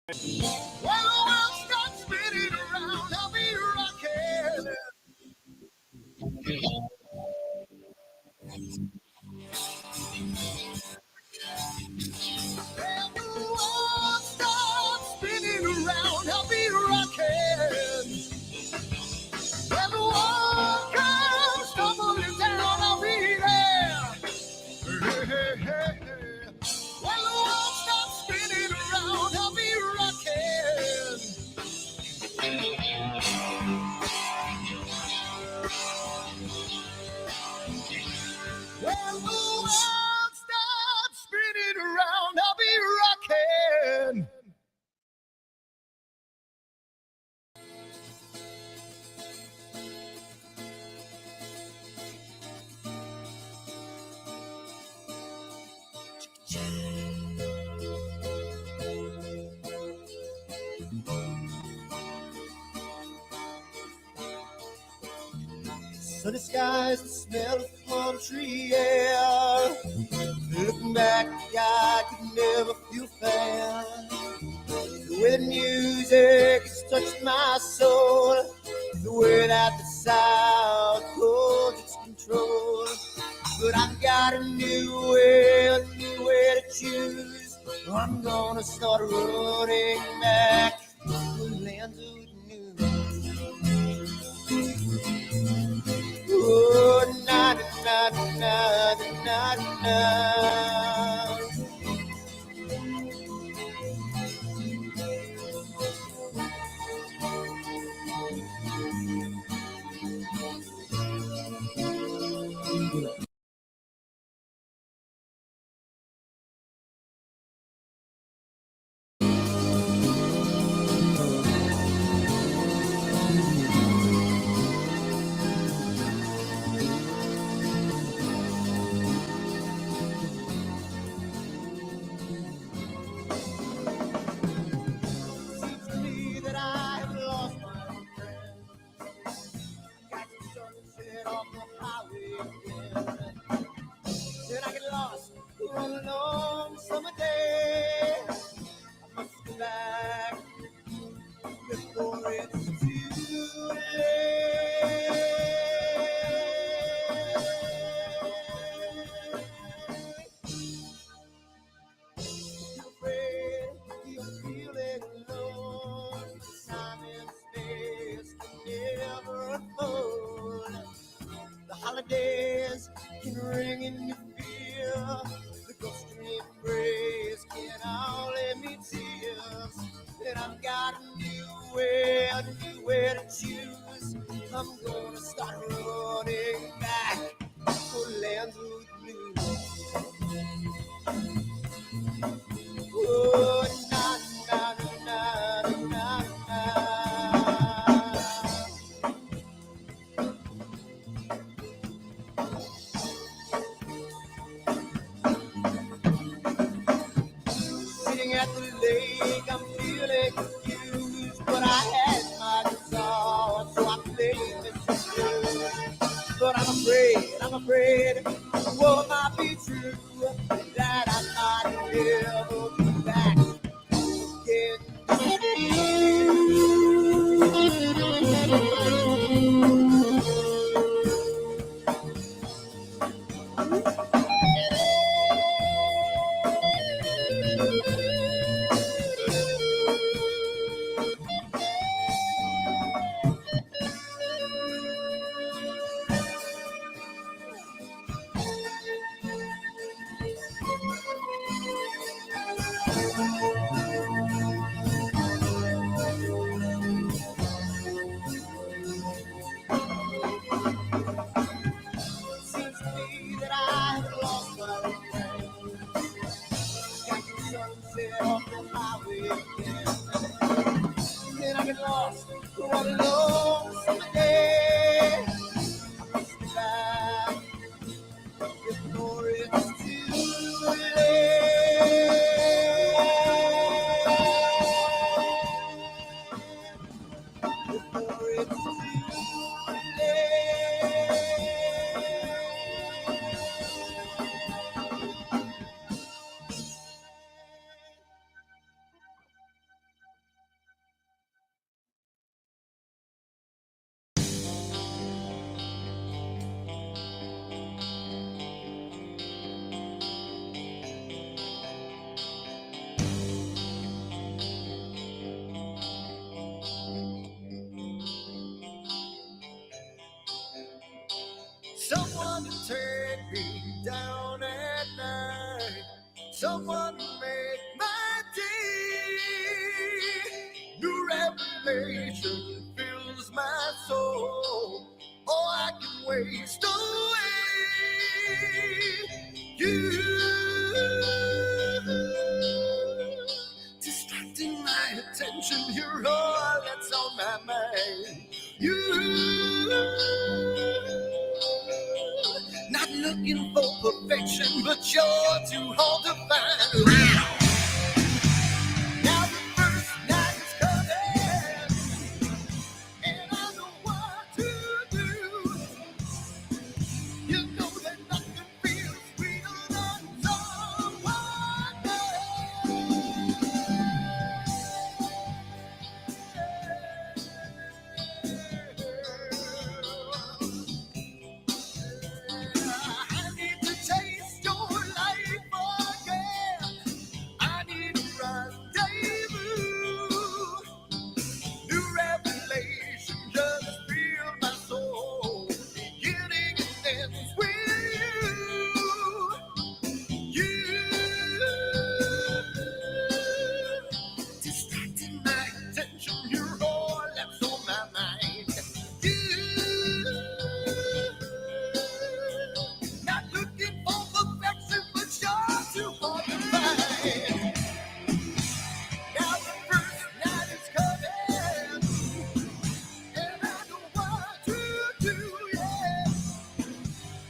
When the world stops spinning around, I'll be rocking. When the world stops spinning around, I'll be rocking. When the world comes tumbling down, I'll be there. Hey, hey, hey, hey. When the world stops spinning around, I'll be rocking. When the world stops spinning around, I'll be rocking. Sunny skies, the smell of palm tree air. Looking back, I could never feel fair. The way the music has touched my soul, the way that the sound holds its control. But I've got a new way to choose. I'm gonna start running back to the lands of new. Oh, na na na na na na. Seems to me that I have lost my friend. Got the sunset off the highway again. Then I get lost on a long summer day. I must go back before it's too late. You're afraid, you're feeling alone. Time and space can never unfold. The holidays can ring in your fear. The ghostly embrace can only mean tears. And I've got a new way to choose. I'm gonna start running back for lands of blue. Oh, na na na na na. Sitting at the lake, I'm feeling confused, but I had my guitar, so I played this blues. But I'm afraid, what might be true, that I might never be back again. Someone to take me down at night. Someone to make my day. New revelation fills my soul. Oh, I can waste away. You distracting my attention. You're all that's on my mind. You not looking for perfection, but you're too hard to find. Now the first night is coming, and I know what to do. You know that nothing feels sweeter than someone I need to taste your life again. I need a rendezvous. New revelation just feel my soul. Beginning and ends with you. Distracting my attention. You're all that's on my mind. You not looking for perfection, but you're too hard to find. Now the first night is coming, and I know what to do, yeah.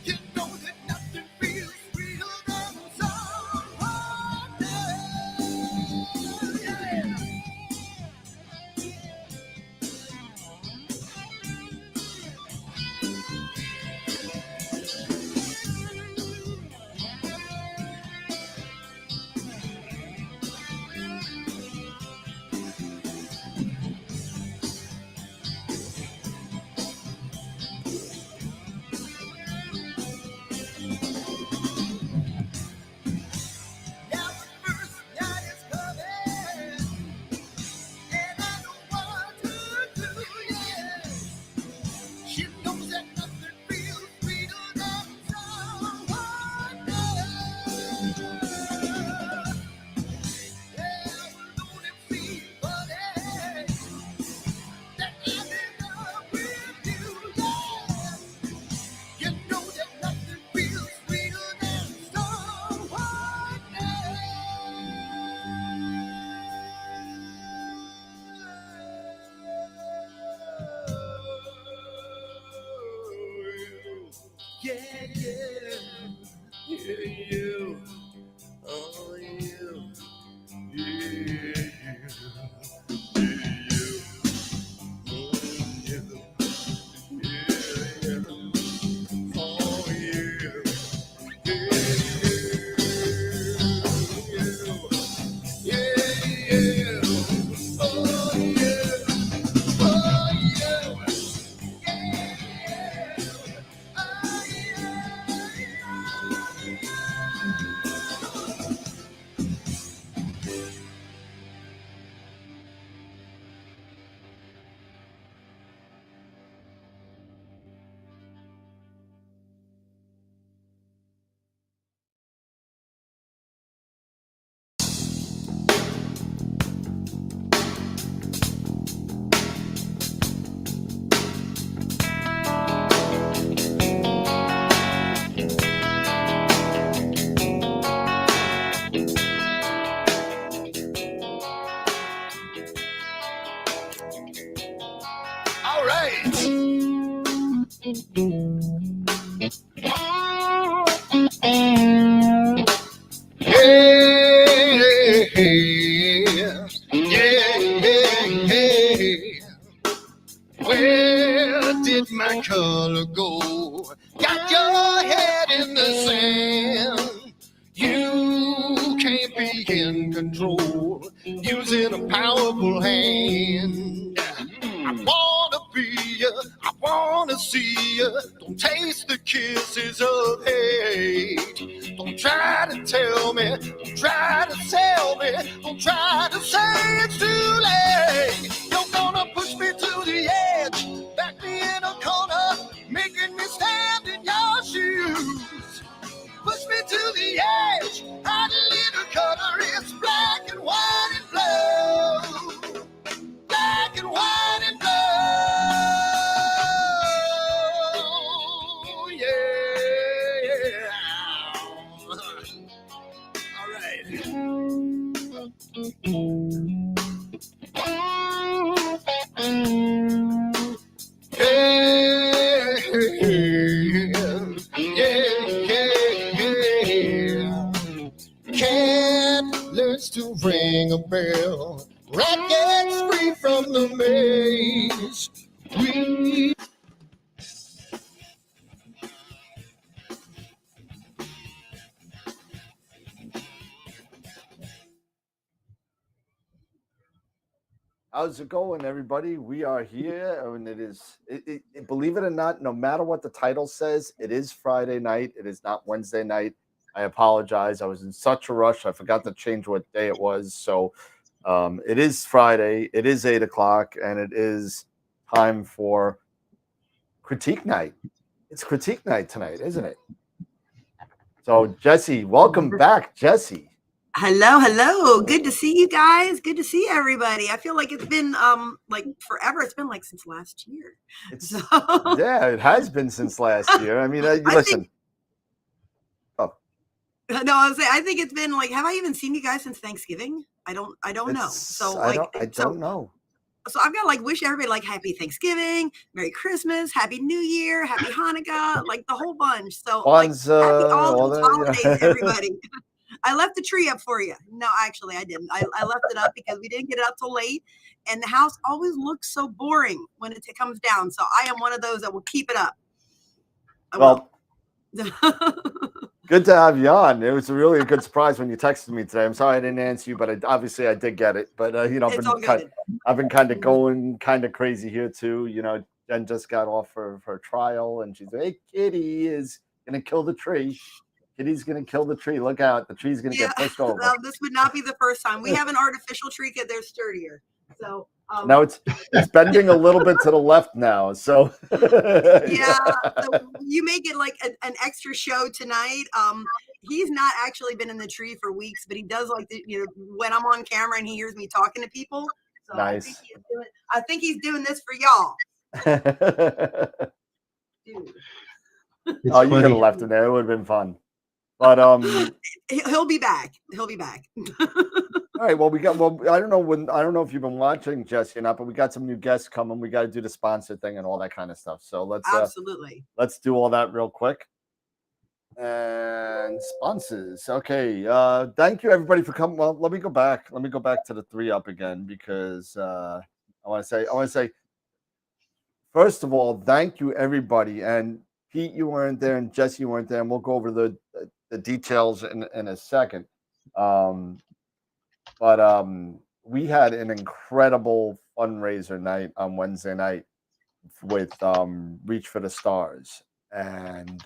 You know that nothing feels sweeter than someone else, yeah. Now the first night is coming, and I know what to do, yeah. She knows that nothing feels sweeter than someone else. Yeah, don't it feel funny that I'm in love with you, yeah. You know that nothing feels sweeter than someone else. Yeah, yeah, yeah, you. Oh, you. Yeah, you. Yeah, you. Yeah, yeah. Oh, you. All right. Where did my color go? Got your head in the sand. You can't be in control, using a powerful hand. I wanna be you, I wanna see you. Don't taste the kisses of hate. Don't try to tell me, don't try to sell me, don't try to say it's too late. You're gonna push me to the edge, back me in a corner, making me stand in your Cat learns to ring a bell. Rat gets free from the maze. How's it going, everybody? We are here, and it is, believe it or not, no matter what the title says, it is Friday night. It is not Wednesday night. I apologize. I was in such a rush. I forgot to change what day it was. So it is Friday. It is 8 o'clock, and it is time for critique night. It's critique night tonight, isn't it? So, Jesse, welcome back, Jesse. Hello. Good to see you guys. Good to see everybody. I feel like it's been like forever. It's been like since last year. Yeah, it has been since last year. I mean, listen. No, I think it's been like, have I even seen you guys since Thanksgiving? I don't know. So I don't know. So I've got to like wish everybody like happy Thanksgiving, Merry Christmas, Happy New Year, Happy Hanukkah, like the whole bunch. So like happy all those holidays, everybody. I left the tree up for you. No, actually, I didn't. I left it up because we didn't get it up till late, and the house always looks so boring when it comes down. So I am one of those that will keep it up. Good to have you on. It was really a good surprise when you texted me today. I'm sorry I didn't answer you, but obviously I did get it. But I've been kind of going kind of crazy here too. Jen just got off her trial, and she's like, "Hey, Kitty is gonna kill the tree. Kitty's gonna kill the tree. Look out! The tree's gonna get pushed over." This would not be the first time. We have an artificial tree that they're sturdier. So now it's bending a little bit to the left now. So yeah. So you may get like an extra show tonight. He's not actually been in the tree for weeks, but he does like when I'm on camera and he hears me talking to people. So nice. I think he's doing this for y'all. Dude. Oh, you could have left him there. It would have been fun. But he'll be back. All right. Well, I don't know if you've been watching, Jesse, or not, but we got some new guests coming. We got to do the sponsor thing and all that kind of stuff. So let's let's do all that real quick. And sponsors. Okay. Thank you everybody for coming. Well, let me go back to the 3 up again because I want to say first of all, thank you everybody. And Pete, you weren't there, and Jesse, you weren't there, and we'll go over the details in a second. But we had an incredible fundraiser night on Wednesday night with Reach for the Stars, and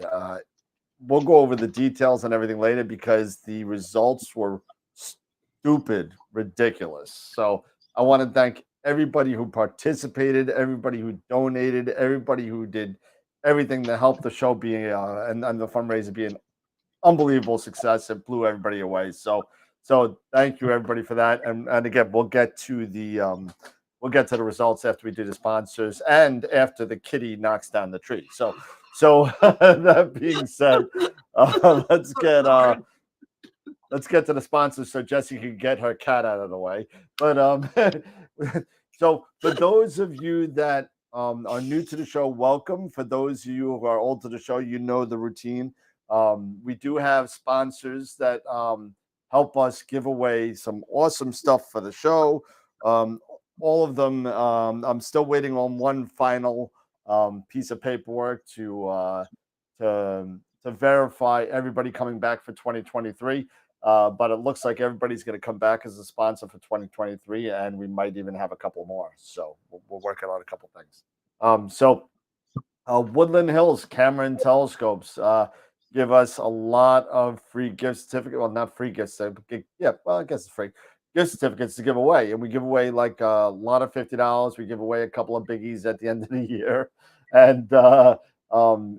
we'll go over the details and everything later because the results were stupid, ridiculous. So I want to thank everybody who participated, everybody who donated, everybody who did everything to help the show be and the fundraiser be an unbelievable success. It blew everybody away. So thank you everybody for that. And again, we'll get to the results after we do the sponsors and after the kitty knocks down the tree. So that being said, let's get to the sponsors so Jessie can get her cat out of the way. But so for those of you that are new to the show, welcome. For those of you who are old to the show, you know the routine. We do have sponsors that help us give away some awesome stuff for the show. All of them, I'm still waiting on one final piece of paperwork to verify everybody coming back for 2023. But it looks like everybody's going to come back as a sponsor for 2023, and we might even have a couple more. So we're working on a couple things. Woodland Hills Camera and Telescopes give us a lot of free gift certificates. Well, not free gifts. Yeah, well, I guess it's free gift certificates to give away, and we give away like a lot of $50. We give away a couple of biggies at the end of the year, and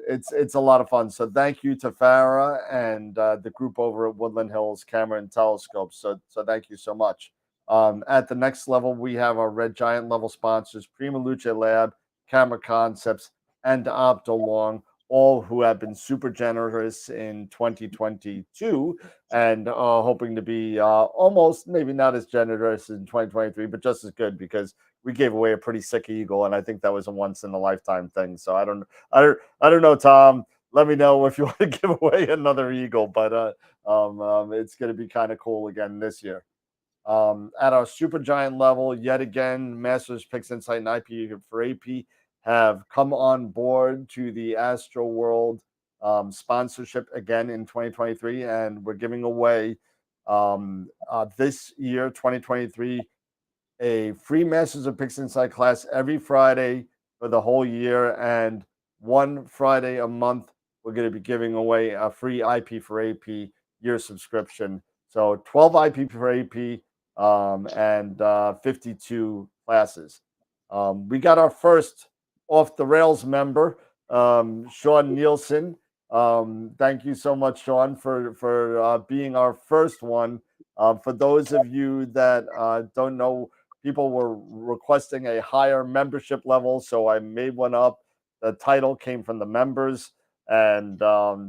it's a lot of fun. So thank you to Farah and the group over at Woodland Hills Camera and Telescopes. So thank you so much. At the next level, we have our Red Giant level sponsors, Prima Luce Lab, Camera Concepts, and Optolong, all who have been super generous in 2022 and hoping to be almost maybe not as generous in 2023, but just as good because we gave away a pretty sick eagle, and I think that was a once in a lifetime thing. So I don't know, Tom. Let me know if you want to give away another eagle, but it's going to be kind of cool again this year. At our super giant level, yet again, Masters of Pixinsight and IP for AP have come on board to the AstroWorld sponsorship again in 2023, and we're giving away this year, 2023, a free Masters of Pixinsight class every Friday for the whole year, and one Friday a month we're going to be giving away a free IP for AP year subscription. So 12 IP for AP and 52 classes. We got our first off the rails member, Sean Nielsen. Thank you so much, Sean, for being our first one. For those of you that don't know, people were requesting a higher membership level, so I made one up. The title came from the members, and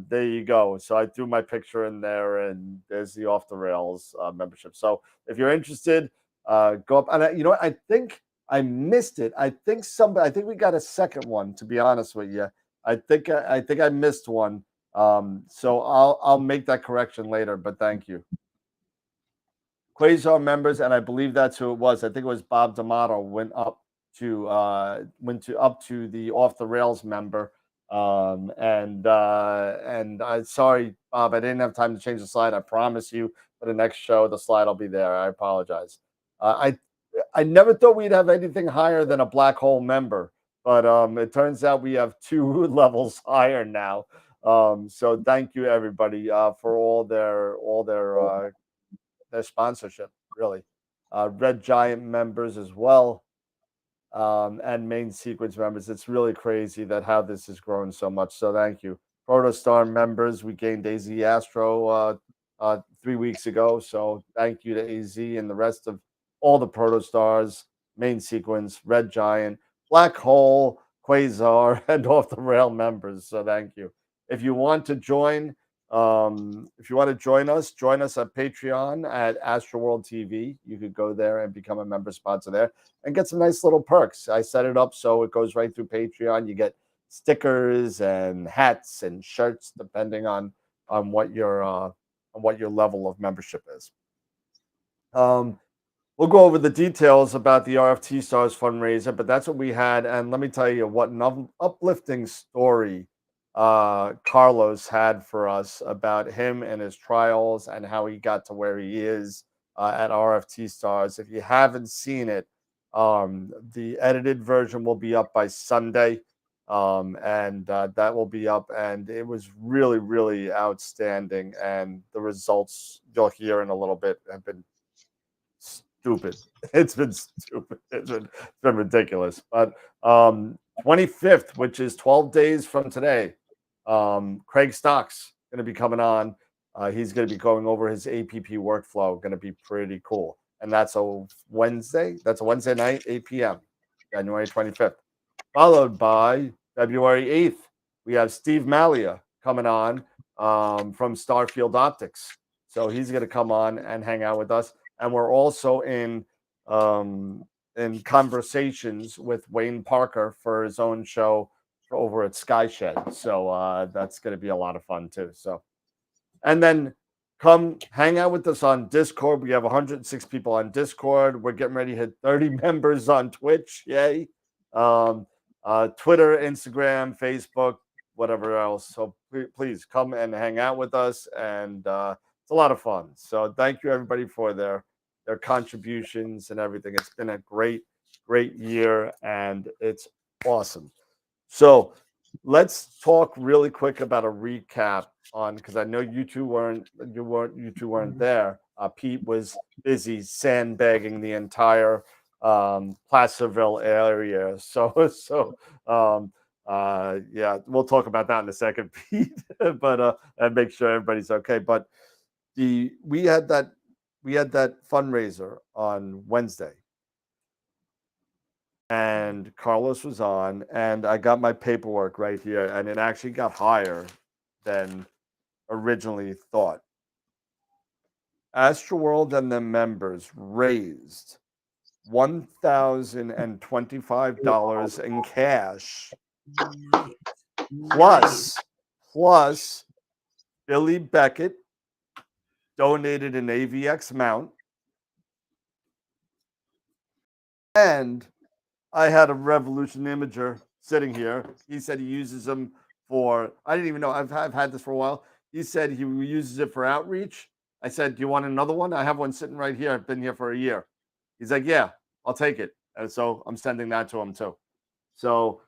there you go. So I threw my picture in there, and there's the Off the Rails membership. So if you're interested, go up. And you know what? I think I missed it. I think we got a second one, to be honest with you. I think I missed one. So I'll make that correction later, but thank you. Quasar members, and I believe that's who it was. I think it was Bob D'Amato went up to the Off the Rails member. And I sorry, Bob, I didn't have time to change the slide. I promise you for the next show the slide will be there. I apologize. I never thought we'd have anything higher than a black hole member, but it turns out we have 2 levels higher now. So thank you everybody for all their sponsorship, really. Red Giant members as well, and main sequence members. It's really crazy that how this has grown so much. So thank you. Protostar members, we gained AZ Astro 3 weeks ago. So thank you to AZ and the rest of all the Protostars, main sequence, Red Giant, Black Hole, Quasar, and Off the Rail members. So thank you. If you want to join, join us at Patreon at AstroWorld TV. You could go there and become a member sponsor there and get some nice little perks. I set it up so it goes right through Patreon. You get stickers and hats and shirts depending on what your level of membership is. We'll go over the details about the RFT Stars fundraiser, but that's what we had. And let me tell you what an uplifting story Carlos had for us about him and his trials and how he got to where he is at RFT Stars. If you haven't seen it, the edited version will be up by Sunday, and that will be up. And it was really, really outstanding. And the results you'll hear in a little bit have been stupid. It's been stupid. It's been ridiculous. But 25th, which is 12 days from today, Craig Stock's going to be coming on. He's going to be going over his APP workflow. Going to be pretty cool. And that's a Wednesday. That's a Wednesday night, 8 p.m., January 25th. Followed by February 8th, we have Steve Malia coming on from Starfield Optics. So he's going to come on and hang out with us. And we're also in conversations with Wayne Parker for his own show over at Skyshed. So that's going to be a lot of fun too. So, and then come hang out with us on Discord. We have 106 people on Discord. We're getting ready to hit 30 members on Twitch. Yay. Twitter, Instagram, Facebook, whatever else. So please come and hang out with us. And it's a lot of fun. So thank you everybody for their contributions and everything. It's been a great year, and it's awesome. So let's talk really quick about a recap on, because I know you two weren't there. Pete was busy sandbagging the entire Placerville area. So yeah, we'll talk about that in a second, Pete. But and make sure everybody's okay. But we had that fundraiser on Wednesday, and Carlos was on, and I got my paperwork right here, and it actually got higher than originally thought. AstroWorld and the members raised $1,025 in cash, Nice. plus Billy Beckett donated an AVX mount, and I had a Revolution Imager sitting here. He said he uses them for, I didn't even know, I've had this for a while. He said he uses it for outreach. I said, do you want another one? I have one sitting right here. I've been here for a year. He's like, yeah, I'll take it. And so I'm sending that to him too. So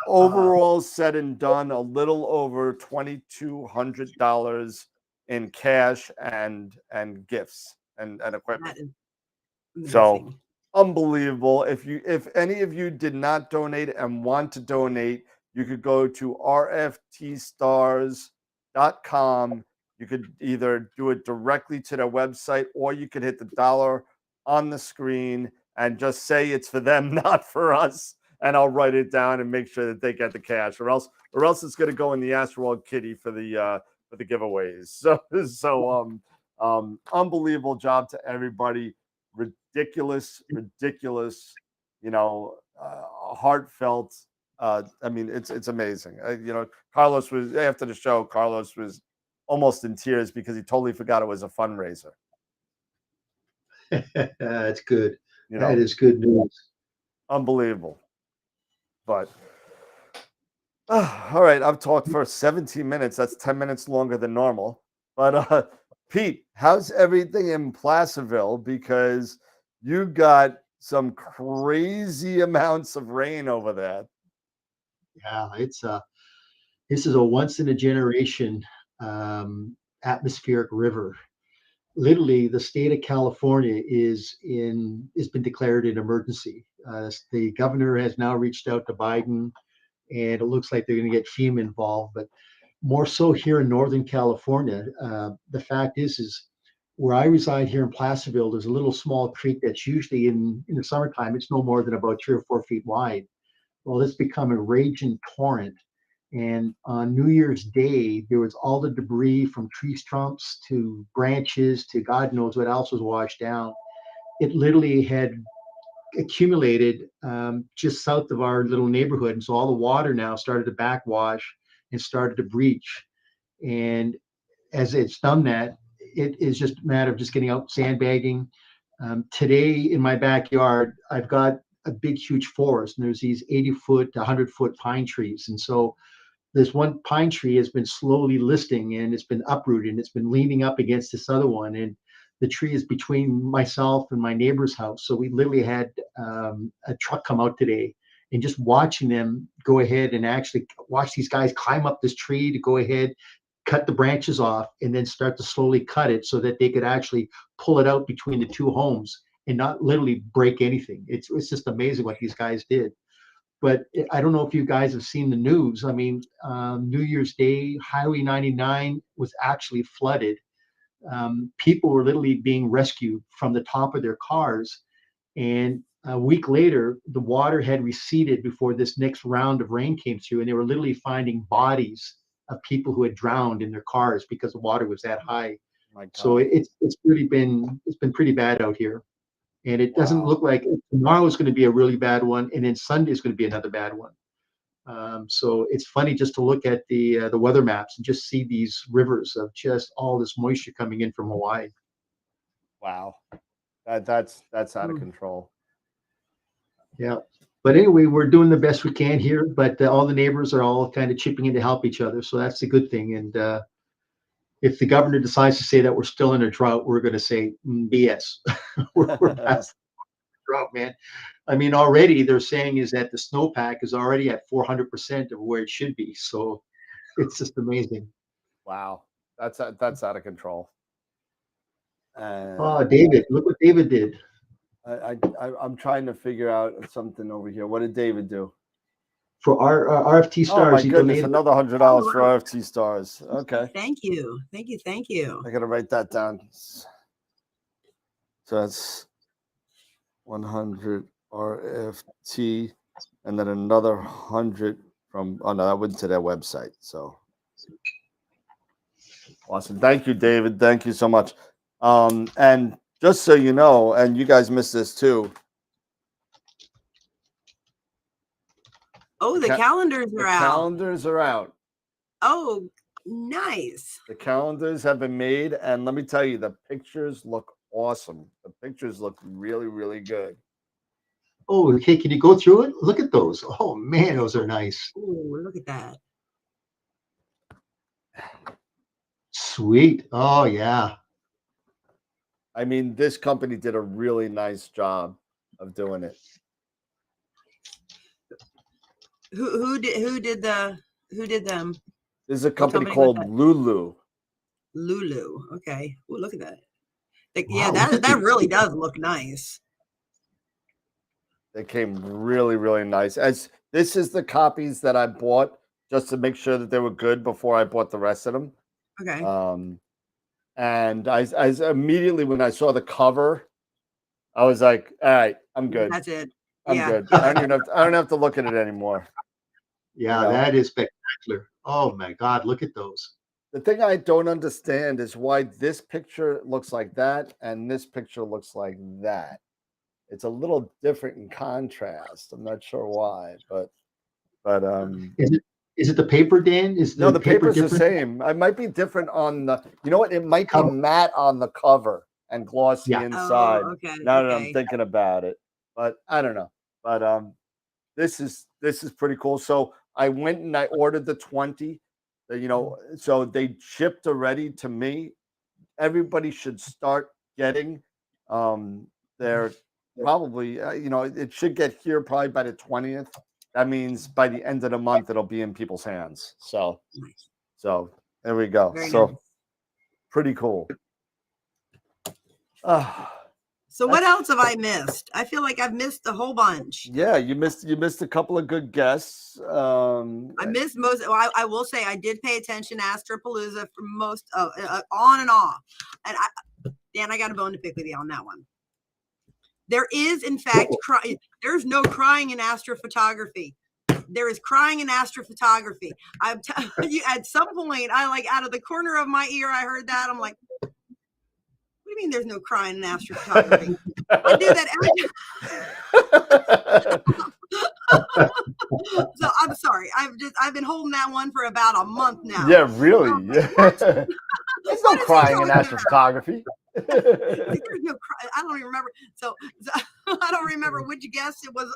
overall said and done, a little over $2,200 in cash and gifts and equipment. So unbelievable. If any of you did not donate and want to donate, you could go to rftstars.com. You could either do it directly to their website, or you could hit the dollar on the screen and just say it's for them, not for us. And I'll write it down and make sure that they get the cash, or else it's going to go in the AstroWorld kitty for the giveaways. So unbelievable job to everybody. Ridiculous, heartfelt. I mean, it's amazing. Carlos was, after the show, Carlos was almost in tears because he totally forgot it was a fundraiser. That's good. That is good news. Unbelievable. But all right, I've talked for 17 minutes. That's 10 minutes longer than normal. But Pete, how's everything in Placerville? Because you got some crazy amounts of rain over there. Yeah, this is a once in a generation atmospheric river. Literally, the state of California has been declared an emergency. The governor has now reached out to Biden, and it looks like they're going to get FEMA involved. But more so here in Northern California, the fact is where I reside here in Placerville, there's a little small creek that's usually in the summertime, it's no more than about 3 or 4 feet wide. Well, it's become a raging torrent. And on New Year's Day, there was all the debris from tree stumps to branches to God knows what else was washed down. It literally had accumulated just south of our little neighborhood. And so all the water now started to backwash and started to breach. And as it's done that, it is just a matter of just getting out sandbagging. Today in my backyard, I've got a big, huge forest, and there's these 80-foot to 100-foot pine trees. And so this one pine tree has been slowly listing, and it's been uprooted, and it's been leaning up against this other one. And the tree is between myself and my neighbor's house. So we literally had a truck come out today, and just watching them go ahead and actually watch these guys climb up this tree to go ahead, cut the branches off, and then start to slowly cut it so that they could actually pull it out between the two homes and not literally break anything. It's just amazing what these guys did. But I don't know if you guys have seen the news. I mean, New Year's Day, Highway 99 was actually flooded. People were literally being rescued from the top of their cars. And a week later, the water had receded before this next round of rain came through, and they were literally finding bodies of people who had drowned in their cars because the water was that high. So it's been pretty bad out here. And it doesn't look like tomorrow is going to be a really bad one, and then Sunday is going to be another bad one. So it's funny just to look at the weather maps and just see these rivers of just all this moisture coming in from Hawaii. Wow, that's out of control. Yeah, but anyway, we're doing the best we can here. But all the neighbors are all kind of chipping in to help each other, so that's a good thing. And if the governor decides to say that we're still in a drought, we're going to say BS. we're past drought, man. I mean, already they're saying is that the snowpack is already at 400% of where it should be. So it's just amazing. Wow, that's out of control. Oh, David, look what David did. I'm trying to figure out something over here. What did David do? For our RFT stars. Oh my goodness, another $100 for RFT stars. Okay. Thank you. I gotta write that down. So that's 100 RFT, and then another 100 from. Oh no, that went to their website. So awesome. Thank you, David. Thank you so much. And just so you know, and you guys missed this too. Oh, the calendars are out. Calendars are out. Oh, nice. The calendars have been made, and let me tell you, the pictures look awesome. The pictures look really, really good. Oh, okay. Can you go through it? Look at those. Oh man, those are nice. Oh, look at that. Sweet. Oh yeah. I mean, this company did a really nice job of doing it. Who did them? This is a company called Lulu. Lulu. Okay. Oh, look at that. Yeah, that really does look nice. They came really, really nice. As this is the copies that I bought just to make sure that they were good before I bought the rest of them. Okay. And I immediately when I saw the cover, I was like, all right, I'm good. That's it. I'm good. I don't have to look at it anymore. Yeah, you know? That is spectacular. Oh my God, look at those. The thing I don't understand is why this picture looks like that and this picture looks like that. It's a little different in contrast. I'm not sure why, but is it the paper, Dan? No, the paper's the same. It might be different on the, you know what? It might be matte on the cover and glossy inside. Oh, okay. Now that I'm thinking about it, but I don't know. But this is pretty cool. So I went and I ordered the 20. You know, so they shipped already to me. Everybody should start getting their probably. You know, it should get here probably by the 20th. That means by the end of the month, it'll be in people's hands. So there we go. Very nice. Pretty cool. So what else have I missed? I feel like I've missed a whole bunch. Yeah, you missed a couple of good guests. I missed most. Well, I will say I did pay attention to Astropalooza for most of on and off. And Dan, I got a bone to pick with you on that one. There is, in fact, there's no crying in astrophotography. There is crying in astrophotography. I'm telling you, at some point, I like out of the corner of my ear, I heard that. I'm like, what do you mean there's no crying in astrophotography? I do that every So I'm sorry. I've been holding that one for about a month now. Yeah, really. There's no crying in astrophotography. There's no cry. I don't even remember. So I don't remember which guest it was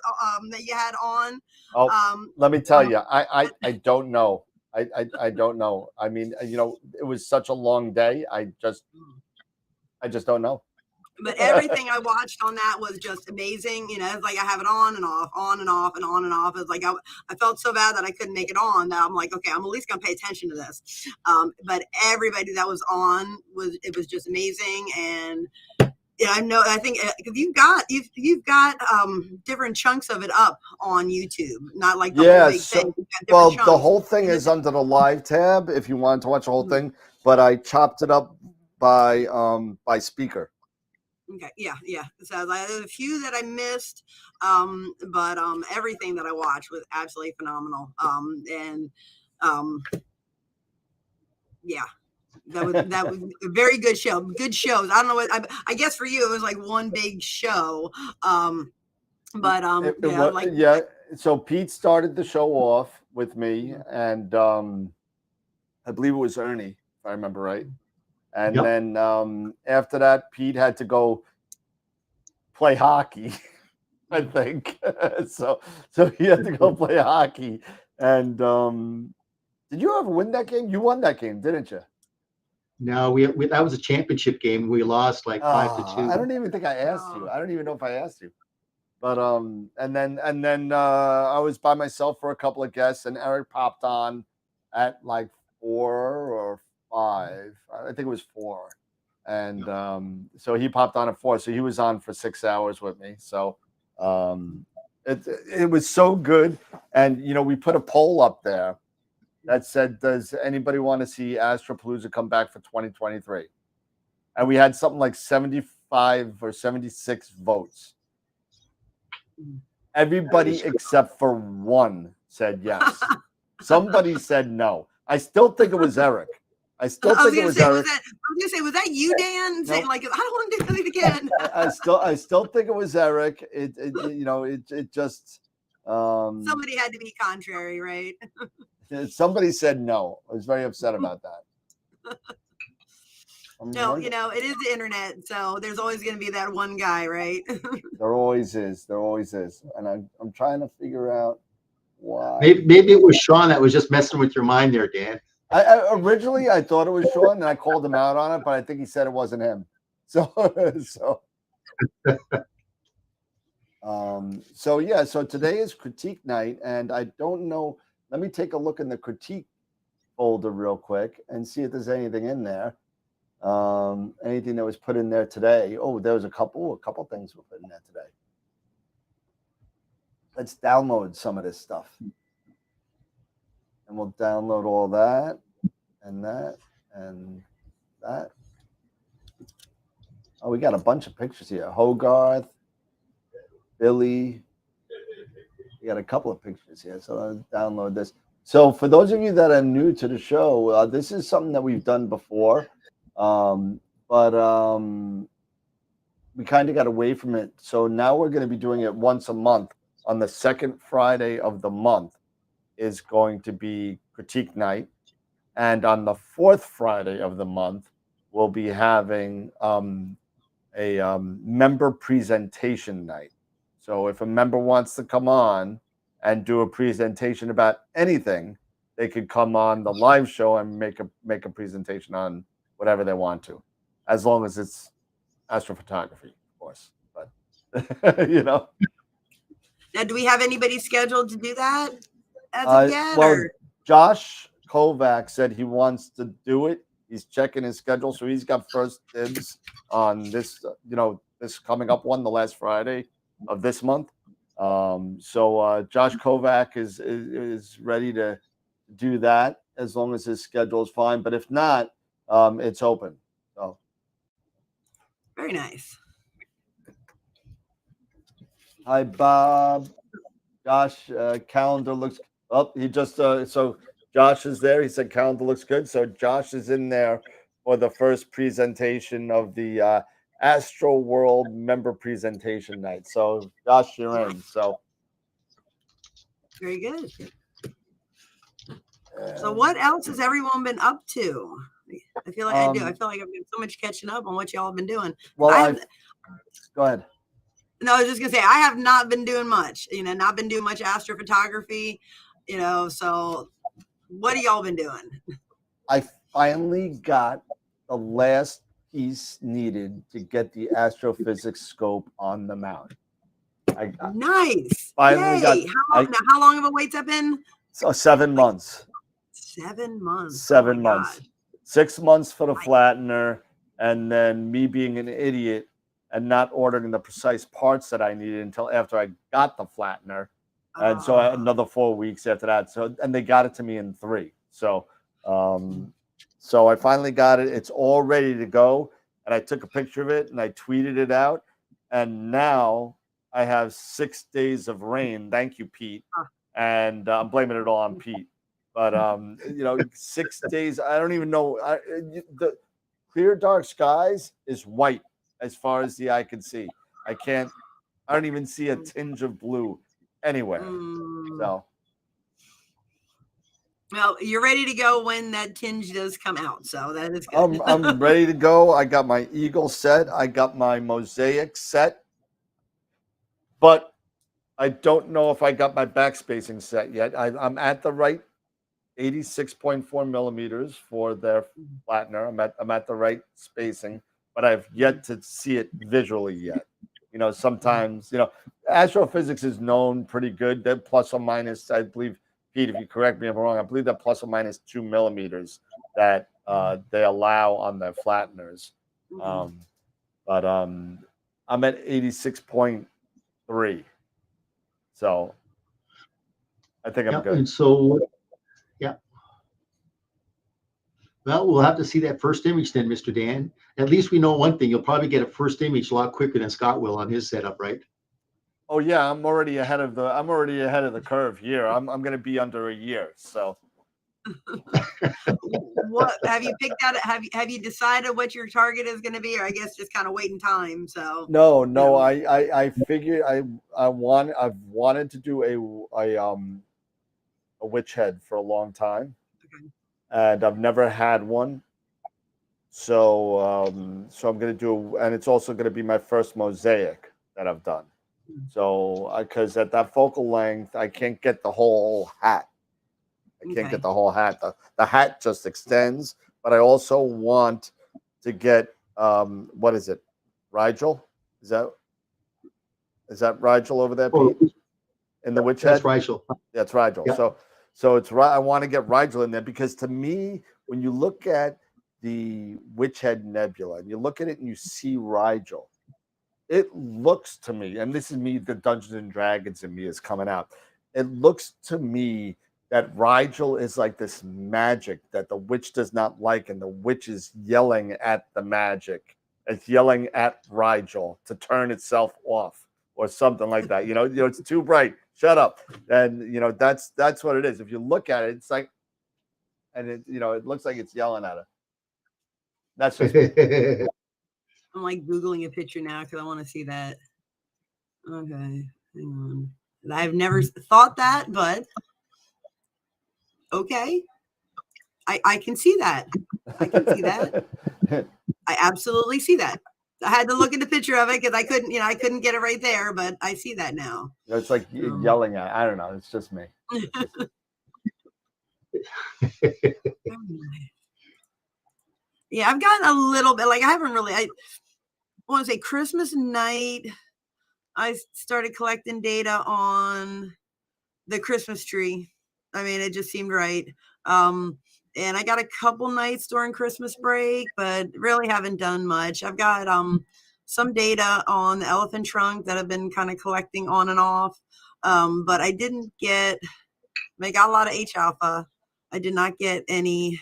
that you had on. Oh, let me tell you, I don't know. I don't know. I mean, you know, it was such a long day. I just don't know. But everything I watched on that was just amazing. You know, it's like I have it on and off, on and off, and on and off. It's like I felt so bad that I couldn't make it on. That I'm like, okay, I'm at least gonna pay attention to this. But everybody that was on was just amazing. And yeah, I think if you've got different chunks of it up on YouTube, not like the whole big thing. Well, the whole thing is under the live tab if you wanted to watch the whole thing. But I chopped it up by speaker. Okay, yeah. So there's a few that I missed, but everything that I watched was absolutely phenomenal. Yeah, that was a very good show. Good shows. I don't know what I guess for you it was like one big show. So Pete started the show off with me, and I believe it was Ernie, if I remember right. And then after that, Pete had to go play hockey, I think. so he had to go play hockey. And did you ever win that game? You won that game, didn't you? No, we that was a championship game. We lost like 5-2. I don't even think I asked you. I don't even know if I asked you. But and then I was by myself for a couple of guests, and Eric popped on at like 4 or 5. I think it was 4. And so he popped on at 4. So he was on for 6 hours with me. So it was so good. And, you know, we put a poll up there that said, does anybody want to see Astropalooza come back for 2023? And we had something like 75 or 76 votes. Everybody except for one said yes. Somebody said no. I still think it was Eric. I still think it was Eric. I was gonna say, was that you, Dan? Saying like, I don't want to do it again. I still think it was Eric. It just Somebody had to be contrary, right? Somebody said no. I was very upset about that. No, you know, it is the internet, so there's always going to be that one guy, right? There always is. There always is. And I'm trying to figure out why. Maybe it was Sean that was just messing with your mind there, Dan. Originally I thought it was Sean, and I called him out on it, but I think he said it wasn't him. So yeah. So today is critique night, and I don't know. Let me take a look in the critique folder real quick and see if there's anything in there. Anything that was put in there today. Oh, there was a couple things were put in there today. Let's download some of this stuff, and we'll download all that and that and that. Oh, we got a bunch of pictures here. Hogarth, Billy. We got a couple of pictures here, so I'll download this. So for those of you that are new to the show, this is something that we've done before. But we kind of got away from it. So now we're going to be doing it once a month. On the second Friday of the month is going to be critique night. And on the fourth Friday of the month, we'll be having a member presentation night. So if a member wants to come on and do a presentation about anything, they could come on the live show and make a presentation on whatever they want to, as long as it's astrophotography, of course. But you know. Now, do we have anybody scheduled to do that as of yet? Well, Josh Kovac said he wants to do it. He's checking his schedule, so he's got first dibs on this. This coming up one, the last Friday of this month. So Josh Kovac is ready to do that as long as his schedule is fine. But if not, it's open. So very nice. Hi, Bob. Josh, calendar looks. Oh, he just so Josh is there. He said calendar looks good. So Josh is in there for the first presentation of the AstroWorld member presentation night. So Josh, you're in. So very good. So what else has everyone been up to? I feel like I feel like I've been so much catching up on what y'all have been doing. Well, go ahead. No, I was just gonna say I have not been doing much. Not been doing much astrophotography. So what have y'all been doing? I finally got the last piece needed to get the astrophysics scope on the mount. Nice. Finally got. How long of a wait's that been? So 7 months. 7 months. 7 months. God. 6 months for the flattener, and then me being an idiot and not ordering the precise parts that I needed until after I got the flattener. And so another 4 weeks after that. So, and they got it to me in 3. So, so I finally got it. It's all ready to go. And I took a picture of it and I tweeted it out. And now I have 6 days of rain. Thank you, Pete. And I'm blaming it all on Pete. But, 6 days, I don't even know. The clear, dark skies is white as far as the eye can see. I don't even see a tinge of blue anywhere. So. Well, you're ready to go when that tinge does come out. So that is good. I'm ready to go. I got my Eagle set. I got my Mosaic set. But I don't know if I got my backspacing set yet. I'm at the right 86.4 millimeters for their flattener. I'm at the right spacing, but I've yet to see it visually yet. Sometimes, astrophysics is known pretty good. They're plus or minus, I believe, Pete, if you correct me if I'm wrong, I believe they're plus or minus 2 millimeters that they allow on their flatteners. But I'm at 86.3. So I think I'm good. And so, yeah. Well, we'll have to see that first image then, Mr. Dan. At least we know one thing. You'll probably get a first image a lot quicker than Scott will on his setup, right? Oh yeah, I'm already ahead of the curve here. I'm going to be under a year. So what have you picked out? Have you decided what your target is going to be, or I guess just kind of waiting time? So no, I figured I've wanted to do a witch head for a long time, and I've never had one. So so I'm gonna do, and it's also gonna be my first mosaic that I've done. So because at that focal length, I can't get the whole hat. I can't get the whole hat. The hat just extends, but I also want to get what is it? Rigel? Is that Rigel over there, Pete? In the witch head? That's Rigel. That's Rigel. Yep. So it's right. I want to get Rigel in there because to me, when you look at the Witch Head Nebula and you look at it and you see Rigel, it looks to me, and this is me, the Dungeons and Dragons in me is coming out. It looks to me that Rigel is like this magic that the witch does not like, and the witch is yelling at the magic. It's yelling at Rigel to turn itself off or something like that. You know, it's too bright. Shut up. And that's what it is. If you look at it, it's like, and it looks like it's yelling at her. That's just I'm like Googling a picture now because I want to see that. Okay, hang on. I've never thought that, but okay. I can see that. I can see that. I absolutely see that. I had to look at the picture of it because I couldn't get it right there, but I see that now. It's like yelling at. I don't know. It's just me. Yeah, I've gotten a little bit, like I want to say Christmas night, I started collecting data on the Christmas tree. I mean, it just seemed right. And I got a couple nights during Christmas break, but really haven't done much. I've got some data on the elephant trunk that I've been kind of collecting on and off. But I didn't get, I got a lot of H alpha. I did not get any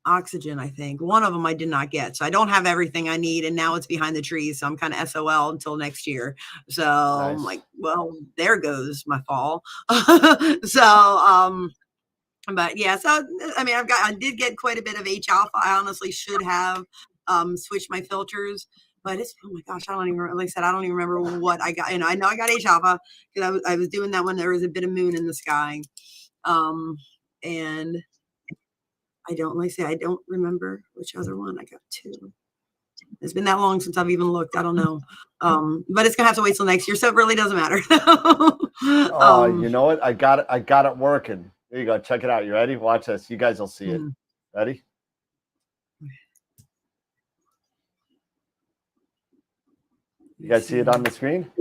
oxygen, I think. One of them I did not get. So I don't have everything I need. And now it's behind the trees. So I'm kind of SOL until next year. So nice. I'm like, well, there goes my fall. So, but yeah, so I mean, I did get quite a bit of H alpha. I honestly should have switched my filters, but it's, oh my gosh, I don't even, like I said, I don't even remember what I got. I know I got H alpha because I was doing that when there was a bit of moon in the sky. And I don't remember which other one. I got two. It's been that long since I've even looked. I don't know. But it's gonna have to wait till next year, so it really doesn't matter. You know what? I got it working. There you go. Check it out. You ready? Watch this. You guys will see it. Ready? You guys see it on the screen?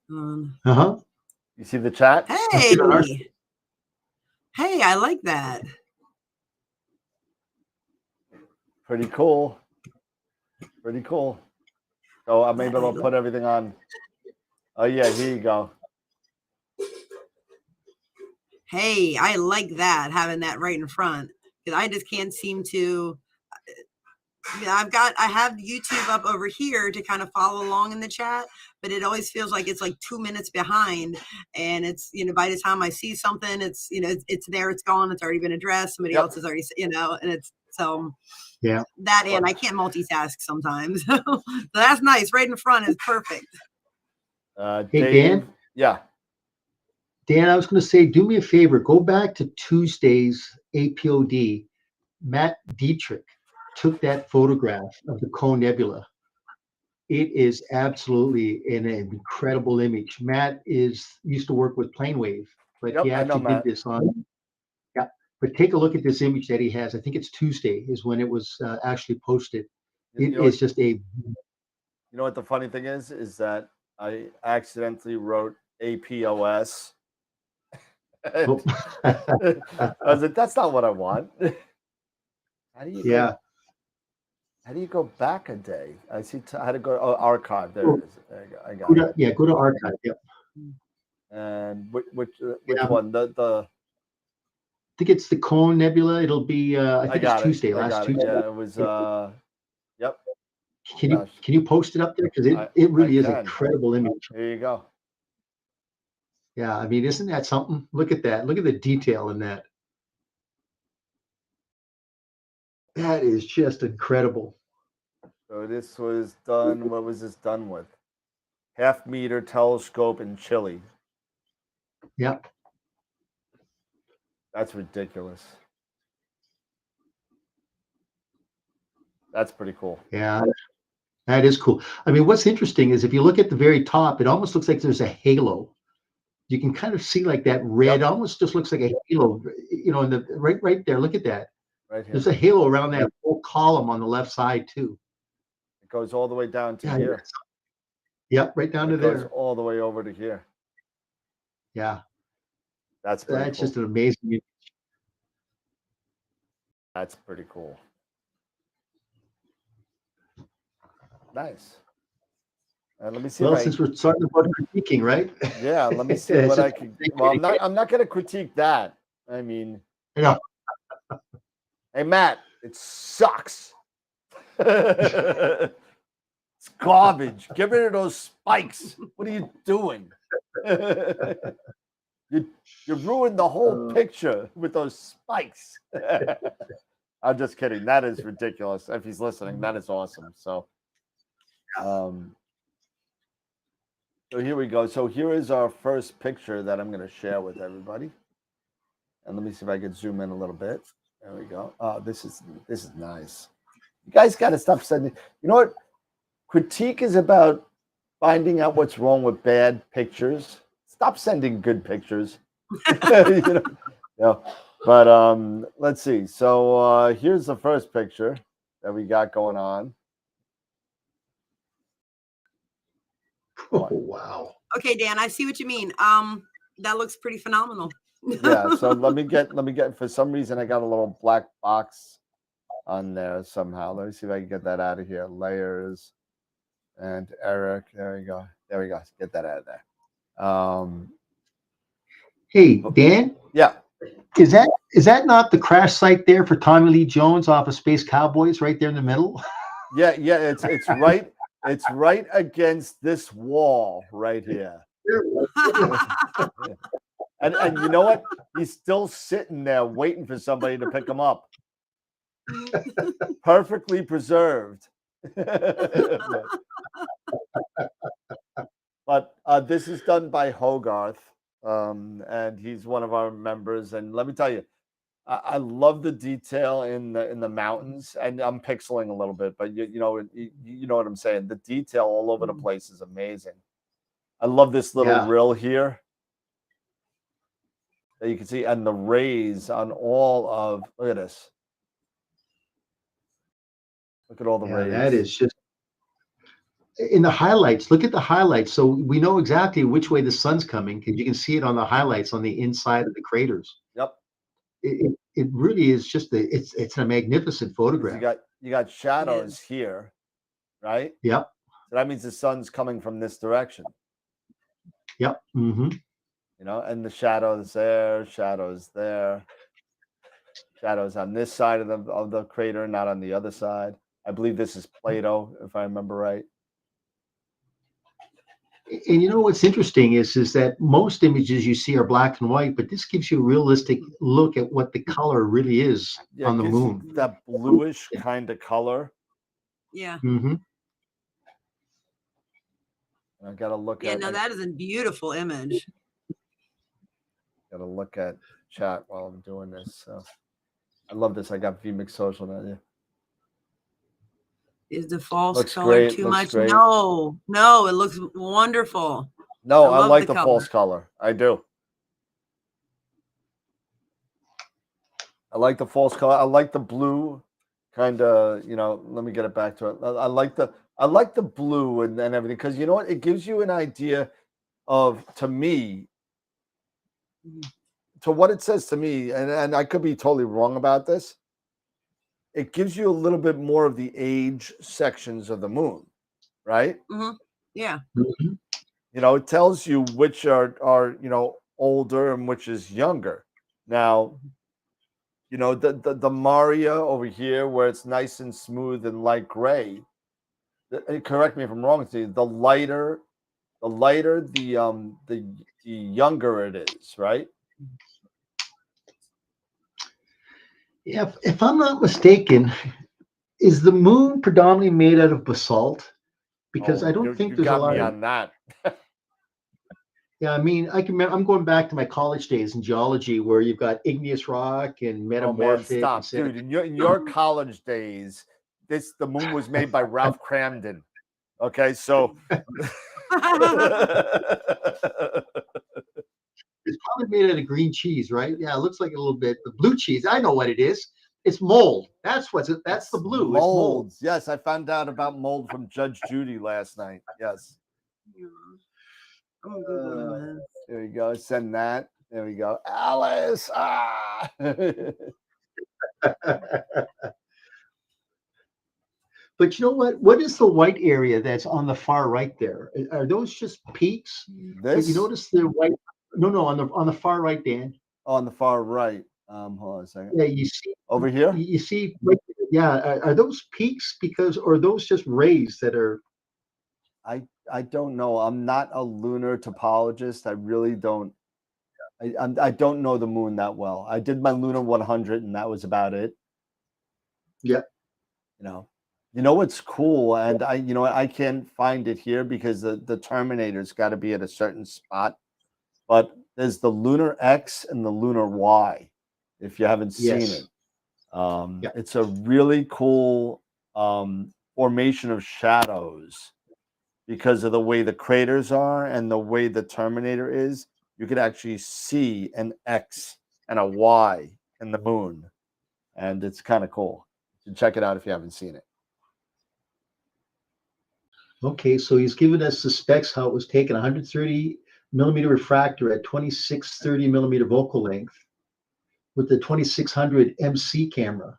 You see the chat? Hey, I like that. Pretty cool. Pretty cool. So I'm able to put everything on. Oh yeah, here you go. Hey, I like that, having that right in front, because I just can't seem to. I have YouTube up over here to kind of follow along in the chat, but it always feels like it's like 2 minutes behind. And it's, by the time I see something, it's, it's there, it's gone, it's already been addressed. Somebody else has already, and it's so. Yeah. That, and I can't multitask sometimes. So that's nice. Right in front is perfect. Hey, Dave, Dan? Yeah. Dan, I was going to say, do me a favor. Go back to Tuesday's APOD. Matt Dietrich took that photograph of the Cone Nebula. It is absolutely an incredible image. Matt used to work with PlaneWave, but he actually did this on. Yeah, but take a look at this image that he has. I think it's Tuesday is when it was actually posted. It is just a. You know what the funny thing is that I accidentally wrote APOS. I was like, that's not what I want. How do you how do you go back a day? I see. I had to go archive. There it is. There you go. I got it. Go to archive. Yep. And which one? The I think it's the Cone Nebula. It'll be. I think it's Tuesday. Last Tuesday. Yeah, it was. Yep. Can you post it up there, because it really is an incredible image. There you go. Yeah, I mean, isn't that something? Look at that. Look at the detail in that. That is just incredible. So this was done, what was this done with? 1/2 meter telescope in Chile. Yep. That's ridiculous. That's pretty cool. Yeah, that is cool. I mean, what's interesting is if you look at the very top, it almost looks like there's a halo. You can kind of see like that red, almost just looks like a halo, you know, in the right there. Look at that. Right here. There's a halo around that whole column on the left side too. It goes all the way down to here. Yep, right down to there. It goes all the way over to here. Yeah. That's pretty cool. Just an amazing. That's pretty cool. Nice. Let me see. Well, since we're starting about critiquing, right? Yeah, let me see what I can. Well, I'm not going to critique that. I mean, no. Hey, Matt, it sucks. It's garbage. Get rid of those spikes. What are you doing? You ruined the whole picture with those spikes. I'm just kidding. That is ridiculous. If he's listening, that is awesome. So here we go. So here is our first picture that I'm going to share with everybody. And let me see if I can zoom in a little bit. There we go. Oh, this is nice. You guys got to stop sending. You know what? Critique is about finding out what's wrong with bad pictures. Stop sending good pictures. But let's see. So here's the first picture that we got going on. Oh, wow. Okay, Dan, I see what you mean. That looks pretty phenomenal. Yeah, so let me get for some reason I got a little black box on there somehow. Let me see if I can get that out of here. Layers and Eric. There we go. Get that out of there. Hey, Dan? Yeah. Is that not the crash site there for Tommy Lee Jones off of Space Cowboys right there in the middle? Yeah, it's right. It's right against this wall right here. And you know what? He's still sitting there waiting for somebody to pick him up. Perfectly preserved. But this is done by Hogarth, and he's one of our members. And let me tell you, I love the detail in the mountains. And I'm pixeling a little bit, but you know what I'm saying. The detail all over the place is amazing. I love this little rill here that you can see, and the rays on all of. Look at this. Look at all the rays. That is just in the highlights. Look at the highlights. So we know exactly which way the sun's coming because you can see it on the highlights on the inside of the craters. Yep. It really is just it's a magnificent photograph. You got shadows here, right? Yep. So that means the sun's coming from this direction. Yep. Mm-hmm. You know, and the shadows there, shadows there, shadows on this side of the crater, not on the other side. I believe this is Plato, if I remember right. And you know what's interesting is that most images you see are black and white, but this gives you a realistic look at what the color really is on the moon. That bluish kind of color. Yeah. Mm-hmm. I got to look at. Yeah, no, that is a beautiful image. Got to look at chat while I'm doing this. So I love this. I got VMix Social now. Yeah. Is the false looks color great, too much? Great. No, it looks wonderful. No, I like the false color. I do. I like the false color. I like the blue kind of, let me get it back to it. I like the blue and everything because you know what? It gives you an idea of, to me, to what it says to me, and I could be totally wrong about this. It gives you a little bit more of the age sections of the moon, right? Mm-hmm. Yeah. Mm-hmm. It tells you which are older and which is younger. Now, the Maria over here where it's nice and smooth and light gray. Correct me if I'm wrong. The lighter, the younger it is, right? If I'm not mistaken, is the moon predominantly made out of basalt? Because I Oh, don't think you there's a got lot me of. on that. Yeah, I mean, I can. I'm going back to my college days in geology, where you've got igneous rock and Oh man, metamorphic and stop, dude! In your college days, the moon was made by Ralph Cramden. Okay, so it's probably made out of green cheese, right? Yeah, it looks like a little bit. The blue cheese, I know what it is. It's mold. That's what's it. That's the blue. It's mold. molds. Yes, I found out about mold from Judge Judy last night. Yes. I'm Googling this. There you go. Send that. There we go. Alice. Ah. But you know what? What is the white area that's on the far right there? Are those just peaks? But you This notice the white? No, on the far right, Dan. on the far right. Hold on a second. Yeah, you see Over here. You see, yeah. Are those peaks or are those just rays that are? I don't know. I'm not a lunar topologist. I really don't. I don't know the moon that well. I did my lunar 100, and that was about it. Yeah. You know what's cool, and I can't find it here because the Terminator's got to be at a certain spot. But there's the lunar X and the lunar Y. If you haven't seen Yes. it, it's a really cool formation of shadows because of the way the craters are and the way the Terminator is. You could actually see an X and a Y in the moon, and it's kind of cool. You should check it out if you haven't seen it. Okay, so he's given us the specs how it was taken: 130 millimeter refractor at 2630 millimeter focal length with the 2600 MC camera.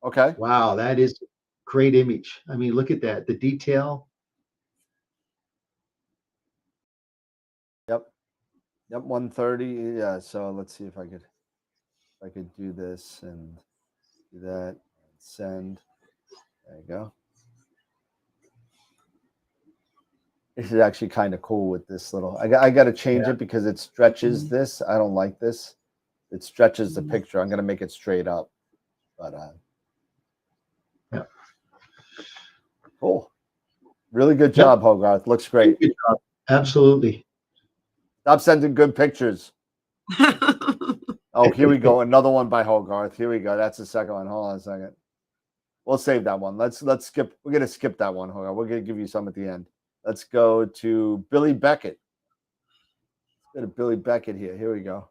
Okay. Wow, that is a great image. I mean, look at that, the detail. Yep, 130. Yeah. So let's see if I could do this and do that and send. There you go. This is actually kind of cool with this little. I got to change it because it stretches this. I don't like this. It stretches the picture. I'm gonna make it straight up. But yeah, cool. Really good job, Hogarth. Looks great. Good job. Absolutely. Stop sending good pictures. Oh, here we go. Another one by Hogarth. Here we go. That's the second one. Hold on a second. We'll save that one. Let's skip. We're gonna skip that one, Hogarth. We're gonna give you some at the end. Let's go to Billy Beckett. Let's go to Billy Beckett here. Here we go.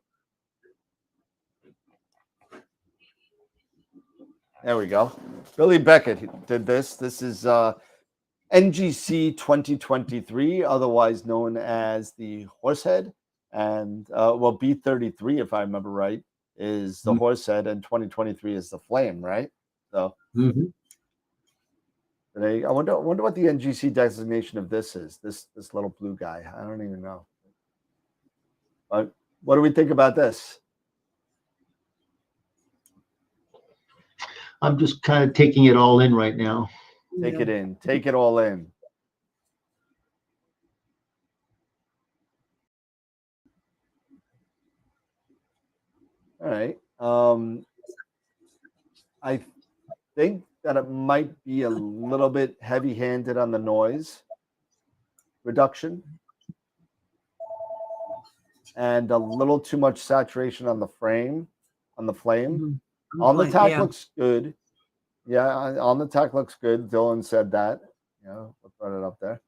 There we go. Billy Beckett did this. This is NGC 2023, otherwise known as the Horsehead. And B33, if I remember right, is the Horsehead, and 2023 is the Flame, right? So I wonder what the NGC designation of this is. This little blue guy. I don't even know. But what do we think about this? I'm just kind of taking it all in right now. Take it in. Take it all in. All right. I think that it might be a little bit heavy-handed on the noise reduction and a little too much saturation on the frame, on the flame. On the tack looks good. Yeah, on the tack looks good. Dylan said that. We'll put it up there.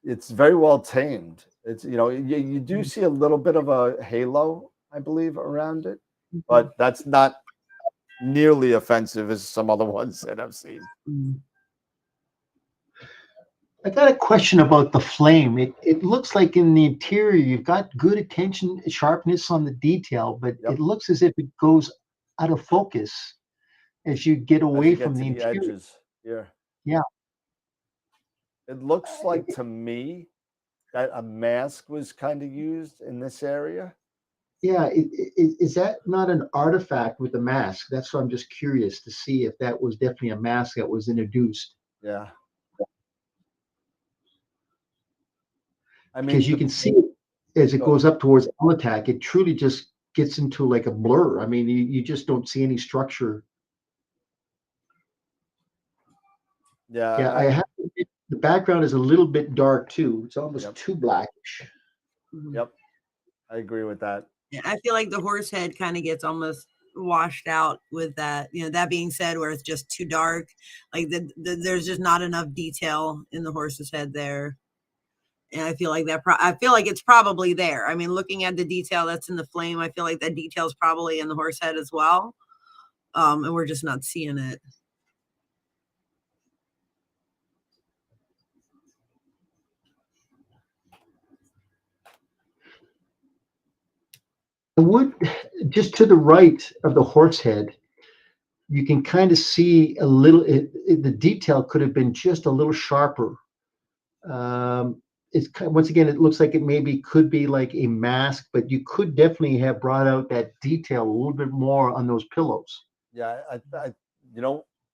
It's very well tamed. It's you do see a little bit of a halo, I believe, around it, but that's not nearly offensive as some other ones that I've seen. I got a question about the flame. It looks like in the interior you've got good attention sharpness on the detail, but it looks as if it goes out of focus as you get away from the interior. Edges here. Yeah. It looks like to me that a mask was kind of used in this area. Yeah, is that not an artifact with the mask? That's what I'm just curious to see if that was definitely a mask that was introduced. Yeah. I mean, because you can see it as it goes up towards Alatak, it truly just gets into like a blur. I mean, you just don't see any structure. Yeah, I have to admit, the background is a little bit dark too. It's almost too blackish. Yep, I agree with that. Yeah, I feel like the horse head kind of gets almost washed out with that. That being said, where it's just too dark, like there's just not enough detail in the horse's head there. And I feel like I feel like it's probably there. I mean, looking at the detail that's in the flame, I feel like that detail is probably in the horse head as well. And we're just not seeing it. Would just to the right of the horse head, you can kind of see a little. The detail could have been just a little sharper. It's once again, it looks like it maybe could be like a mask, but you could definitely have brought out that detail a little bit more on those pillows. Yeah,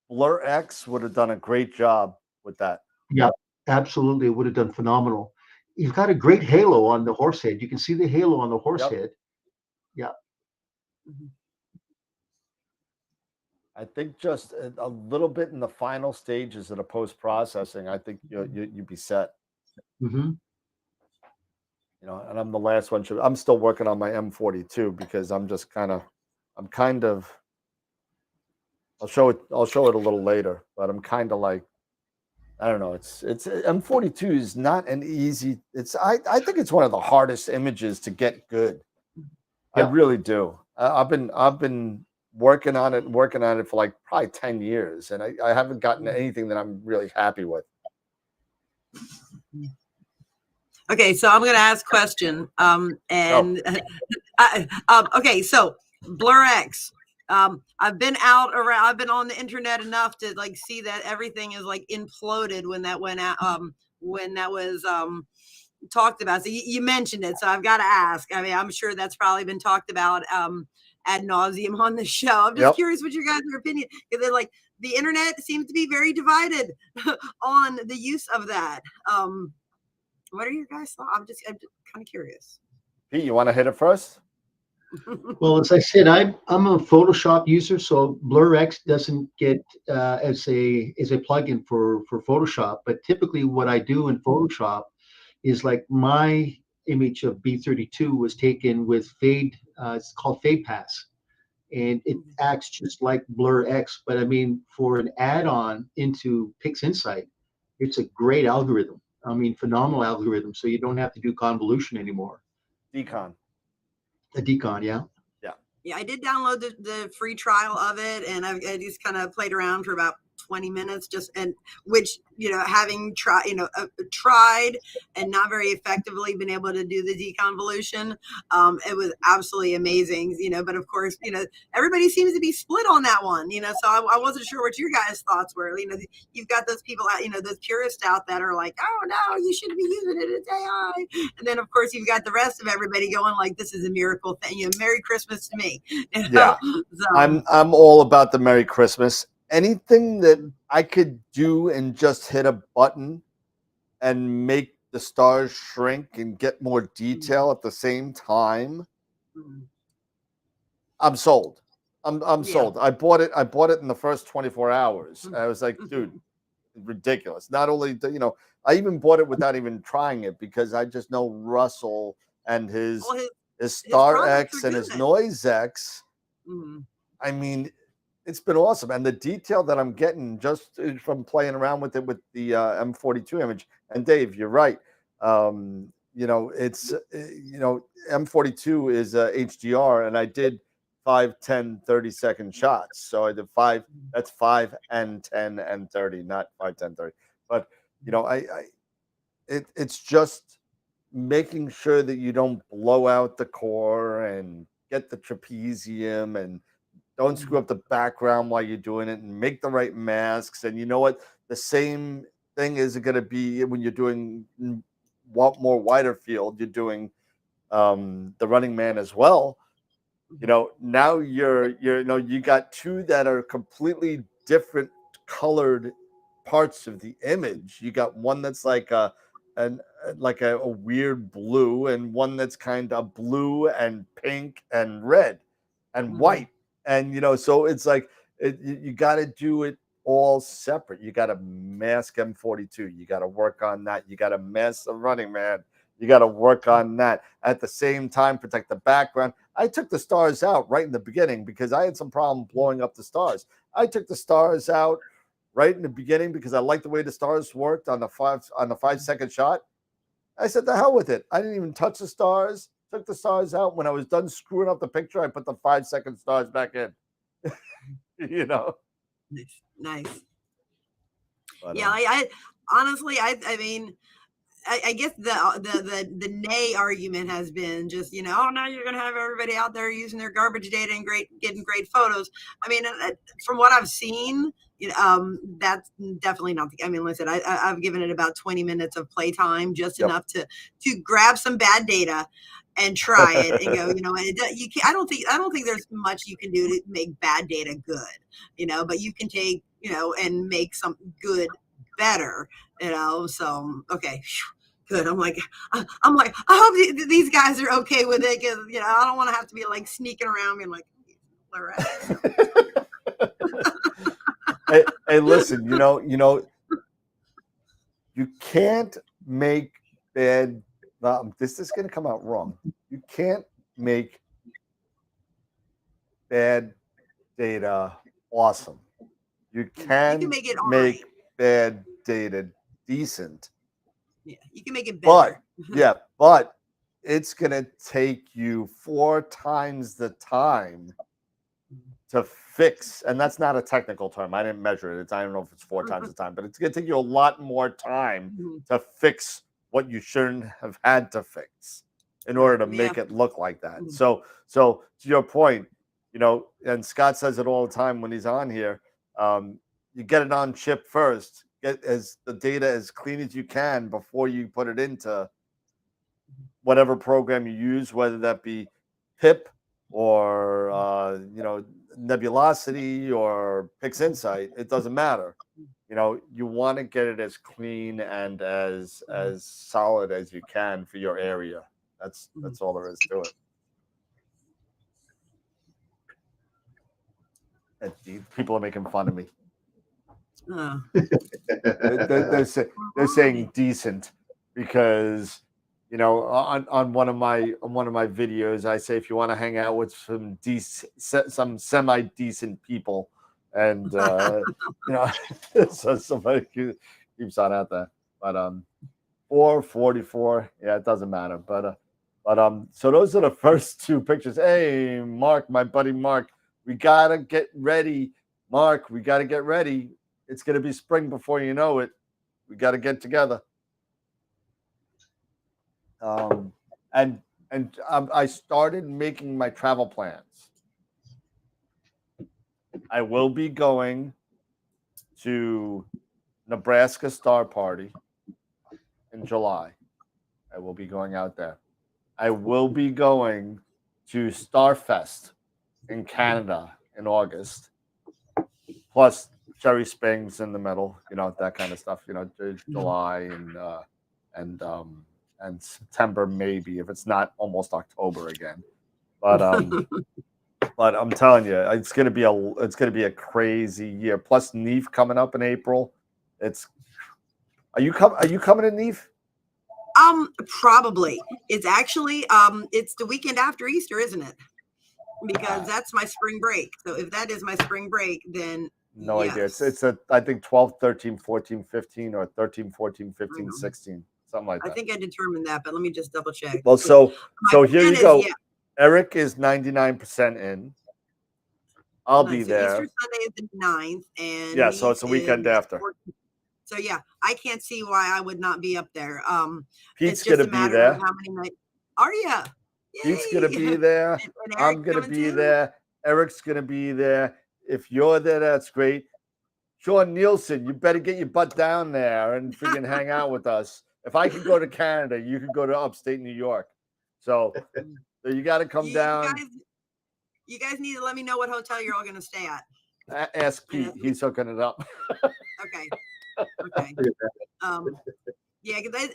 Blur X would have done a great job with that. Yeah, absolutely, it would have done phenomenal. You've got a great halo on the horse head. You can see the halo on the horse head. Yeah. I think just a little bit in the final stages of the post-processing, I think you'd be set. Mm-hmm. And I'm the last one. I'm still working on my M42 because I'll show it a little later, but I'm kind of like, I don't know. It's M42 is not an easy. I think it's one of the hardest images to get good. I really do. I've been working on it for like probably 10 years, and I haven't gotten anything that I'm really happy with. Okay, so I'm going to ask a question. Okay, so Blur X. I've been I've been on the internet enough to like see that everything is like imploded when that went out, when that was talked about. So you mentioned it, so I've got to ask. I mean, I'm sure that's probably been talked about ad nauseum on the show. I'm just curious what your guys' opinion, because they're like, the internet seems to be very divided on the use of that. What are your guys' thoughts? I'm just kind of curious. Pete, you want to hit it first? Well, as I said, I'm a Photoshop user, so Blur X doesn't get as a plugin for Photoshop. But typically, what I do in Photoshop is like my image of B32 was taken with Fade. It's called Fade Pass, and it acts just like Blur X. But I mean, for an add-on into Pixinsight, it's a great algorithm. I mean, phenomenal algorithm. So you don't have to do convolution anymore. Decon. A decon, yeah. Yeah, I did download the free trial of it, and I just kind of played around for about 20 minutes, having tried and not very effectively been able to do the deconvolution. It was absolutely amazing, but of course, everybody seems to be split on that one, so I wasn't sure what your guys' thoughts were. You've got those people out, those purists out that are like, oh no, you shouldn't be using it, it's AI. And then of course you've got the rest of everybody going like, this is a miracle thing, Merry Christmas to me. Yeah. So, I'm all about the Merry Christmas. Anything that I could do and just hit a button and make the stars shrink and get more detail at the same time, I'm sold. I'm sold. I bought it in the first 24 hours. I was like, dude, ridiculous. Not only I even bought it without even trying it because I just know Russell and his Star X and his Noise X. I mean, it's been awesome, and the detail that I'm getting just from playing around with it with the M42 image. And Dave, you're right. It's M42 is HDR, and I did 5, 10, 30-second shots. So I did 5. That's 5 and 10 and 30, not 5, 10, 30. But it's just making sure that you don't blow out the core and get the trapezium and don't screw up the background while you're doing it, and make the right masks. And you know what? The same thing is going to be when you're doing more wider field. You're doing the Running Man as well. Now you got two that are completely different colored parts of the image. You got one that's like an like a weird blue, and one that's kind of blue and pink and red and white. And, you know, so it's like you got to do it all separate. You got to mask M42. You got to work on that. You got to mask the Running Man. You got to work on that. At the same time, protect the background. I took the stars out right in the beginning because I had some problem blowing up the stars. I took the stars out right in the beginning because I liked the way the stars worked on the 5-second shot. I said, the hell with it. I didn't even touch the stars. Took the stars out. When I was done screwing up the picture, I put the 5-second stars back in. You know. Nice. But, yeah, I honestly, I mean, I guess the nay argument has been just, you know, oh, now you're going to have everybody out there using their garbage data and getting great photos. I mean, from what I've seen, you know, that's definitely not. I mean, listen, I've given it about 20 minutes of playtime, just enough to grab some bad data and try it and go, you know, and you can, I don't think there's much you can do to make bad data good, you know, but you can take, you know, and make some good better, you know. So okay. Good. I'm like, I hope these guys are okay with it, because, you know, I don't want to have to be like sneaking around being like, all right. hey, listen, you know, you can't make bad. This is going to come out wrong. You can't make bad data awesome. You can make it make bad data decent. Yeah, you can make it better. But it's going to take you 4 times the time to fix. And that's not a technical term. I didn't measure it. I don't know if it's 4 times the time, but it's going to take you a lot more time to fix what you shouldn't have had to fix in order to make it look like that. So to your point, you know, and Scott says it all the time when he's on here, you get it on chip first. Get as the data as clean as you can before you put it into whatever program you use, whether that be PIP or you know, Nebulosity or Pixinsight. It doesn't matter. You know, you want to get it as clean and as solid as you can for your area. That's all there is to it. And people are making fun of me. They're saying decent because, you know, on one of my videos, I say if you want to hang out with some semi decent people, and you know, so somebody keeps on out there, but 444, yeah, it doesn't matter, but so those are the first 2 pictures. Hey, Mark, my buddy Mark, we gotta get ready. Mark, we gotta get ready. It's going to be spring before you know it. We got to get together. And I started making my travel plans. I will be going to Nebraska Star Party in July. I will be going out there. I will be going to Starfest in Canada in August. Plus Jerry Spang's in the middle, you know, that kind of stuff, you know, July and September, maybe, if it's not almost October again. But but I'm telling you, it's gonna be a crazy year. Plus NEAF coming up in April. Are you coming to NEAF? Probably. It's actually it's the weekend after Easter, isn't it? Because that's my spring break. So if that is my spring break, then no idea. It's I think 12, 13, 14, 15, or 13, 14, 15, 16, something like that. I think I determined that, but let me just double check. Well, so here you go. Eric is 99% in. I'll be there. Easter Sunday is the 9th, and yeah, so it's a weekend after. 14th. So yeah, I can't see why I would not be up there. Pete's gonna be there. How many nights are you? Pete's gonna be there. I'm gonna be there. Eric's gonna be there. If you're there, that's great. Sean Nielsen, you better get your butt down there and freaking hang out with us. If I could go to Canada, you could go to upstate New York. So you got to come down. You guys need to let me know what hotel you're all going to stay at. Ask Pete. He's hooking it up. Okay. Yeah, because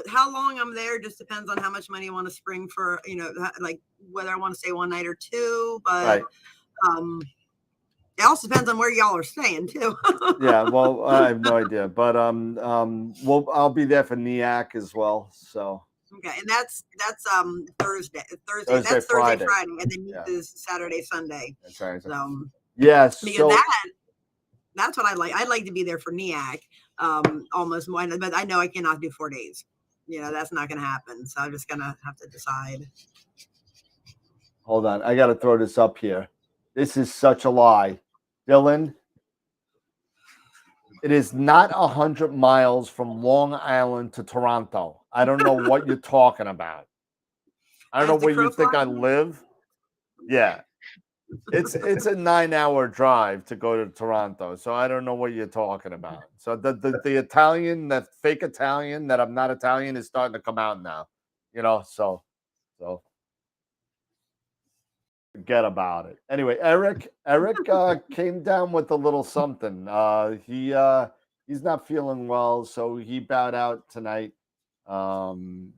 how long I'm there just depends on how much money I want to spring for, like whether I want to stay one night or two. But it also depends on where y'all are staying too. Yeah, well, I have no idea, but I'll be there for NEAC as well. So okay, and that's Thursday. That's Friday, Friday, and then is Saturday, Sunday. That's right. So yes, because that's what I like. I'd like to be there for NEAC, almost more, but I know I cannot do 4 days. That's not going to happen. So I'm just going to have to decide. Hold on, I got to throw this up here. This is such a lie, Dylan. It is not 100 miles from Long Island to Toronto. I don't know what you're talking about. I don't know where you think I live. Yeah. It's a 9-hour drive to go to Toronto. So I don't know what you're talking about. So the Italian, that fake Italian that I'm not Italian is starting to come out now. So forget about it. Anyway, Eric came down with a little something. He's not feeling well, so he bowed out tonight. And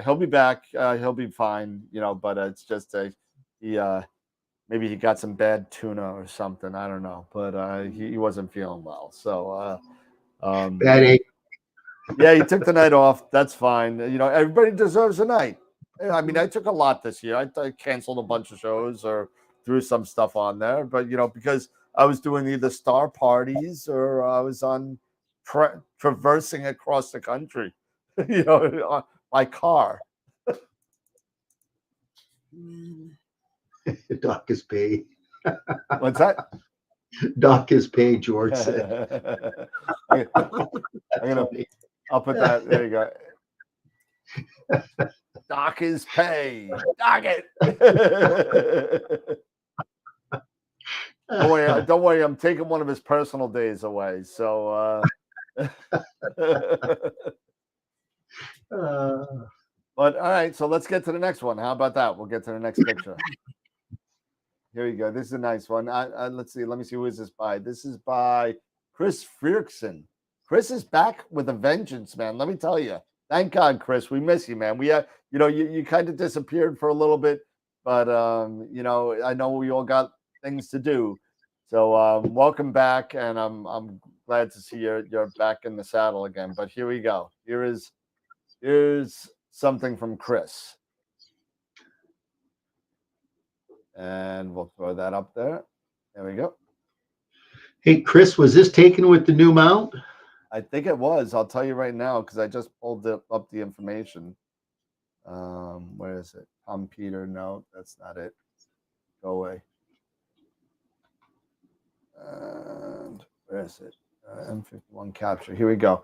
he'll be back. He'll be fine, but it's just maybe he got some bad tuna or something. I don't know, but he wasn't feeling well. So bad egg. Yeah, he took the night off. That's fine. Everybody deserves a night. I mean, I took a lot this year. I canceled a bunch of shows or threw some stuff on there, but because I was doing either star parties or I was on traversing across the country, by car. Doc is paid. What's that? Doc is paid, George said. I'll put that. There you go. Doc is paid. Doc it. Don't worry. I'm taking one of his personal days away. So, but all right. So let's get to the next one. How about that? We'll get to the next picture. Here you go. This is a nice one. Let's see. Let me see. Who is this by? This is by Chris Frierksen. Chris is back with a vengeance, man. Let me tell you. Thank God, Chris. We miss you, man. We you kind of disappeared for a little bit, but I know we all got things to do. So welcome back, and I'm glad to see you're back in the saddle again. But here we go. Here's something from Chris. And we'll throw that up there. There we go. Hey, Chris, was this taken with the new mount? I think it was. I'll tell you right now because I just pulled up the information. Where is it? Tom Peter. No, that's not it. Go away. And where is it? M51 capture. Here we go.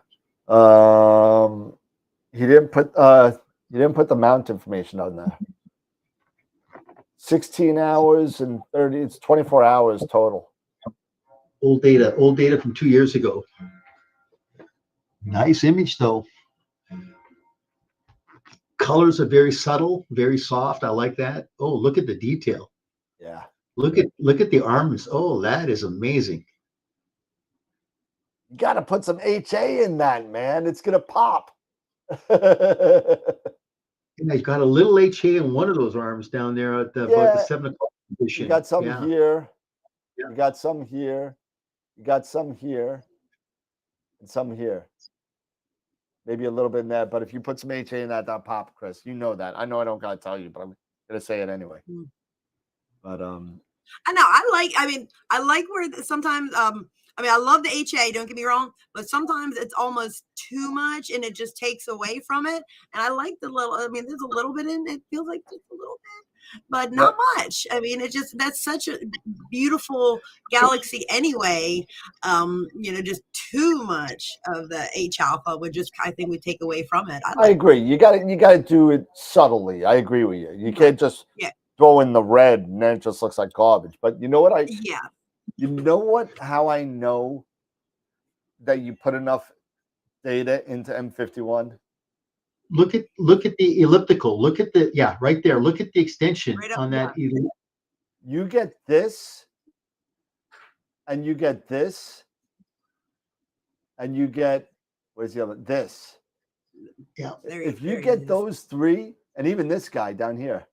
He didn't put the mount information on there. 16 hours and 30. It's 24 hours total. Old data from 2 years ago. Nice image though. Colors are very subtle, very soft. I like that. Oh, look at the detail. Yeah. Look at the arms. Oh, that is amazing. You got to put some HA in that, man. It's gonna pop. And he's got a little HA in one of those arms down there at about the 7 o'clock position. You got some here. Yeah. You got some here. You got some here. And some here. Maybe a little bit in that, but if you put some HA in that pop, Chris. You know that. I know I don't gotta tell you, but I'm gonna say it anyway. But I know I like where sometimes I love the HA, don't get me wrong, but sometimes it's almost too much and it just takes away from it. And I like there's a little bit in it, feels like just a little bit, but not much. That's such a beautiful galaxy anyway. Just too much of the H alpha would just, I think, would take away from it. I agree. You gotta do it subtly. I agree with you. You can't just throw in the red and then it just looks like garbage. But you know what you know what? How I know that you put enough data into M51? Look at the elliptical. Look at the right there. Look at the extension on that. You get this, and you get this, and you get Where's the other? This. Yeah. If you get those three, and even this guy down here,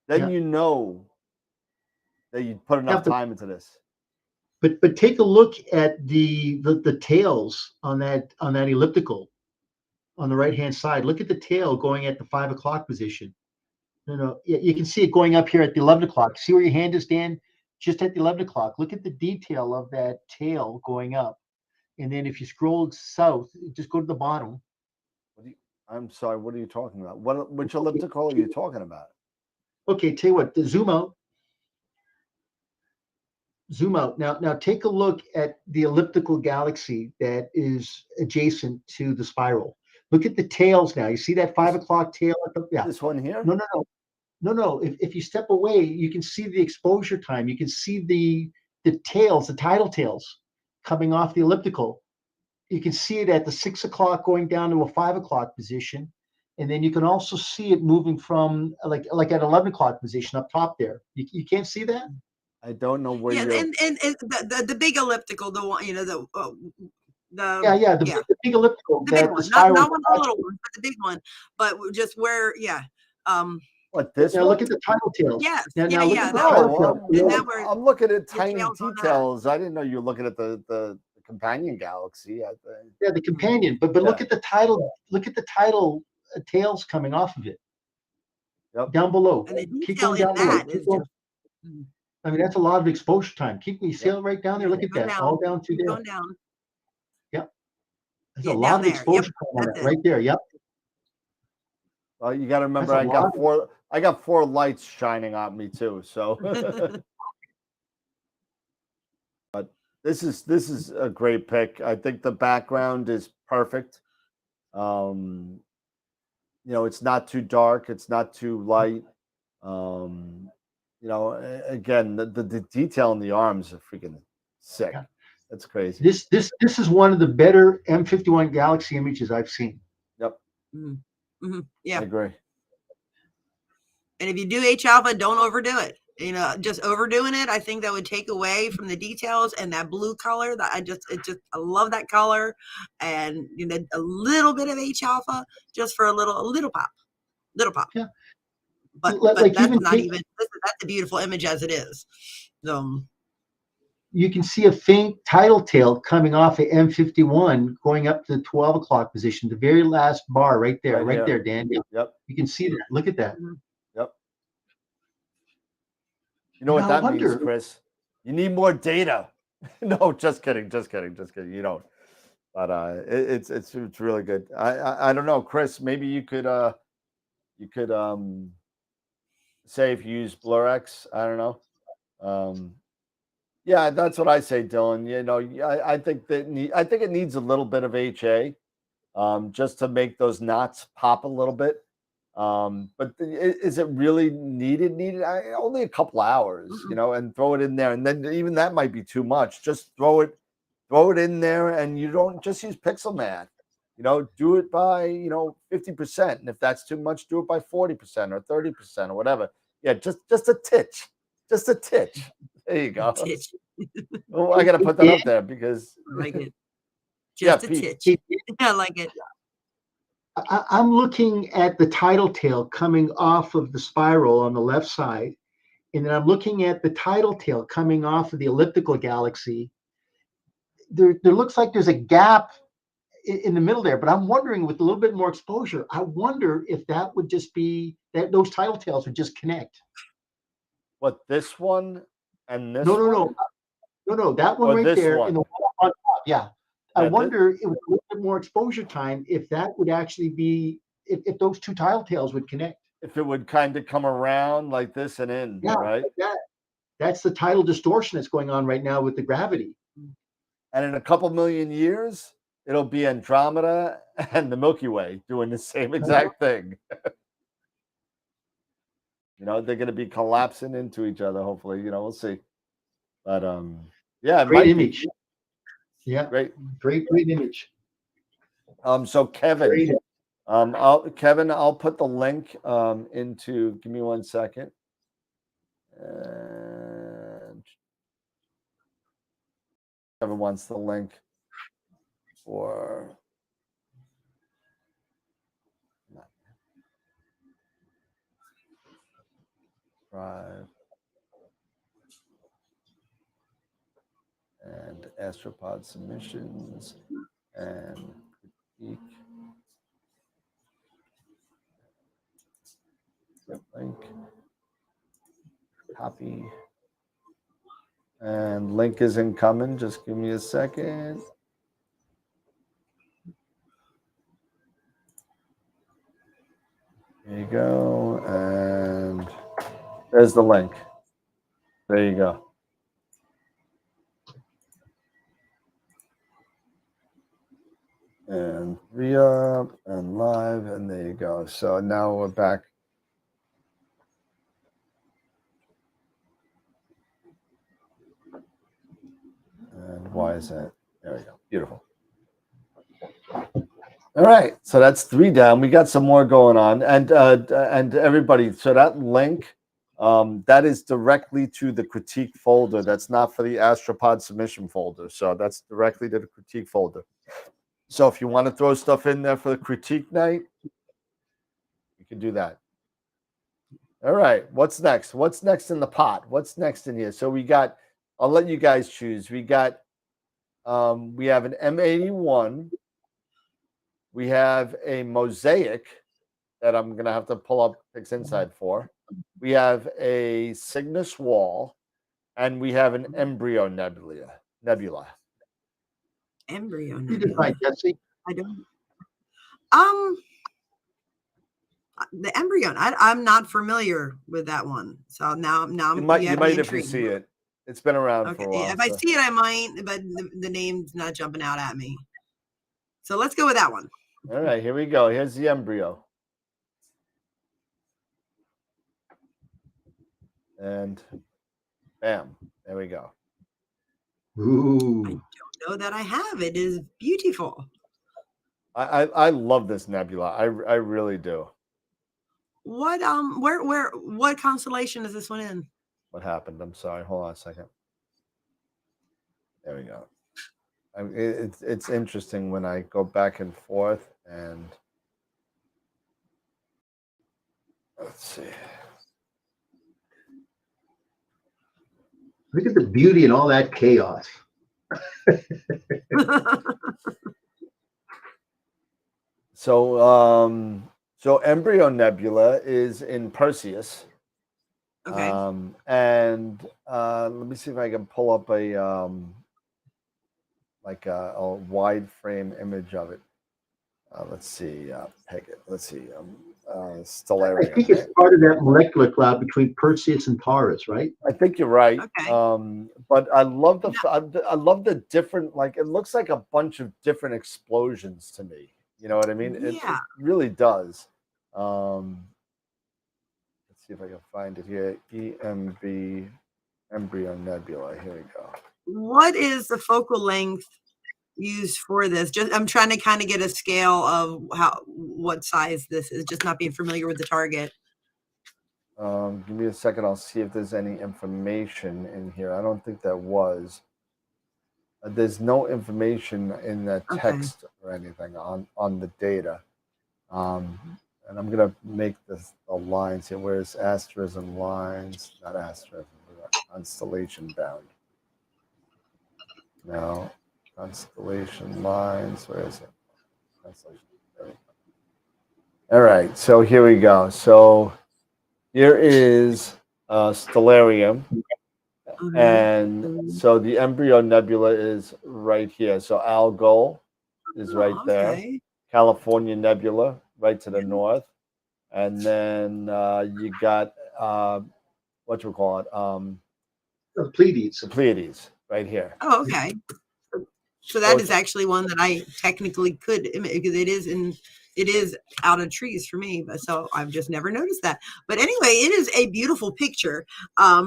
then you know that you put enough time into this. But take a look at the tails on that elliptical on the right hand side. Look at the tail going at the 5 o'clock position. You can see it going up here at the 11 o'clock. See where your hand is, Dan? Just at the 11 o'clock. Look at the detail of that tail going up. And then if you scroll south, just go to the bottom. I'm sorry, what are you talking about? Which elliptical are you talking about? Okay, tell you what, zoom out. Zoom out. Now take a look at the elliptical galaxy that is adjacent to the spiral. Look at the tails now. You see that 5 o'clock tail? This one here? No. If you step away, you can see the exposure time. You can see the tails, the tidal tails coming off the elliptical. You can see it at the 6 o'clock going down to a 5 o'clock position. And then you can also see it moving from like at 11 o'clock position up top there. You can't see that? I don't know where you're. And the big elliptical, the one, the big elliptical, the big one, not one of the little ones, but the big one. But just where, what this? Now look at the tidal tails. Yes. Now look at the tidal tails. I'm looking at tiny details. I didn't know you were looking at the companion galaxy. Yeah, the companion. But look at the tidal. Look at the tidal tails coming off of it. Yep. Down below. And the Keep detail going down in below. that is just. I mean, that's a lot of exposure time. Keep me sail right down there. Look at that. Down. All down through there. Going down. Yep. There's a lot of exposure time on that right there. Yep. Well, you got to remember, I got four lights shining on me too. So, but this is a great pick. I think the background is perfect. It's not too dark. It's not too light. Again, the detail in the arms are freaking sick. Yeah. That's crazy. This is one of the better M51 Galaxy images I've seen. Yep. Mm-hmm. Yeah. I agree. And if you do H alpha, don't overdo it. Just overdoing it, I think that would take away from the details and that blue color. That I love that color, and a little bit of H alpha just for a little pop. Yeah. But that's not even. That's a beautiful image as it is. You can see a faint tidal tail coming off of M51 going up to the 12 o'clock position, the very last bar right there, Dan. Yep. You can see that. Look at that. Yep. You know what that means, Chris? You need more data. No, just kidding. You don't. But it's really good. I don't know, Chris. Maybe you could say if you use BlurX. I don't know. Yeah, that's what I say, Dylan. I think it needs a little bit of HA, just to make those knots pop a little bit. But is it really needed? Only a couple hours, and throw it in there, and then even that might be too much. Just throw it in there, and you don't just use pixel math. Do it by 50%, and if that's too much, do it by 40% or 30% or whatever. Yeah, just a titch. There you go. Well, I got to put that up there because I like it. Just a titch. I like it. I'm looking at the tidal tail coming off of the spiral on the left side, and then I'm looking at the tidal tail coming off of the elliptical galaxy. There looks like there's a gap in the middle there, but I'm wondering, with a little bit more exposure, I wonder if that would just be that those tidal tails would just connect. What, this one and this? No, that one right there, and the one on top. Yeah. I wonder if with a little bit more exposure time, if that would actually be, if those two tidal tails would connect. If it would kind of come around like this and in, right? That's the tidal distortion that's going on right now with the gravity. And in a couple million years, it'll be Andromeda and the Milky Way doing the same exact thing. They're going to be collapsing into each other, hopefully. We'll see. But yeah, great image. Yeah, great image. So Kevin, I'll put the link into. Give me 1 second. And Kevin wants the link for Drive. And Astropod submissions and critique. Link. Copy. And link is incoming. Just give me a second. There you go. And there's the link. There you go. And re-up and live, and there you go. So now we're back. And why is that? There we go. Beautiful. All right. So that's 3 down. We got some more going on. And everybody, so that link, that is directly to the critique folder. That's not for the Astropod submission folder. So that's directly to the critique folder. So if you want to throw stuff in there for the critique night, you can do that. All right. What's next? What's next in the pot? What's next in here? So we got, I'll let you guys choose. We got, we have an M81. We have a mosaic that I'm going to have to pull up Pixinsight for. We have a Cygnus wall, and we have an embryo nebula. Embryo You define Jesse? I don't. The embryo. I'm not familiar with that one. So now you might if you see it. It's been around for a while. If I see it, I might, but the name's not jumping out at me. So let's go with that one. All right, here we go. Here's the embryo. And bam, there we go. Ooh. I don't know that I have. It is beautiful. I love this nebula. I really do. What what constellation is this one in? What happened? I'm sorry. Hold on a second. There we go. It's interesting when I go back and forth, and let's see. Look at the beauty and all that chaos. So Embryo Nebula is in Perseus. Okay. And let me see if I can pull up a like a wide frame image of it. Let's see, peg it. Let's see, Stellarium. I think it's part of that molecular cloud between Perseus and Taurus, right? I think you're right. Okay. But I love I love the different, like, it looks like a bunch of different explosions to me. You know what I mean? It really does. Let's see if I can find it here. EMB Embryo Nebula. Here we go. What is the focal length used for this? Just I'm trying to kind of get a scale of what size this is, just not being familiar with the target. Give me a second. I'll see if there's any information in here. I don't think there was. There's no information in the text or anything on the data. And I'm gonna make the lines here. Where's asterism lines? Not asterism. Constellation bound. No. Constellation lines. Where is it? Constellation. There we go. All right. So here we go. So here is Stellarium. And so the Embryo Nebula is right here. So Algol is right there. California Nebula right to the north. And then you got what you call it? The Pleiades. The Pleiades right here. Oh, okay. So that is actually one that I technically could image, because it is out of trees for me, but so I've just never noticed that. But anyway, it is a beautiful picture. I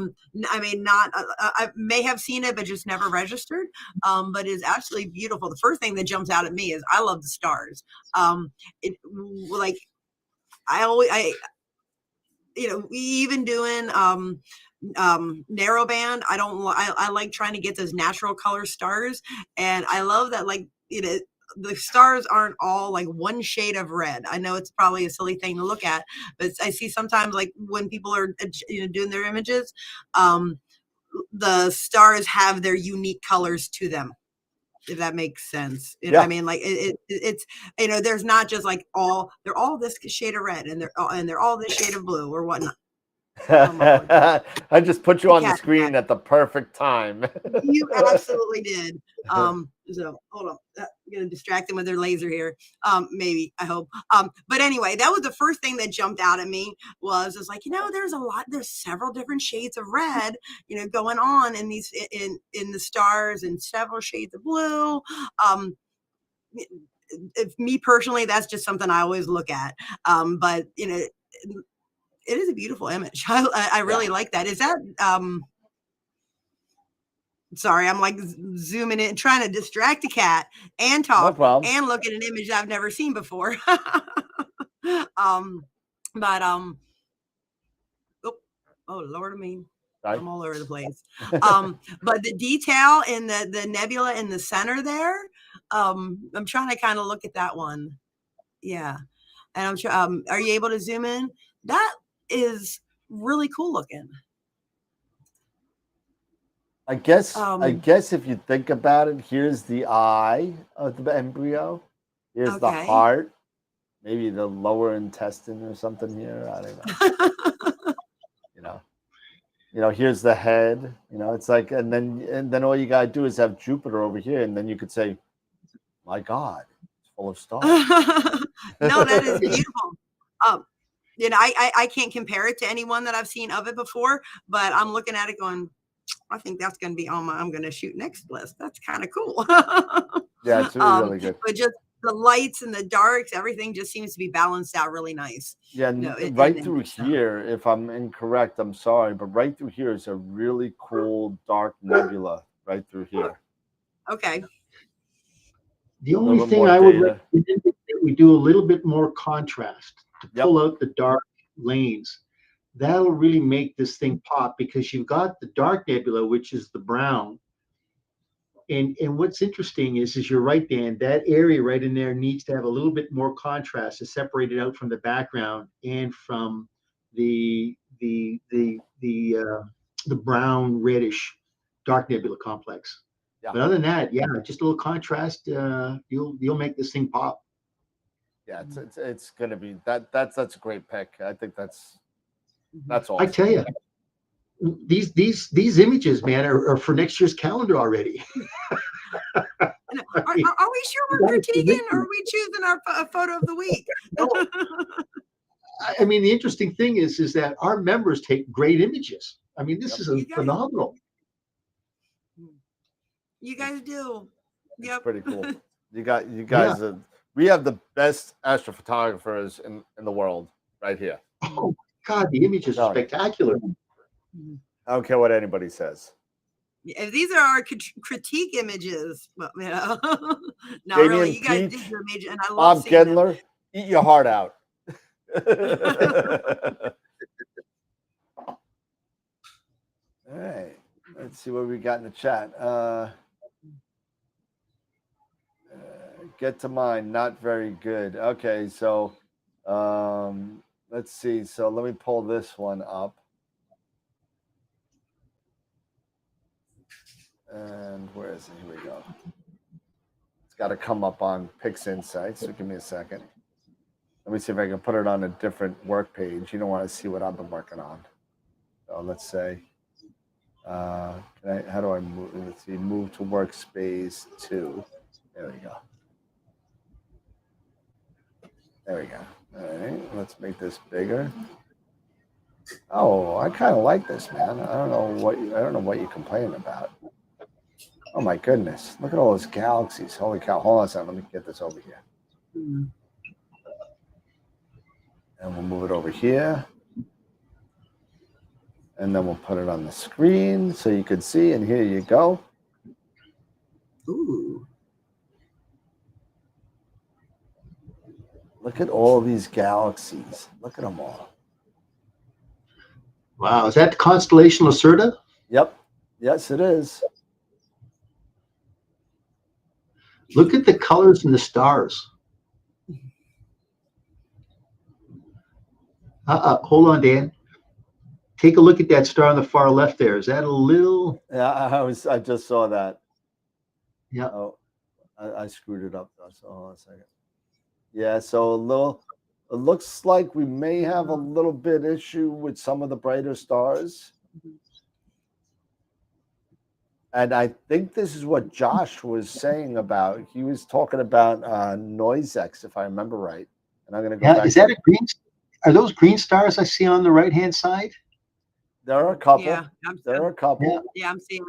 mean, I may have seen it, but just never registered. But it's absolutely beautiful. The first thing that jumps out at me is I love the stars. Even doing narrowband, I like trying to get those natural color stars, and I love that, like, the stars aren't all like one shade of red. I know it's probably a silly thing to look at, but I see sometimes like when people are doing their images, the stars have their unique colors to them, if that makes sense. Yeah. I mean, like it's there's not just like they're all this shade of red and they're all this shade of blue or whatnot. I just put you on the screen at the perfect time. You absolutely did. So hold on, I'm gonna distract them with their laser here. Maybe, I hope. But anyway, that was the first thing that jumped out at me was like, there's several different shades of red, going on in these in the stars, and several shades of blue. If me personally, that's just something I always look at. But it is a beautiful image. I really like that. Is that sorry, I'm like zooming in, trying to distract a cat and talk and look at an image I've never seen before. Oh Lord, I mean, I'm all over the place. But the detail in the nebula in the center there, I'm trying to kind of look at that one. Yeah. And are you able to zoom in? That is really cool looking. I guess if you think about it, here's the eye of the embryo. Here's the heart, maybe the lower intestine or something here. I don't know. Here's the head. It's like, and then all you gotta do is have Jupiter over here, and then you could say, "My God, it's full of stars." No, that is beautiful. I can't compare it to anyone that I've seen of it before, but I'm looking at it going, I think that's going to be on my I'm going to shoot next list. That's kind of cool. Yeah, it's really good. But just the lights and the darks, everything just seems to be balanced out really nice. Yeah, right through here, if I'm incorrect, I'm sorry, but right through here is a really cool dark nebula right through here. Okay. The only thing I would recommend is that we do a little bit more contrast to pull out the dark lanes. That'll really make this thing pop, because you've got the dark nebula, which is the brown. And what's interesting is you're right, Dan, that area right in there needs to have a little bit more contrast to separate it out from the background and from the brown reddish dark nebula complex. Yeah. But other than that, just a little contrast, you'll make this thing pop. Yeah, it's gonna be that's a great pick. I think that's awesome. I tell you, these images, man, are for next year's calendar already. Are we sure we're critiquing, or are we choosing our photo of the week? No. I mean, the interesting thing is that our members take great images. I mean, this is phenomenal. You guys do. Yep. Pretty cool. You guys. We have the best astrophotographers in the world right here. Oh God, the images are spectacular. I don't care what anybody says. If these are our critique images, no, Damien really, you guys Peach, did your image, and I love seeing Gedler, them. Eat your heart out. All right, let's see what we got in the chat. Get to mine, not very good. Okay, so let's see. So let me pull this one up. And where is it? Here we go. It's got to come up on Pixinsight, so give me a second. Let me see if I can put it on a different work page. You don't want to see what I've been working on. So let's say, how do I move? Let's see, move to workspace 2. There we go. There we go. All right, let's make this bigger. Oh, I kind of like this, man. I don't know what you're complaining about. Oh my goodness! Look at all those galaxies. Holy cow! Hold on a second. Let me get this over here. And we'll move it over here. And then we'll put it on the screen so you can see. And here you go. Ooh. Look at all these galaxies. Look at them all. Wow. Is that the constellation Lacerda? Yep. Yes, it is. Look at the colors in the stars. Hold on, Dan. Take a look at that star on the far left there. Is that a little? Yeah, I just saw that. Yeah. Oh, I screwed it up though. So hold on a second. Yeah, so a little. It looks like we may have a little bit issue with some of the brighter stars. And I think this is what Josh was saying about. He was talking about noise X, if I remember right. And I'm going to go back. Is that a green? Are those green stars I see on the right hand side? There are a couple. Yeah, there are a couple. Yeah, I'm seeing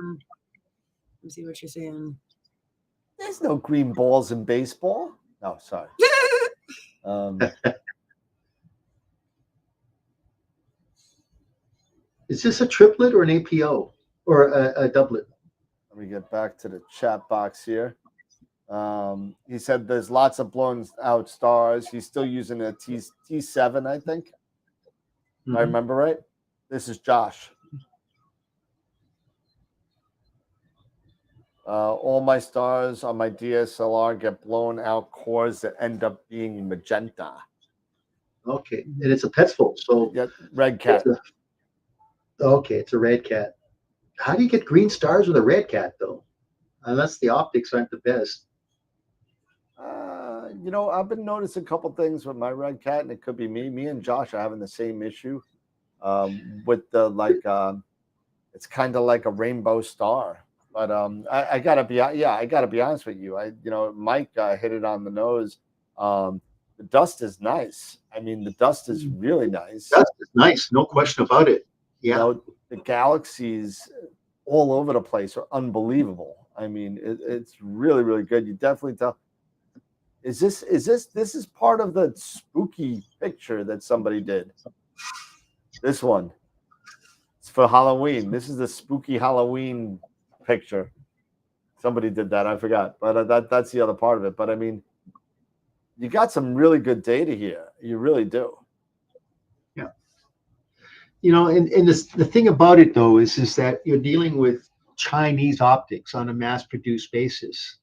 what you're saying. There's no green balls in baseball. No, sorry. Is this a triplet or an APO or a doublet? Let me get back to the chat box here. He said there's lots of blown out stars. He's still using a T7, I think. If I remember right. This is Josh. All my stars on my DSLR get blown out cores that end up being magenta. Okay, and it's a Petzl, so yeah, red cat. It's a red cat. How do you get green stars with a red cat, though? Unless the optics aren't the best. I've been noticing a couple things with my red cat, and it could be me. Me and Josh are having the same issue with the it's kind of like a rainbow star. But I gotta be honest with you. Mike hit it on the nose. The dust is nice. I mean, the dust is really nice. Dust is nice, no question about it. Yeah, the galaxies all over the place are unbelievable. I mean, it's really, really good. You definitely tell. This is part of the spooky picture that somebody did. This one. It's for Halloween. This is the spooky Halloween picture. Somebody did that. I forgot. But that's the other part of it. But I mean, you got some really good data here. You really do. Yeah. And the thing about it though is that you're dealing with Chinese optics on a mass-produced basis.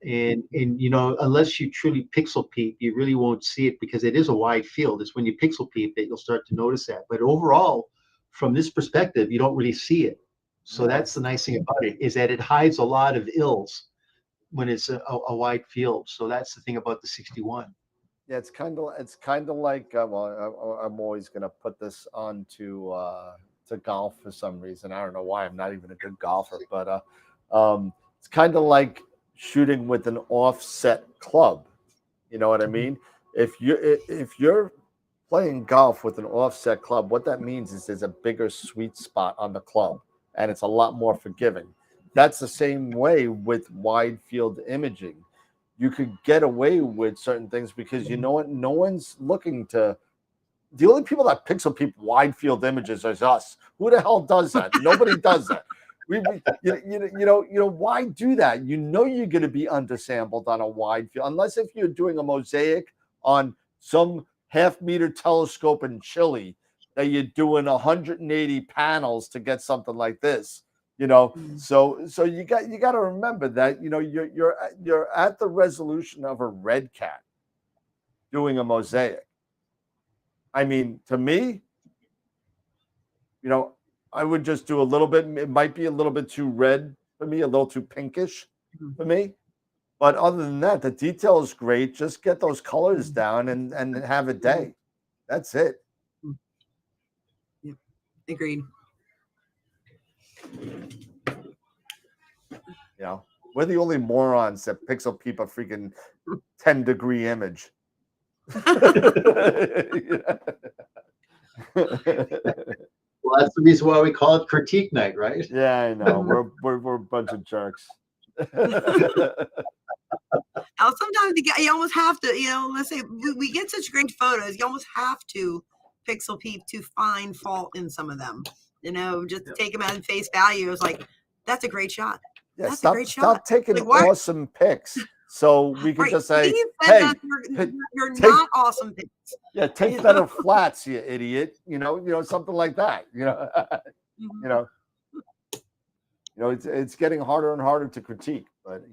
And unless you truly pixel peep, you really won't see it because it is a wide field. It's when you pixel peep that you'll start to notice that. But overall, from this perspective, you don't really see it. So that's the nice thing about it, is that it hides a lot of ills when it's a wide field. So that's the thing about the 61. Yeah, it's kind of like I'm always gonna put this on to golf for some reason. I don't know why. I'm not even a good golfer, but it's kind of like shooting with an offset club. You know what I mean? If you're playing golf with an offset club, what that means is there's a bigger sweet spot on the club, and it's a lot more forgiving. That's the same way with wide field imaging. You could get away with certain things because you know what? No one's looking to. The only people that pixel peep wide field images is us. Who the hell does that? Nobody does that. Why do that? You know you're going to be undersampled on a wide field, unless if you're doing a mosaic on some half-meter telescope in Chile that you're doing 180 panels to get something like this. So you got to remember that you're at the resolution of a red cat doing a mosaic. I mean, to me, I would just do a little bit. It might be a little bit too red for me, a little too pinkish for me. But other than that, the detail is great. Just get those colors down and have a day. That's it. Yeah, agreed. We're the only morons that pixel peep a freaking 10-degree image. Well, that's the reason why we call it critique night, right? Yeah, I know. We're a bunch of jerks. Sometimes you almost have to, let's say we get such great photos, you almost have to pixel peep to find fault in some of them. Just take them at face value. It's like, that's a great shot. Yeah, that's a great shot. Stop taking awesome pics so we can just say, hey, you're not awesome pics. Yeah, take better flats, you idiot. Something like that. It's getting harder and harder to critique, but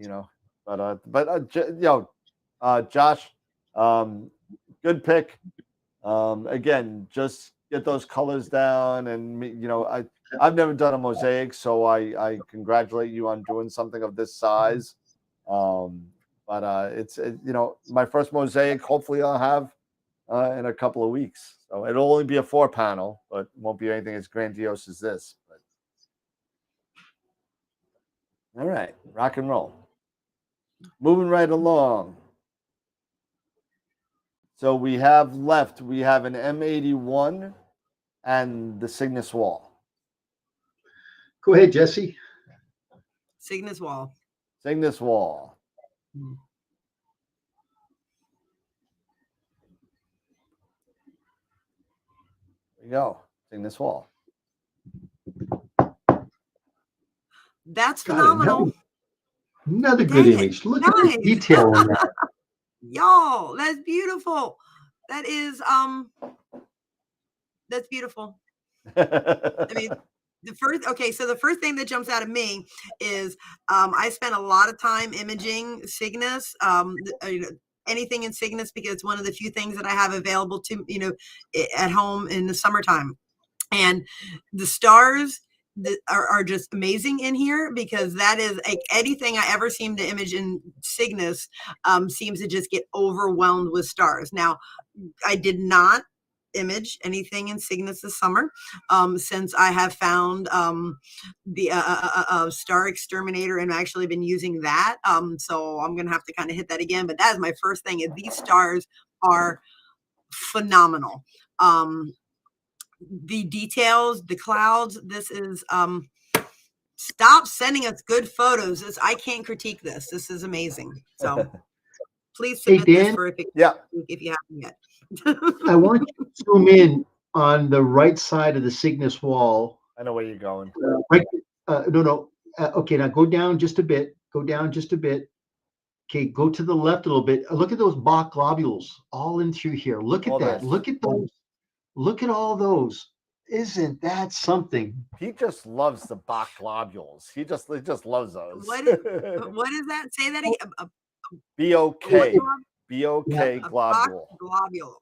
Josh, good pick. Again, just get those colors down, and I've never done a mosaic, so I congratulate you on doing something of this size. But it's my first mosaic. Hopefully, I'll have in a couple of weeks. So it'll only be a 4-panel, but won't be anything as grandiose as this. But all right, rock and roll. Moving right along. So we have an M81 and the Cygnus Wall. Go ahead, Jesse. Cygnus Wall. Cygnus Wall. Hmm. There you go. Cygnus Wall. That's phenomenal. Another good image. Look at the detail on that. Y'all, that's beautiful. That is that's beautiful. I mean, the first thing that jumps out of me is I spent a lot of time imaging Cygnus, anything in Cygnus, because it's one of the few things that I have available to at home in the summertime. And the stars are just amazing in here, because that is like anything I ever seem to image in Cygnus seems to just get overwhelmed with stars. Now, I did not image anything in Cygnus this summer since I have found the Star Exterminator and actually been using that. So I'm gonna have to kind of hit that again. But that is my first thing. Is these stars are phenomenal. The details, the clouds. This is stop sending us good photos. I can't critique this. This is amazing. So please submit this for if you haven't yet. I want you to zoom in on the right side of the Cygnus Wall. I know where you're going. Okay, now go down just a bit. Go down just a bit. Okay, go to the left a little bit. Look at those Bach globules all in through here. Look at that. Look at those. Look at all those. Isn't that something? He just loves the Bach globules. He just loves those. What is that? Say that again. BOK. BOK globule. Globule.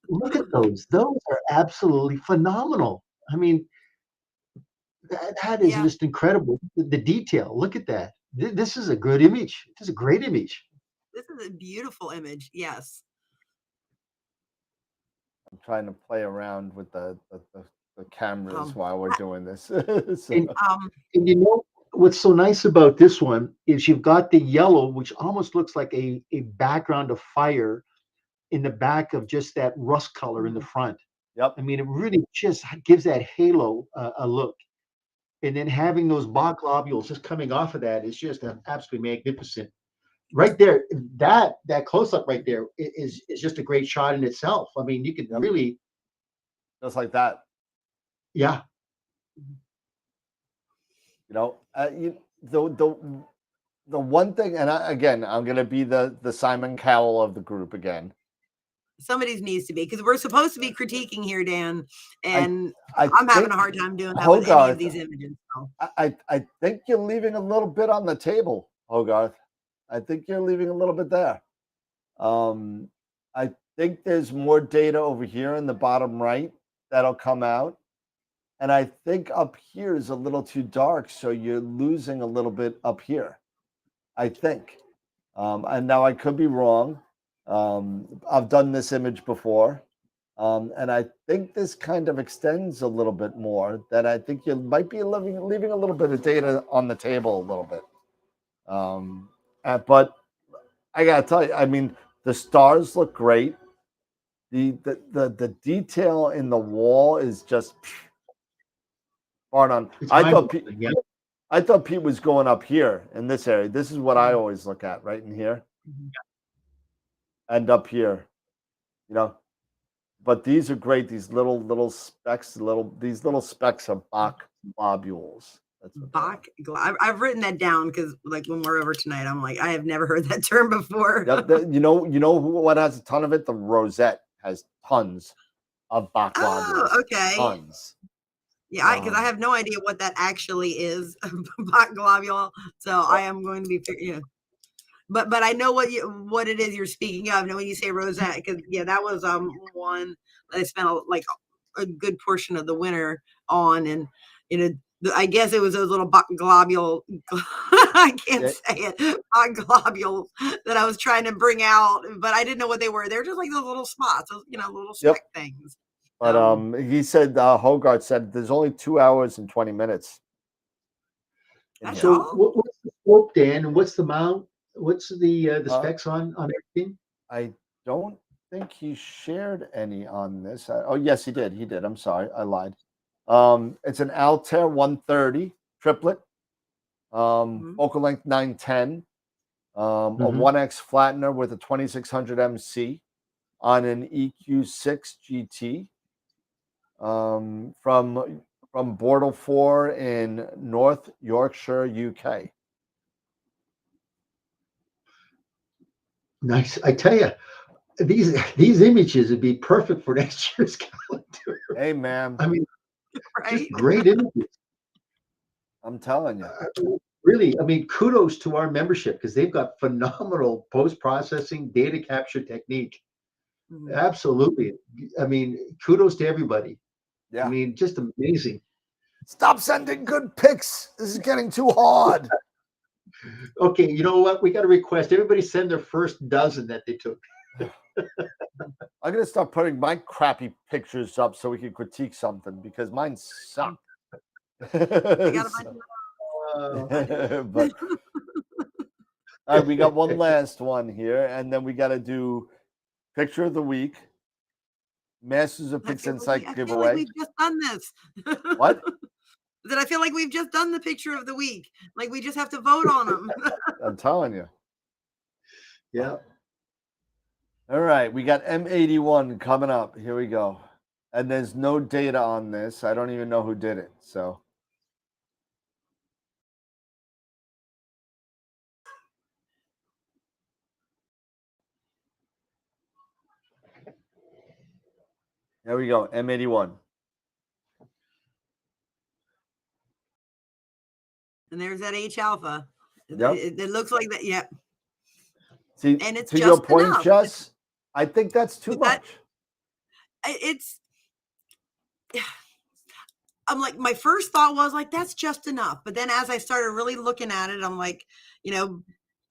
Look at those. Those are absolutely phenomenal. I mean, that is just incredible. The detail. Look at that. This is a good image. This is a great image. This is a beautiful image. Yes. I'm trying to play around with the cameras while we're doing this. And you know what's so nice about this one is you've got the yellow, which almost looks like a background of fire in the back of just that rust color in the front. Yep. I mean, it really just gives that halo a look. And then having those Bach globules just coming off of that is just absolutely magnificent. Right there, that close-up right there is just a great shot in itself. I mean, you can really just like that. Yeah. The one thing, and I'm going to be the Simon Cowell of the group again. Somebody's needs to be, because we're supposed to be critiquing here, Dan, and I'm having a hard time doing that with any of these images. So. I think you're leaving a little bit on the table, Hogarth. I think you're leaving a little bit there. I think there's more data over here in the bottom right that'll come out. And I think up here is a little too dark, so you're losing a little bit up here, I think. And now I could be wrong. I've done this image before. And I think this kind of extends a little bit more, that I think you might be leaving a little bit of data on the table a little bit. But I gotta tell you, I mean, the stars look great. The detail in the wall is just bar none. I thought Pete was going up here in this area. This is what I always look at, right in here, and up here, But these are great. These little specks, these little specks of Bach globules. Bach. I've written that down because, like, when we're over tonight, I'm like, I have never heard that term before. What has a ton of it? The rosette has tons of Bach globules. Oh, okay. Tons. Yeah, because I have no idea what that actually is, bot globule. So I am going to be, but I know what it is you're speaking of. When you say rosette, because that was one that I spent a good portion of the winter on, and I guess it was those little globule. I can't say it. Globules that I was trying to bring out, but I didn't know what they were. They're just like those little spots, those little speck things. But he said Hogarth said there's only 2 hours and 20 minutes. So what's the scope, Dan, and what's the mount? What's the specs on everything? I don't think he shared any on this. Oh, yes, he did. He did. I'm sorry, I lied. It's an Altair 130 triplet, focal length 910, a 1x flattener with a 2600 MC on an EQ6 GT from Bordle 4 in North Yorkshire, UK. Nice. I tell you, these images would be perfect for next year's calendar. Hey, man. I mean, just great images. I'm telling you. Really, I mean, kudos to our membership because they've got phenomenal post-processing data capture technique. Absolutely. I mean, kudos to everybody. Yeah. I mean, just amazing. Stop sending good pics. This is getting too hard. Okay, you know what? We got to request everybody send their first dozen that they took. I'm going to start putting my crappy pictures up so we can critique something because mine suck. But all right, we got one last one here, and then we got to do picture of the week, Masters of Pixinsight giveaway. Like we've just done this. What? That I feel like we've just done the picture of the week. Like we just have to vote on them. I'm telling you. Yeah. All right, we got M81 coming up. Here we go. And there's no data on this. I don't even know who did it. So. There we go, M81. And there's that H alpha. Yep. It looks like that. Yeah. See, and it's to just your point, enough. Jess, I think that's too much. I'm like, my first thought was like, that's just enough. But then as I started really looking at it, I'm like,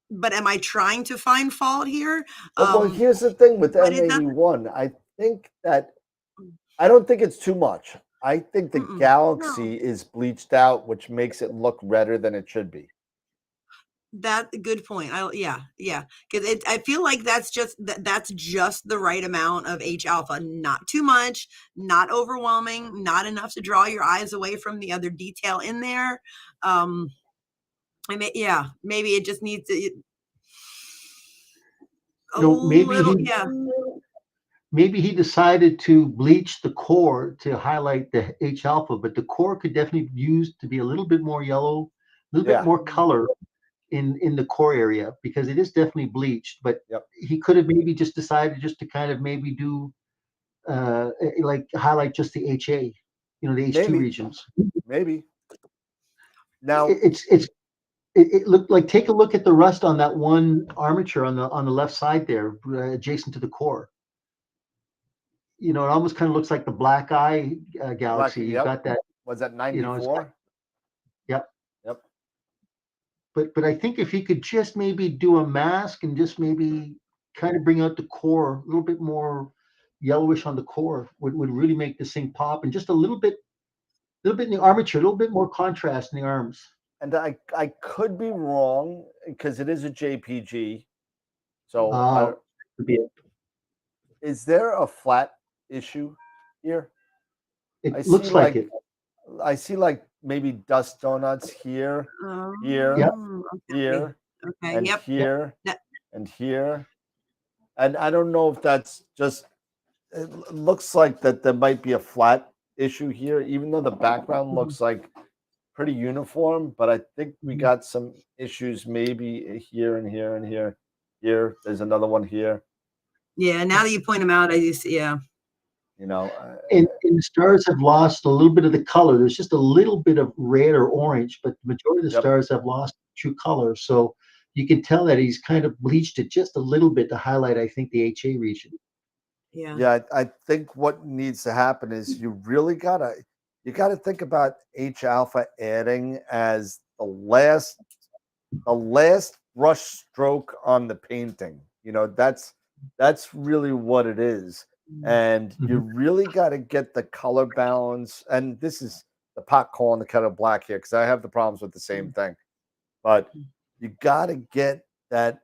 but am I trying to find fault here? Well, here's the thing with M81. I don't think it's too much. I think the galaxy is bleached out, which makes it look redder than it should be. That's a good point. Yeah. Because I feel like that's just the right amount of H alpha. Not too much, not overwhelming, not enough to draw your eyes away from the other detail in there. Maybe it just needs to. Maybe he decided to bleach the core to highlight the H alpha, but the core could definitely be used to be a little bit more yellow, a little bit more color in the core area because it is definitely bleached. But he could have maybe just decided just to kind of maybe do like highlight just the HA, the H2 regions. Maybe. Now it looked like, take a look at the rust on that one armature on the left side there, adjacent to the core. It almost kind of looks like the black eye galaxy. You've got that. Was that 94? Yep. But I think if you could just maybe do a mask and just maybe kind of bring out the core a little bit more yellowish on the core would really make this thing pop, and just a little bit in the armature, a little bit more contrast in the arms. And I could be wrong because it is a JPG. So is there a flat issue here? It looks like it. I see like maybe dust donuts here, here, here, and here, and here. And I don't know if that's just, it looks like that there might be a flat issue here, even though the background looks like pretty uniform, but I think we got some issues maybe here and here and here. There's another one here. Yeah, now that you point them out, I just, you know. And the stars have lost a little bit of the color. There's just a little bit of red or orange, but the majority of the Yep. stars have lost true color. So you can tell that he's kind of bleached it just a little bit to highlight, I think, the HA region. Yeah, I think what needs to happen is you gotta think about H alpha adding as the last brush stroke on the painting. You know, that's really what it is. And you really got to get the color balance. And this is the pot calling the kettle black here because I have the problems with the same thing. But you got to get that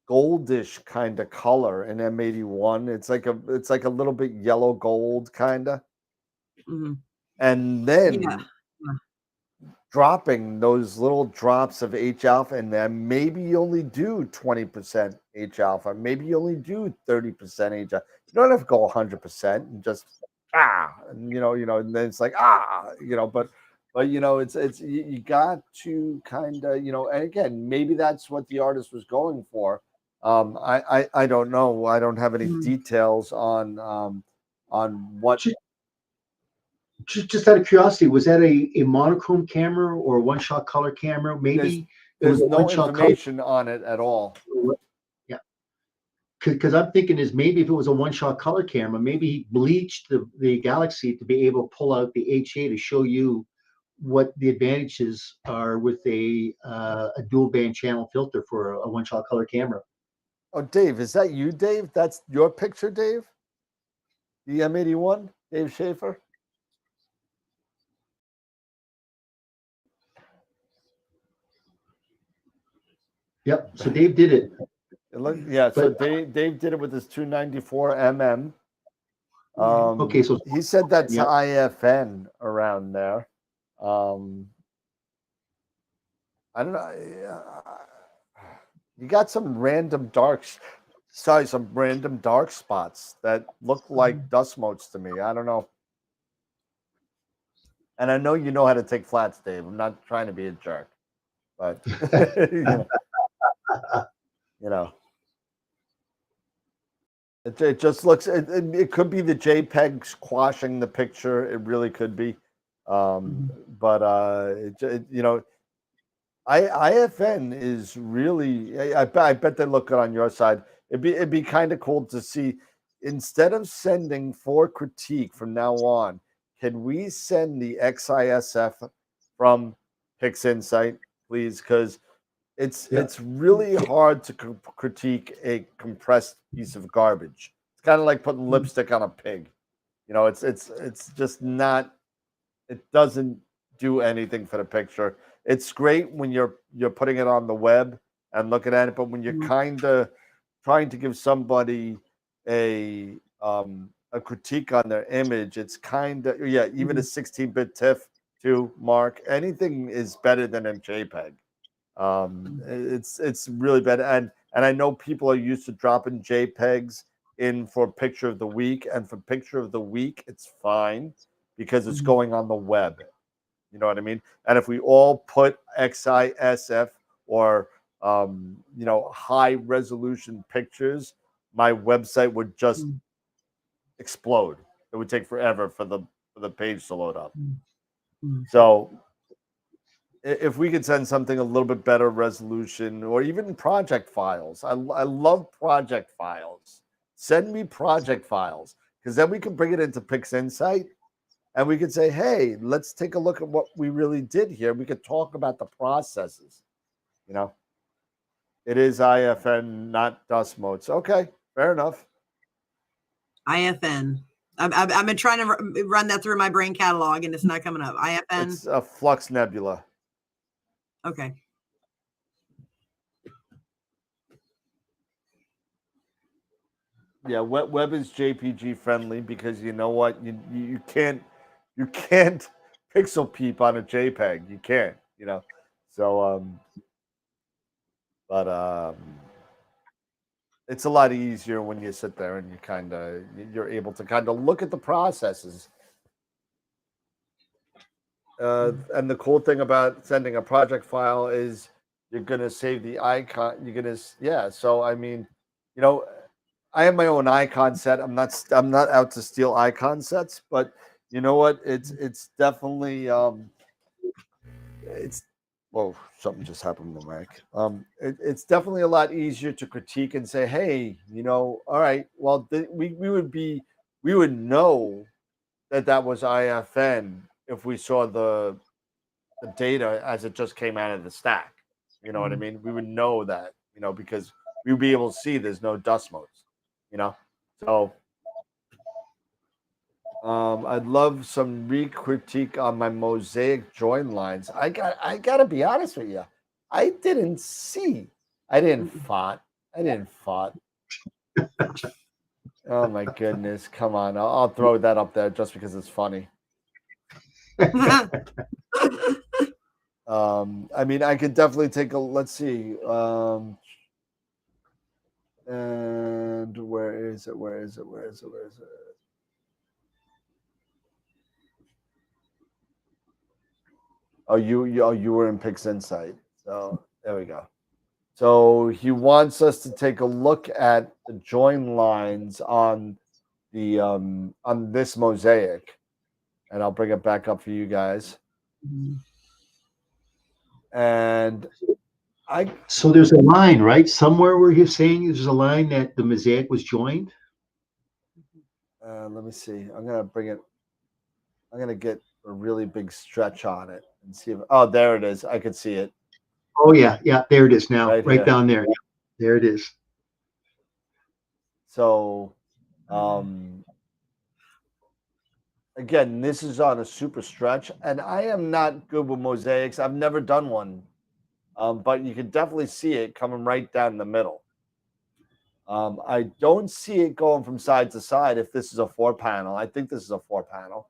goldish kind of color in M81. It's like a little bit yellow gold kind of. And then dropping those little drops of H alpha in there, maybe you only do 20% H alpha, maybe you only do 30% H alpha. You don't have to go 100% and just and and then it's like but you got to kind of, and again, maybe that's what the artist was going for. I don't know. I don't have any details on what. Just out of curiosity, was that a monochrome camera or a one-shot color camera? Maybe there's no information on it at all. Yeah, because I'm thinking is maybe if it was a one-shot color camera, maybe he bleached the Galaxy to be able to pull out the HA to show you what the advantages are with a dual band channel filter for a one-shot color camera. Oh, Dave, is that you, Dave? That's your picture, Dave? The M81, Dave Schaefer? Yep. So Dave did it. So Dave did it with his 294 mm. Okay, so he said that's IFN around there. I don't know. You got some random dark spots that look like dust motes to me. I don't know. And I know you know how to take flats, Dave. I'm not trying to be a jerk, but it just looks. It could be the JPEG squashing the picture. It really could be, but IFN is really. I bet they look good on your side. It'd be kind of cool to see, instead of sending for critique from now on, can we send the XISF from Pixinsight, please? Because it's really hard to critique a compressed piece of garbage. It's kind of like putting lipstick on a pig. It's just not. It doesn't do anything for the picture. It's great when you're putting it on the web and looking at it, but when you're kind of trying to give somebody a critique on their image, it's kind of even a 16-bit TIFF too, Mark. Anything is better than a JPEG. It's really bad, and I know people are used to dropping JPEGs in for picture of the week, and for picture of the week, it's fine because it's going on the web. You know what I mean? And if we all put XISF or high resolution pictures, my website would just explode. It would take forever for the page to load up. So if we could send something a little bit better resolution, or even project files. I love project files. Send me project files, because then we can bring it into Pixinsight and we could say, hey, let's take a look at what we really did here. We could talk about the processes. It is IFN, not dust motes. Okay, fair enough. IFN. I've been trying to run that through my brain catalog, and it's not coming up. IFN. It's a flux nebula. Okay. Yeah, web is JPG friendly because you know what, you can't pixel peep on a JPEG. You can't, So but it's a lot easier when you sit there and you're able to kind of look at the processes. And the cool thing about sending a project file is you're gonna save the icon. So I mean, I have my own icon set. I'm not out to steal icon sets, but you know what? It's definitely it's whoa, something just happened to Mike. It's definitely a lot easier to critique and say, hey, you know, all right, well, we would know that was IFN if we saw the data as it just came out of the stack. You know what I mean? We would know that, you know, because we would be able to see there's no dust motes, you know. So I'd love some re-critique on my mosaic join lines. I gotta be honest with you. I didn't fought. Oh my goodness. Come on. I'll throw that up there just because it's funny. I mean, I could definitely take a, let's see. And where is it? Oh, you were in Pixinsight. So there we go. So he wants us to take a look at the join lines on the on this mosaic, and I'll bring it back up for you guys. And so there's a line, right? Somewhere where you're saying there's a line that the mosaic was joined. Let me see. I'm gonna get a really big stretch on it and see if. Oh, there it is. I can see it. Oh yeah, there it is now, right down there. Yeah, there it is. So, again, this is on a super stretch, and I am not good with mosaics. I've never done one, but you can definitely see it coming right down the middle. I don't see it going from side to side if this is a 4-panel. I think this is a 4-panel.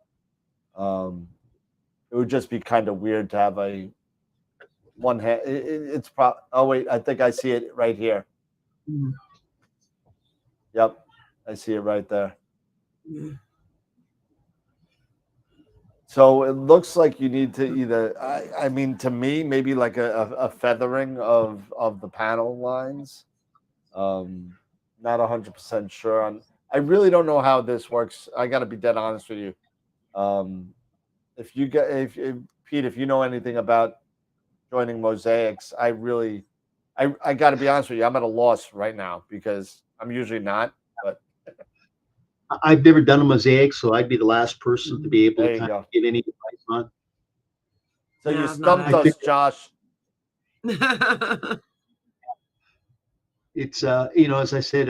It would just be kind of weird to have a one hand. It's probably. Oh wait, I think I see it right here. Yep, I see it right there. So it looks like you need to either. I mean, to me, maybe like a feathering of the panel lines. Not 100% sure on. I really don't know how this works. I got to be dead honest with you. If Pete, if you know anything about joining mosaics, I got to be honest with you. I'm at a loss right now because I'm usually not. But I've never done a mosaic, so I'd be the last person to be able to kind of give any advice on. So you stumped us, Josh. It's you know, as I said,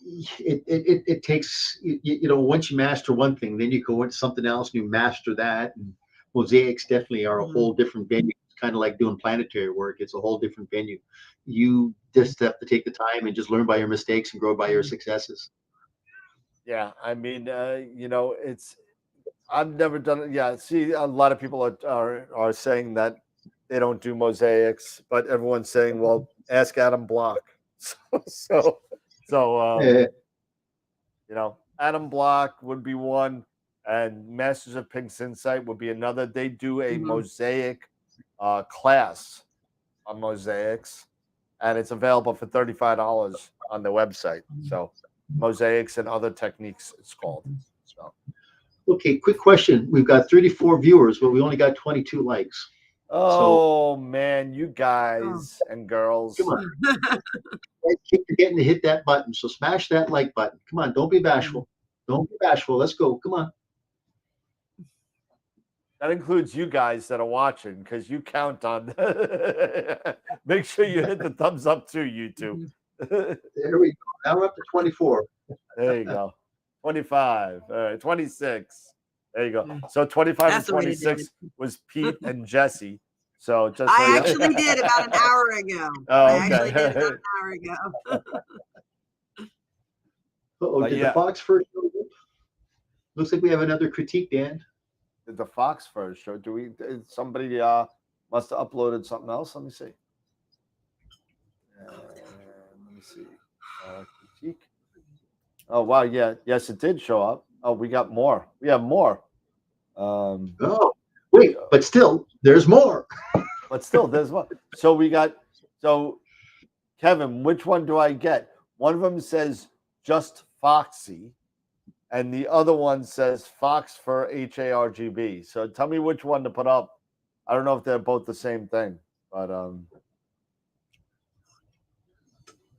it takes you know, once you master one thing, then you go into something else and you master that. And mosaics definitely are a whole different venue. It's kind of like doing planetary work. It's a whole different venue. You just have to take the time and just learn by your mistakes and grow by your successes. Yeah, I mean, you know, I've never done it. Yeah, see, a lot of people are saying that they don't do mosaics, but everyone's saying, well, ask Adam Block. So you know, Adam Block would be one, and Masters of Pixinsight would be another. They do a mosaic class on mosaics, and it's available for $35 on their website. So mosaics and other techniques, it's called. So. Okay, quick question. We've got 34 viewers, but we only got 22 likes. Oh, so, man, you guys and girls. Come on. Keep forgetting to hit that button. So smash that like button. Come on, don't be bashful. Don't be bashful. Let's go. Come on. That includes you guys that are watching because you count on. Make sure you hit the thumbs up too, YouTube. There we go. Now we're up to 24. There you go. 25. All right, 26. There you go. So 25 and 26 was Pete and Jesse. So just I actually did about an hour ago. Oh, okay. I actually did about an hour ago. Oh, did the Fox first show? Looks like we have another critique, Dan. Did the Fox first show? Somebody must have uploaded something else? Let me see. Critique. Oh wow, yeah, yes, it did show up. Oh, we got more. We have more. Oh, wait, but still, there's more. But still, there's more. So we got. So, Kevin, which one do I get? One of them says just Foxy, and the other one says Fox for HARGB. So tell me which one to put up. I don't know if they're both the same thing, but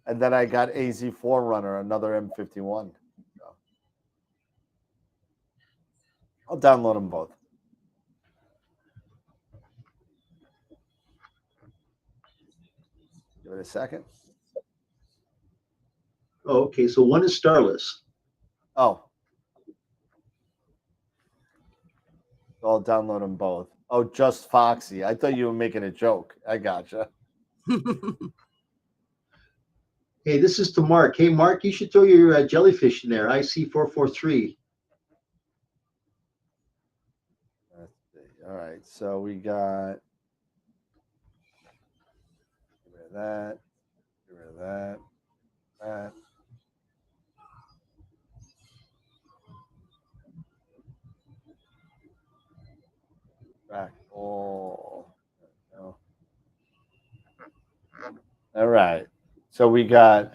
and then I got AZ Forerunner, another M51. So I'll download them both. Give it a second. Oh, okay. So one is starless. Oh. I'll download them both. Oh, just Foxy. I thought you were making a joke. I gotcha. Hey, this is to Mark. Hey, Mark, you should throw your jellyfish in there. IC443. Let's see. All right. So we got get rid of that. Get rid of that. That. Back all. No. All right. So we got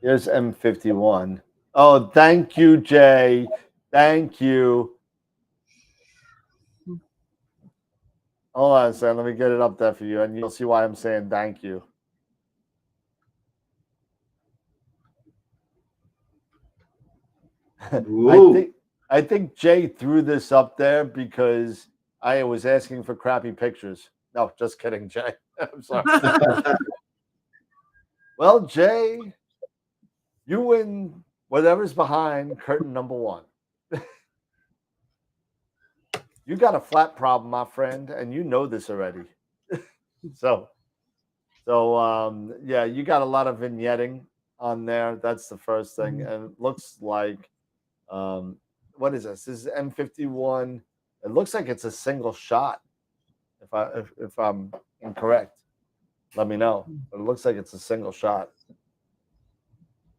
here's M51. Oh, thank you, Jay. Thank you. Hold on a second. Let me get it up there for you, and you'll see why I'm saying thank you. I think Jay threw this up there because I was asking for crappy pictures. No, just kidding, Jay. I'm sorry. Well, Jay, you win whatever's behind curtain number 1. You got a flat problem, my friend, and you know this already. So yeah, you got a lot of vignetting on there. That's the first thing, and it looks like what is this? This is M51. It looks like it's a single shot. If I'm incorrect, let me know. But it looks like it's a single shot.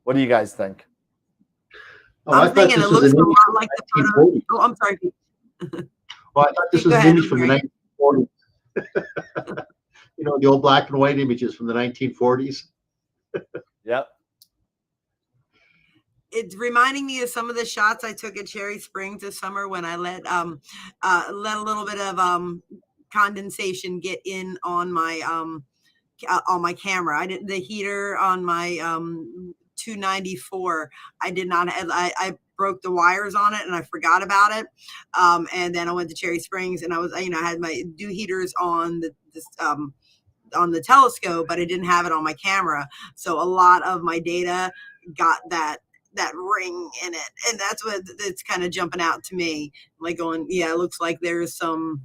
What do you guys think? Oh, I thought this was a lot like the photo. Oh, I'm sorry. Well, I thought this was an image from the 1940s. You know, the old black and white images from the 1940s. Yep. It's reminding me of some of the shots I took at Cherry Springs this summer when I let a little bit of condensation get in on my camera. I did the heater on my 294. I did not have, I broke the wires on it and I forgot about it. And then I went to Cherry Springs and I was, I had my dew heaters on on the telescope, but I didn't have it on my camera. So a lot of my data got that ring in it. And that's what it's kind of jumping out to me. Like going, yeah, it looks like there's some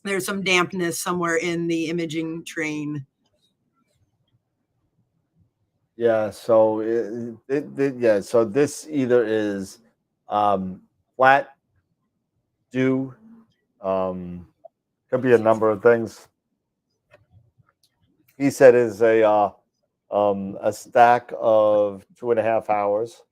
dampness somewhere in the imaging train. Yeah, so yeah, so this either is flat dew, could be a number of things. He said is a stack of 2.5 hours.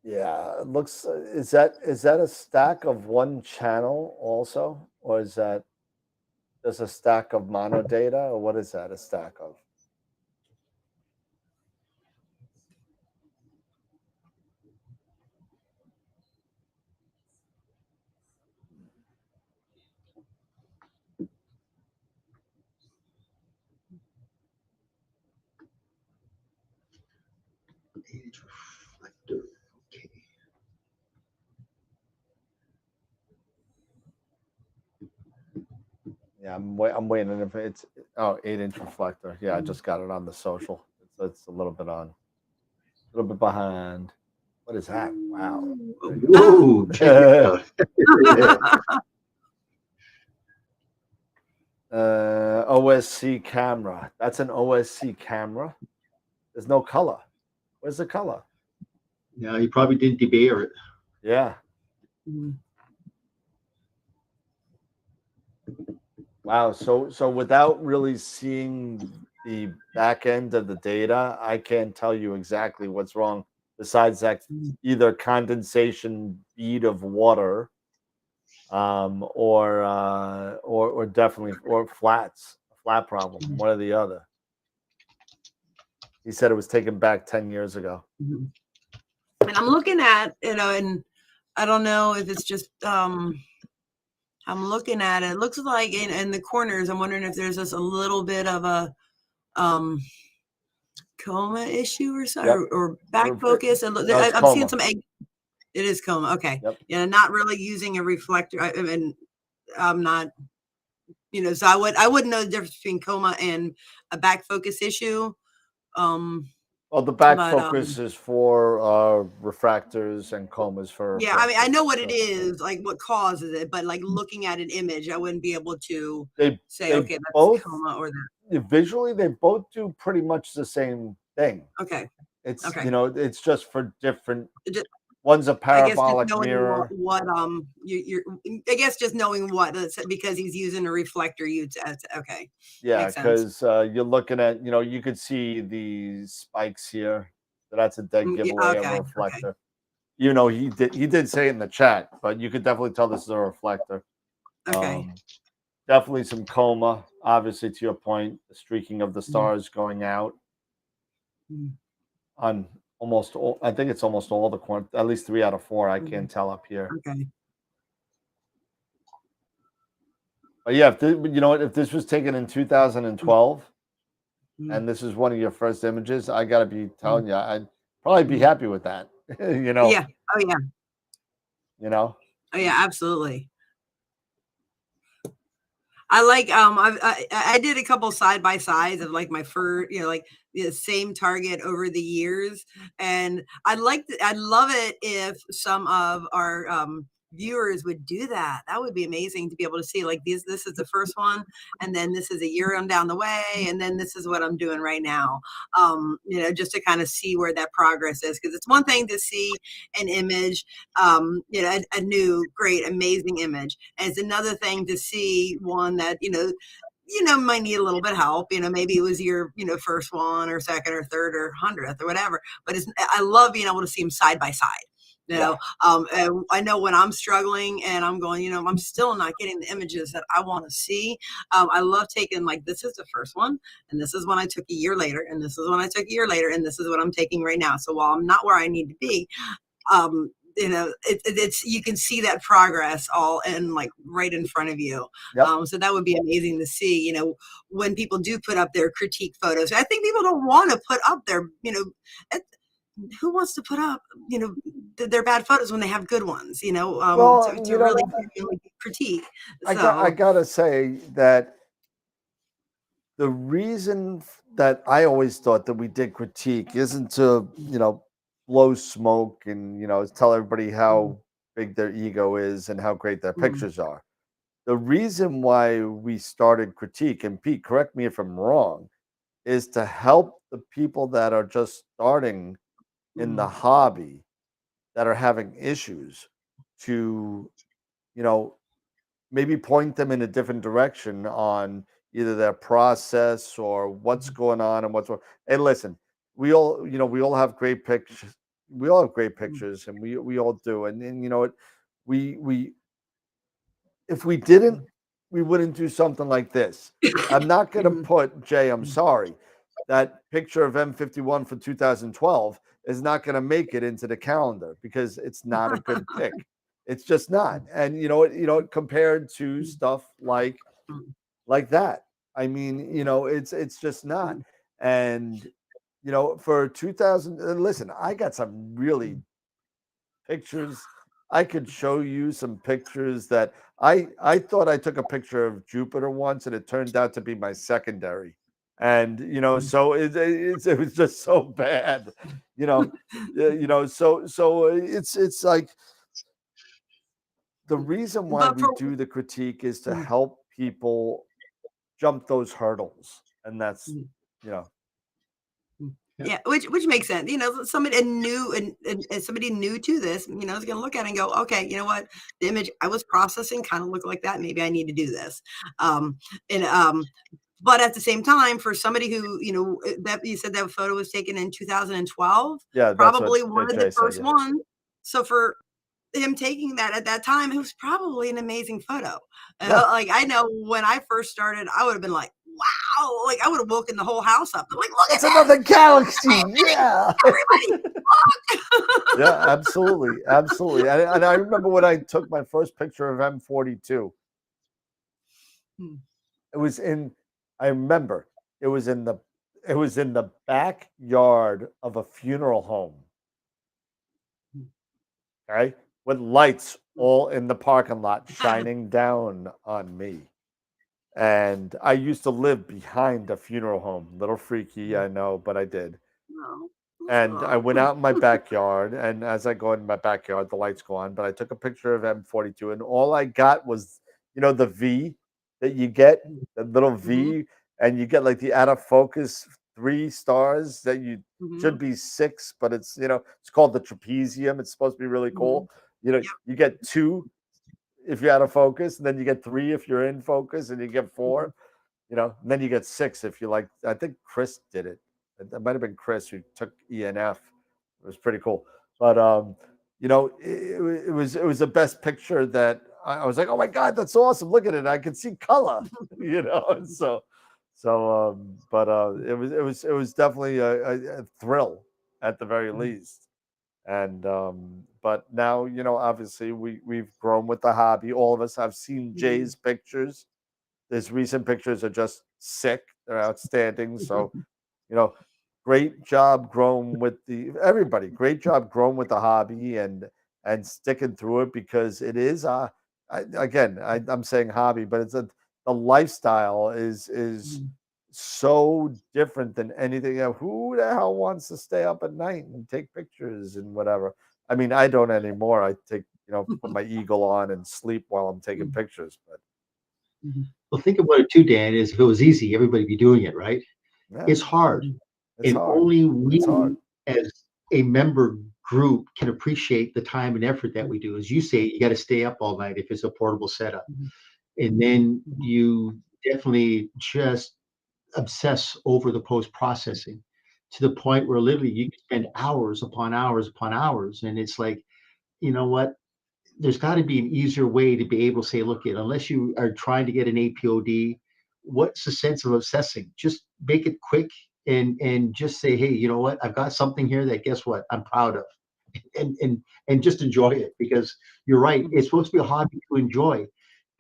Yeah, it looks. Is that a stack of one channel also, or is that just a stack of mono data, or what is that a stack of? Okay. Yeah, I'm waiting if it's 8-inch reflector. Yeah, I just got it on the social. It's a little bit behind. What is that? Wow. Ooh, check it out. OSC camera. That's an OSC camera. There's no color. Where's the color? Yeah, you probably didn't debayer it. Yeah. Wow. So without really seeing the back end of the data, I can't tell you exactly what's wrong. Besides that, either condensation bead of water, or definitely flats, flat problem, one or the other. He said it was taken back 10 years ago. And I'm looking at, and I don't know if it's just, I'm looking at it. It looks like in the corners, I'm wondering if there's just a little bit of a coma issue or so, or back focus. And I'm seeing some egg. It is coma. Okay. Yep. Yeah, not really using a reflector. I mean, I'm not, so I wouldn't know the difference between coma and a back focus issue. Well, the back focus is for refractors, and comas for. Yeah, I mean, I know what it is, like what causes it, but like looking at an image, I wouldn't be able to say, okay, that's both, coma or that. Visually, they both do pretty much the same thing. Okay. It's it's just for different. One's a parabolic mirror. What you're I guess just knowing what, because he's using a reflector. Okay. Yeah, because you're looking at, you could see these spikes here. So that's a dead giveaway of a reflector. Okay. He did say it in the chat, but you could definitely tell this is a reflector. Okay. Definitely some coma. Obviously, to your point, the streaking of the stars going out on almost all. I think it's almost all the corners, at least 3 out of 4. I can't tell up here. Okay. But yeah, if this was taken in 2012, and this is one of your first images, I gotta be telling you, I'd probably be happy with that. Yeah. Oh yeah. Oh yeah, absolutely. I like I did a couple side by sides of like my first, like the same target over the years, and I'd love it if some of our viewers would do that. That would be amazing to be able to see like this is the first one, and then this is a year on down the way, and then this is what I'm doing right now. Just to kind of see where that progress is, because it's one thing to see an image, a new, great, amazing image, and it's another thing to see one that might need a little bit of help. Maybe it was your first one or second or third or 100th or whatever. But I love being able to see them side by side. And I know when I'm struggling and I'm going, I'm still not getting the images that I want to see. I love taking like, this is the first one, and this is one I took a year later, and this is one I took a year later, and this is what I'm taking right now. So while I'm not where I need to be, it's you can see that progress all in like right in front of you. Yep. So that would be amazing to see, when people do put up their critique photos. I think people don't want to put up their, who wants to put up, their bad photos when they have good ones, to really critique. I gotta say that the reason that I always thought that we did critique isn't to, blow smoke and, tell everybody how big their ego is and how great their pictures are. The reason why we started critique, and Pete, correct me if I'm wrong, is to help the people that are just starting in the hobby, that are having issues, to, maybe point them in a different direction on either their process or what's going on and what's wrong. Hey, listen, we all have great pictures. We all have great pictures, and we all do. And we if we didn't, we wouldn't do something like this. I'm not going to put, Jay, I'm sorry, that picture of M51 for 2012 is not going to make it into the calendar because it's not a good pick. It's just not. And compared to stuff like that, I mean, it's just not. And for 2000, listen, I got some really pictures. I could show you some pictures that I thought I took a picture of Jupiter once, and it turned out to be my secondary. And so it was just so bad, so it's like the reason why we do the critique is to help people jump those hurdles, and that's Yeah, which makes sense. Somebody new and somebody new to this, is going to look at it and go, okay, you know what, the image I was processing kind of looked like that. Maybe I need to do this. But at the same time, for somebody who, that you said that photo was taken in 2012, probably one of the first ones. So for him taking that at that time, it was probably an amazing photo. Like I know when I first started, I would have been like, wow, like I would have woken the whole house up. I'm like, look That's at another this. galaxy. Yeah. Everybody, look. Yeah, absolutely. Absolutely. And I remember when I took my first picture of M42. It was I remember it was in the backyard of a funeral home. Okay. With lights all in the parking lot shining down on me. And I used to live behind a funeral home. Little freaky, I know, but I did. And I went out in my backyard, and as I go in my backyard, the lights go on. But I took a picture of M42, and all I got was, the V that you get, the little V, and you get like the out of focus 3 stars that you should be 6, but it's it's called the trapezium. It's supposed to be really cool. You get 2 if you're out of focus, and then you get 3 if you're in focus, and you get 4. And then you get 6 if you like. I think Chris did it. It might have been Chris who took ENF. It was pretty cool. But it was the best picture that I was like, oh my God, that's awesome. Look at it. I can see color, and but it was definitely a thrill at the very least. And but now, obviously we've grown with the hobby. All of us have seen Jay's pictures. His recent pictures are just sick. They're outstanding. So, great job growing with everybody. Great job growing with the hobby and sticking through it, because it is I'm saying hobby, but it's the lifestyle is so different than anything. Who the hell wants to stay up at night and take pictures and whatever? I mean, I don't anymore. I take put my eagle on and sleep while I'm taking pictures. But Well, think about it too, Dan. Is if it was easy, everybody'd be doing it, right? yeah, It's hard, it's and hard. only we, It's hard. as a member group, can appreciate the time and effort that we do. As you say, you got to stay up all night if it's a portable setup, and then you definitely just obsess over the post processing to the point where literally you can spend hours upon hours upon hours, and it's like, you know what? There's got to be an easier way to be able to say, look, unless you are trying to get an APOD, what's the sense of obsessing? Just make it quick and just say, hey, you know what? I've got something here that, guess what, I'm proud of, and just enjoy it, because you're right. It's supposed to be a hobby to enjoy.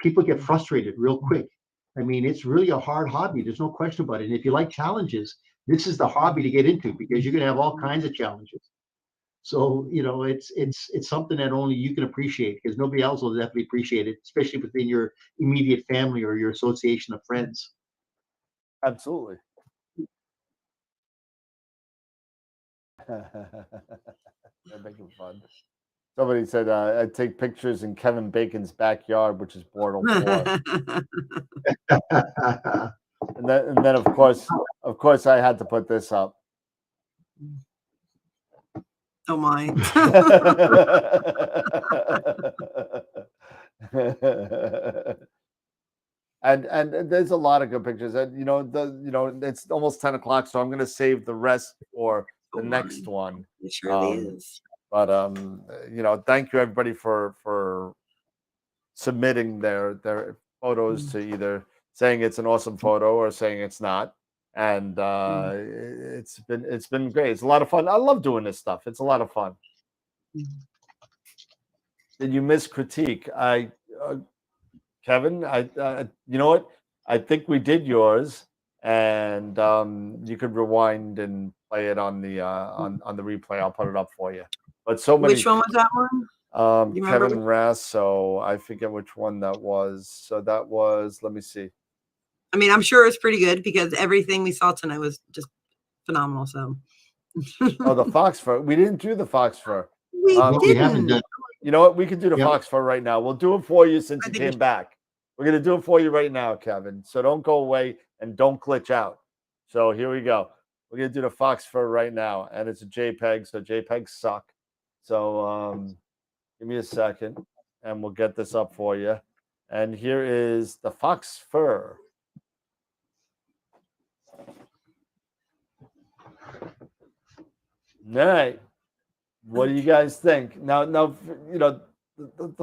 People get frustrated real quick. I mean, it's really a hard hobby. There's no question about it. And if you like challenges, this is the hobby to get into, because you're going to have all kinds of challenges. So it's something that only you can appreciate, because nobody else will definitely appreciate it, especially within your immediate family or your association of friends. Absolutely. They're making fun. Somebody said I take pictures in Kevin Bacon's backyard, which is Bortle 4. and then of course I had to put this up. Oh my. and there's a lot of good pictures, and it's almost 10 o'clock, so I'm going to save the rest for the next one. It surely is. But thank you everybody for submitting their photos to either saying it's an awesome photo or saying it's not. And it's been great. It's a lot of fun. I love doing this stuff. It's a lot of fun. Did you miss critique? Kevin, you know what? I think we did yours, and you could rewind and play it on the replay. I'll put it up for you. But so many. Which one was that one? Kevin Rasso. I forget which one that was. So that was. Let me see. I mean, I'm sure it's pretty good, because everything we saw tonight was just phenomenal. So. Oh, the fox fur. We didn't do the fox fur. We haven't done. You know what? We can do the fox fur right now. We'll do it for you since you came back. We're going to do it for you right now, Kevin. So don't go away and don't glitch out. So here we go. We're going to do the fox fur right now. And it's a JPEG, so JPEGs suck. So give me a second, and we'll get this up for you. And here is the fox fur. All right. What do you guys think? Now, the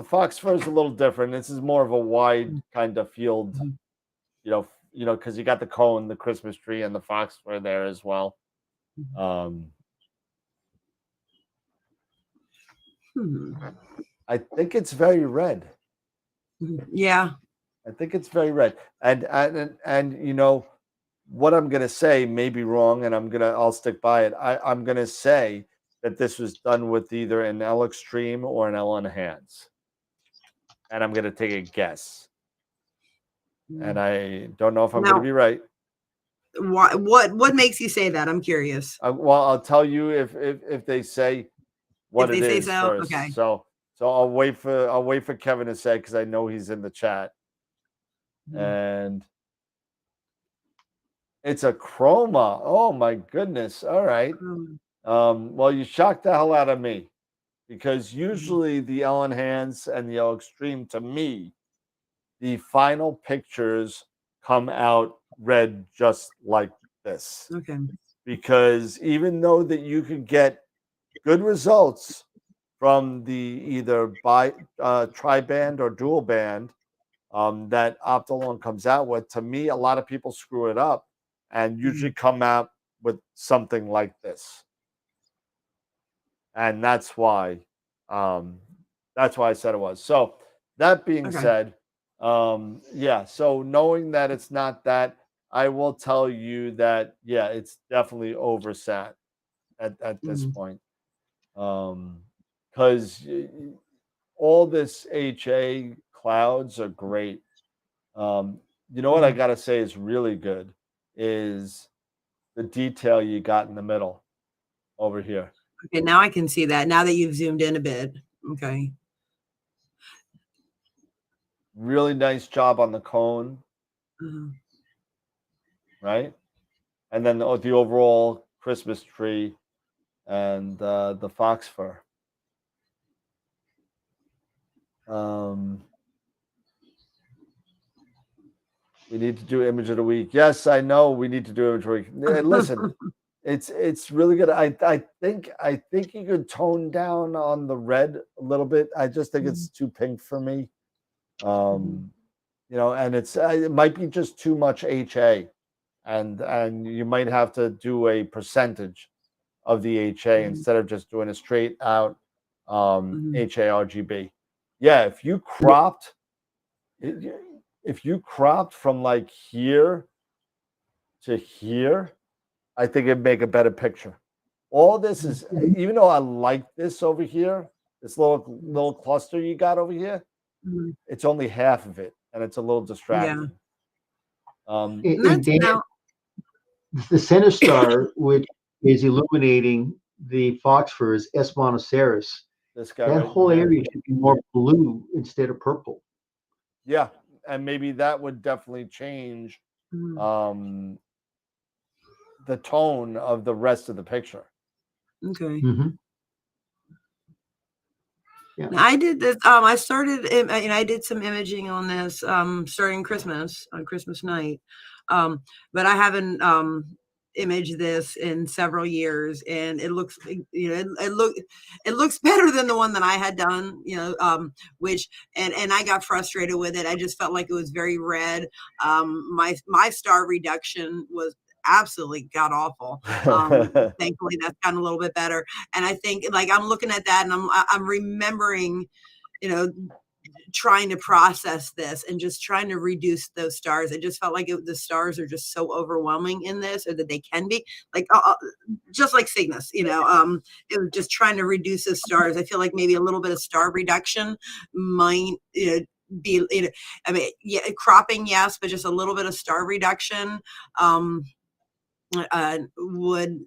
fox fur is a little different. This is more of a wide kind of field, you know, because you got the cone, the Christmas tree, and the fox fur there as well. I think it's very red. Yeah. I think it's very red. And you know, what I'm gonna say may be wrong, and I'll stick by it. I'm gonna say that this was done with either an L Extreme or an L Enhance. And I'm gonna take a guess. And I don't know if I'm gonna be right. What makes you say that? I'm curious. Well, I'll tell you if they say what it is first. Okay. So I'll wait for Kevin to say, because I know he's in the chat. And it's a chroma. Oh my goodness. All right. Well, you shocked the hell out of me, because usually the L Enhance and the L Extreme, to me, the final pictures come out red just like this. Okay. Because even though that you could get good results from the either tri-band or dual band that Optolong comes out with, to me, a lot of people screw it up and usually come out with something like this. And that's why I said it was. So that being said, yeah, so knowing that it's not that, I will tell you that, yeah, it's definitely oversat at this point. Because all this HA clouds are great. You know what I gotta say is really good is the detail you got in the middle over here. Okay, now I can see that. Now that you've zoomed in a bit. Okay. Really nice job on the cone. Right? And then the overall Christmas tree and the fox fur. We need to do image of the week. Yes, I know we need to do image of the week. Listen, it's really good. I think you could tone down on the red a little bit. I just think it's too pink for me. You know, and it might be just too much HA, and you might have to do a percentage of the HA instead of just doing a straight out HA RGB. Yeah, if you cropped from like here to here, I think it'd make a better picture. All this is, even though I like this over here, this little cluster you got over here, it's only half of it, and it's a little distracting. The center star, which is illuminating the fox fur, is S. monoceros. This guy, that whole area should be more blue instead of purple. Yeah, and maybe that would definitely change the tone of the rest of the picture. Okay. Yeah. I did this. I started, and I did some imaging on this starting on Christmas night. But I haven't imaged this in several years, and it looks, it looks better than the one that I had done. Which and I got frustrated with it. I just felt like it was very red. My star reduction was absolutely god awful. Thankfully that's gotten a little bit better, and I think, like, I'm looking at that and I'm remembering, trying to process this and just trying to reduce those stars. It just felt like the stars are just so overwhelming in this, or that they can be, like, just like Cygnus, it was just trying to reduce those stars. I feel like maybe a little bit of star reduction might be, I mean, yeah, cropping, yes, but just a little bit of star reduction would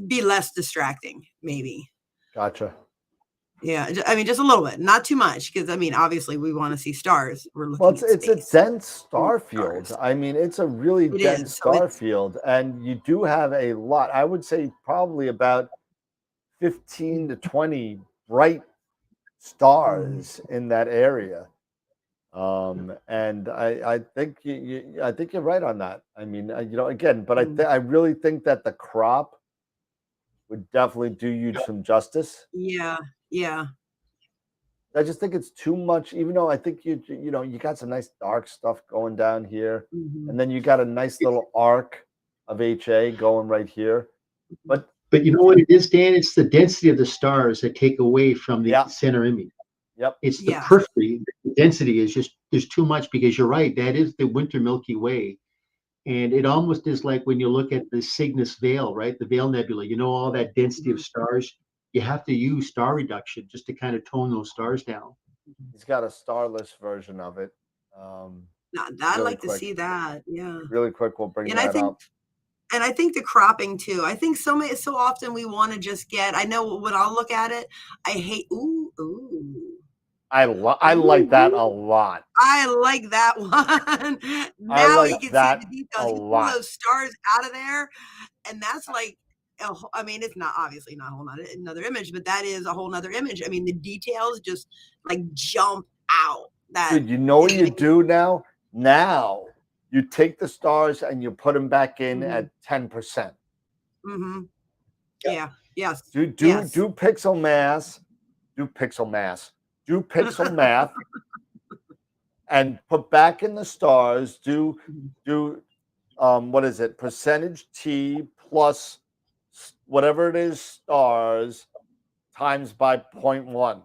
be less distracting, maybe. Gotcha. Yeah, I mean, just a little bit, not too much, because I mean, obviously, we want to see stars. We're looking. Well, it's a dense star field. I mean, it's a really dense star field, and you do have a lot. I would say probably about 15 to 20 bright stars in that area. And I think I think you're right on that. I mean, again, but I really think that the crop would definitely do you some justice. Yeah. I just think it's too much, even though I think you got some nice dark stuff going down here, and then you got a nice little arc of HA going right here. But you know what it is, Dan? It's the density of the stars that take away from the center image. Yep. It's the periphery. The density is just, there's too much, because you're right. That is the winter Milky Way. And it almost is like when you look at the Cygnus Veil, right? The Veil Nebula, all that density of stars. You have to use star reduction just to kind of tone those stars down. He's got a starless version of it. I'd like to see that. Yeah. Really quick, we'll bring that up. And I think the cropping too. I think so often we want to just get. I know when I'll look at it, I hate. Ooh. I like that a lot. I like that one. Now you can see the details. You pull those stars out of there, and that's like, I mean, it's not obviously not a whole another image, but that is a whole nother image. I mean, the details just like jump out. Dude, you know what you do now? Now you take the stars and you put them back in at 10%. Mm-hmm. Yeah. Yes. Do pixel mass. Do pixel mass. Do pixel math and put back in the stars. Do what is it? Percentage T plus whatever it is stars times by 0.1.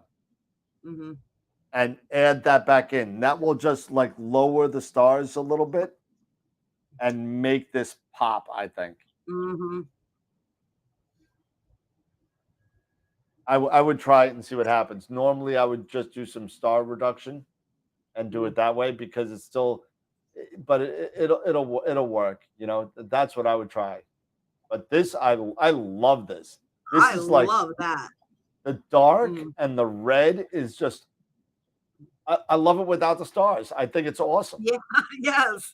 And add that back in. That will just like lower the stars a little bit and make this pop, I think. I would try it and see what happens. Normally, I would just do some star reduction and do it that way, because it's still, but it'll work. That's what I would try. But this, I love this. This is like, love that. The dark and the red is just, I love it without the stars. I think it's awesome. Yeah.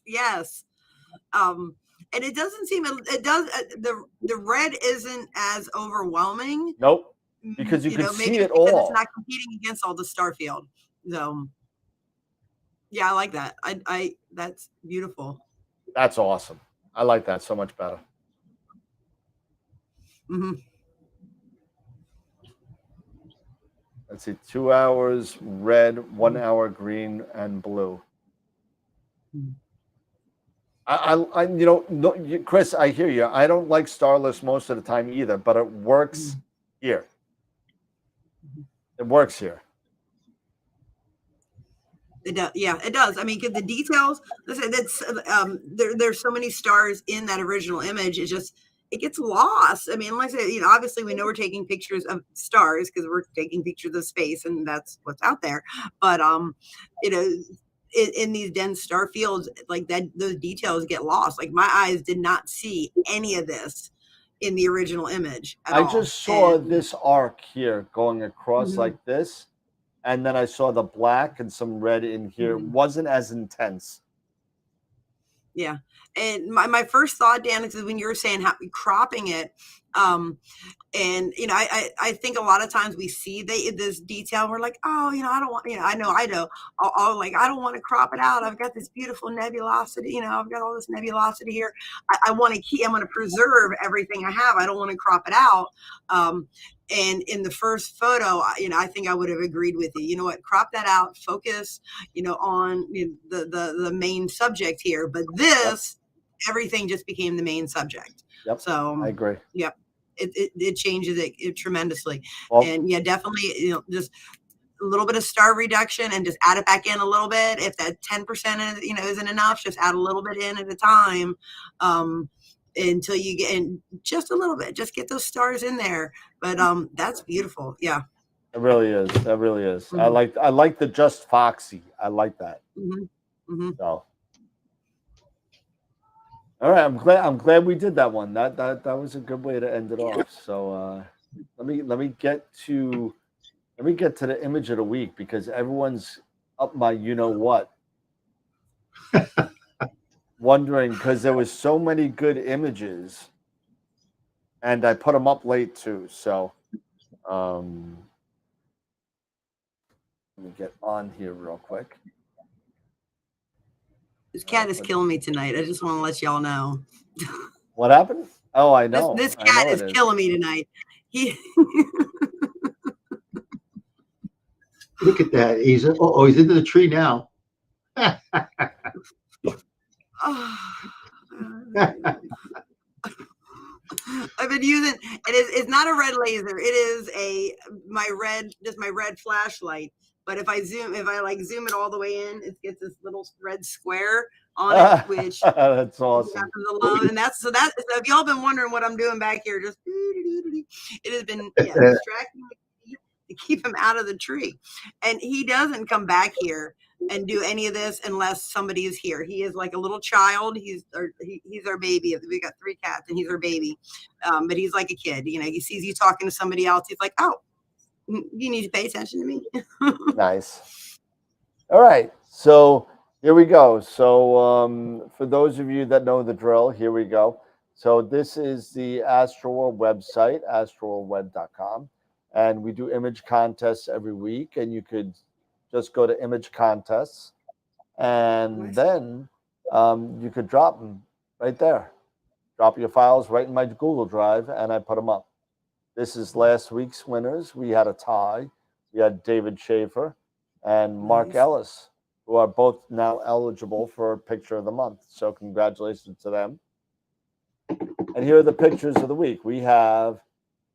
Yes. And it doesn't seem, it does, the red isn't as overwhelming. Nope. Because you can see it all. It's not competing against all the star field. So yeah, I like that. I that's beautiful. That's awesome. I like that so much better. Let's see, 2 hours red, 1 hour green and blue. Chris, I hear you. I don't like starless most of the time either, but it works here. It works here. It does. Yeah, it does. I mean, the details. Listen, that's there's so many stars in that original image. It gets lost. I mean, like I said, obviously we know we're taking pictures of stars because we're taking pictures of space, and that's what's out there. But in these dense star fields, like that, those details get lost. Like my eyes did not see any of this in the original image at all. I just saw this arc here going across like this, and then I saw the black and some red in here. It wasn't as intense. Yeah. And my first thought, Dan, is when you were saying how cropping it, and I think a lot of times we see this detail and we're like, oh, I don't want, I know I'll like, I don't want to crop it out. I've got this beautiful nebulosity, I've got all this nebulosity here. I want to preserve everything I have. I don't want to crop it out. And in the first photo, I think I would have agreed with you. You know what? Crop that out. Focus, on the main subject here. But this, everything just became the main subject. Yep. So I agree. Yep. It changes it tremendously. Well, and yeah, definitely, just a little bit of star reduction and just add it back in a little bit. If that 10%, isn't enough, just add a little bit in at a time. Until you get in just a little bit, just get those stars in there. But that's beautiful. Yeah, it really is. That really is. I like the just foxy. I like that. So, all right, I'm glad we did that one. That was a good way to end it off. So let me get to the image of the week, because everyone's up my what. Wondering, because there was so many good images, and I put them up late too. So let me get on here real quick. This cat is killing me tonight. I just want to let y'all know. What happened? Oh, I know. This cat is killing me tonight. Look at that. He's into the tree now. I've been using it's not a red laser. It is my red flashlight. But if I zoom it all the way in, it gets this little red square on it, which that's awesome. And so if y'all been wondering what I'm doing back here, just it has been distracting me to keep him out of the tree. And he doesn't come back here and do any of this unless somebody is here. He is like a little child. He's our baby. We got 3 cats and he's our baby. But he's like a kid. He sees you talking to somebody else. He's like, oh, you need to pay attention to me. Nice. All right. So here we go. So for those of you that know the drill, here we go. So this is the AstroWorld website, astroworldweb.com. And we do image contests every week. And you could just go to image contests. And then you could drop them right there. Drop your files right in my Google Drive, and I put them up. This is last week's winners. We had a tie. We had David Schaefer and Mark Ellis, who are both now eligible for Picture of the Month. So congratulations to them. And here are the pictures of the week. We have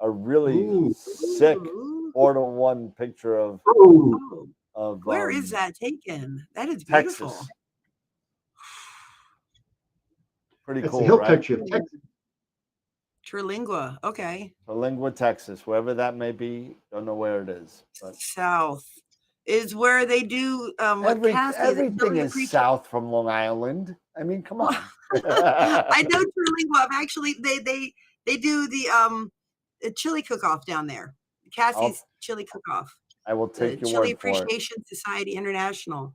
a really sick 4-to-1 picture of where is that taken? That is beautiful. Texas. Pretty That's cool, the hill right? country of Texas. Terlingua. Okay. Terlingua, Texas, wherever that may be. Don't know where it is. But south is where they do everything is south from Long Island. I mean, come on. I know Terlingua. Actually, they do the chili cook-off down there. Cassie's chili cook-off. I will take your Chili word for it. Appreciation Society International.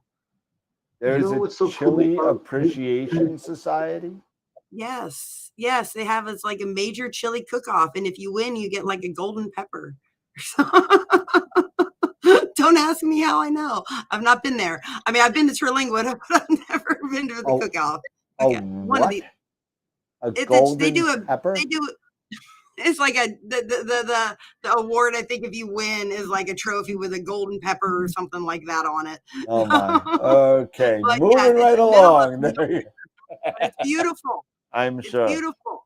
There's a Chili Appreciation Society. Yes, they have it's like a major chili cook-off, and if you win, you get like a golden pepper. Don't ask me how I know. I've not been there. I mean, I've been to Terlingua, but I've never been to the cook-off. Okay. One of these. They do pepper? It's like the award. I think if you win is like a trophy with a golden pepper or something like that on it. Oh my. Okay, moving right along. It's beautiful. I'm sure. It's beautiful.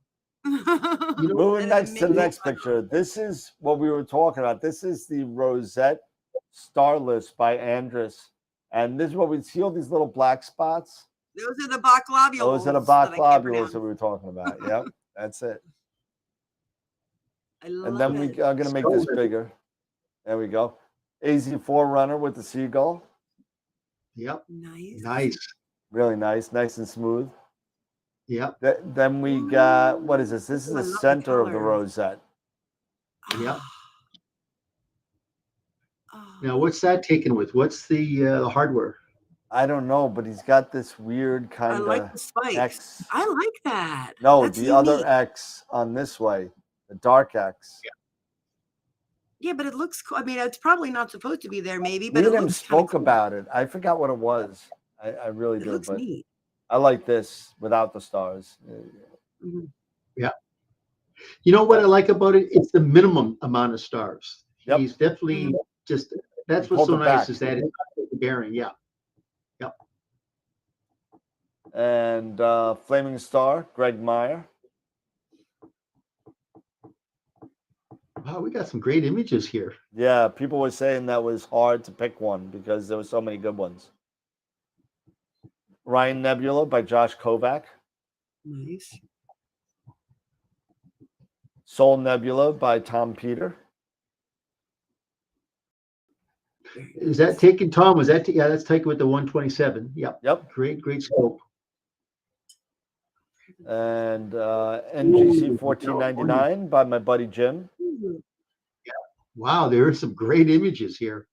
Moving next to the next picture. This is what we were talking about. This is the Rosette Starless by Andrus. And this is what we see, all these little black spots. Those are the Bach globules. Those are the Bach globules that we were talking about. Yep, that's it. And then we are going to make this bigger. There we go. AZ4 runner with the seagull. Yep. Nice. Really nice. Nice and smooth. Yep. Then we got, what is this? This is the center of the rosette. Yep. Now, what's that taken with? What's the hardware? I don't know, but he's got this weird kind of. I like the spikes. X. I like that. No, that's the unique. other X on this way, the dark X. Yeah, but it looks cool. I mean, it's probably not supposed to be there, maybe. But Me and him looks spoke cool. about it. I forgot what it was. I really do. Looks but neat. I like this without the stars. Mm-hmm. Yeah. You know what I like about it? It's the minimum amount of stars. Yep. He's definitely just, that's what's so nice is that it's the bearing. Yeah. Yep. And Flaming Star, Greg Meyer. Wow, we got some great images here. Yeah, people were saying that was hard to pick one because there were so many good ones. Ryan Nebula by Josh Kovac. Nice. Soul Nebula by Tom Peter. Is that taken, Tom? Was that, yeah, that's taken with the 127. Yep. Yep. Great scope. And NGC 1499 by my buddy Jim. Yeah. Wow, there are some great images here.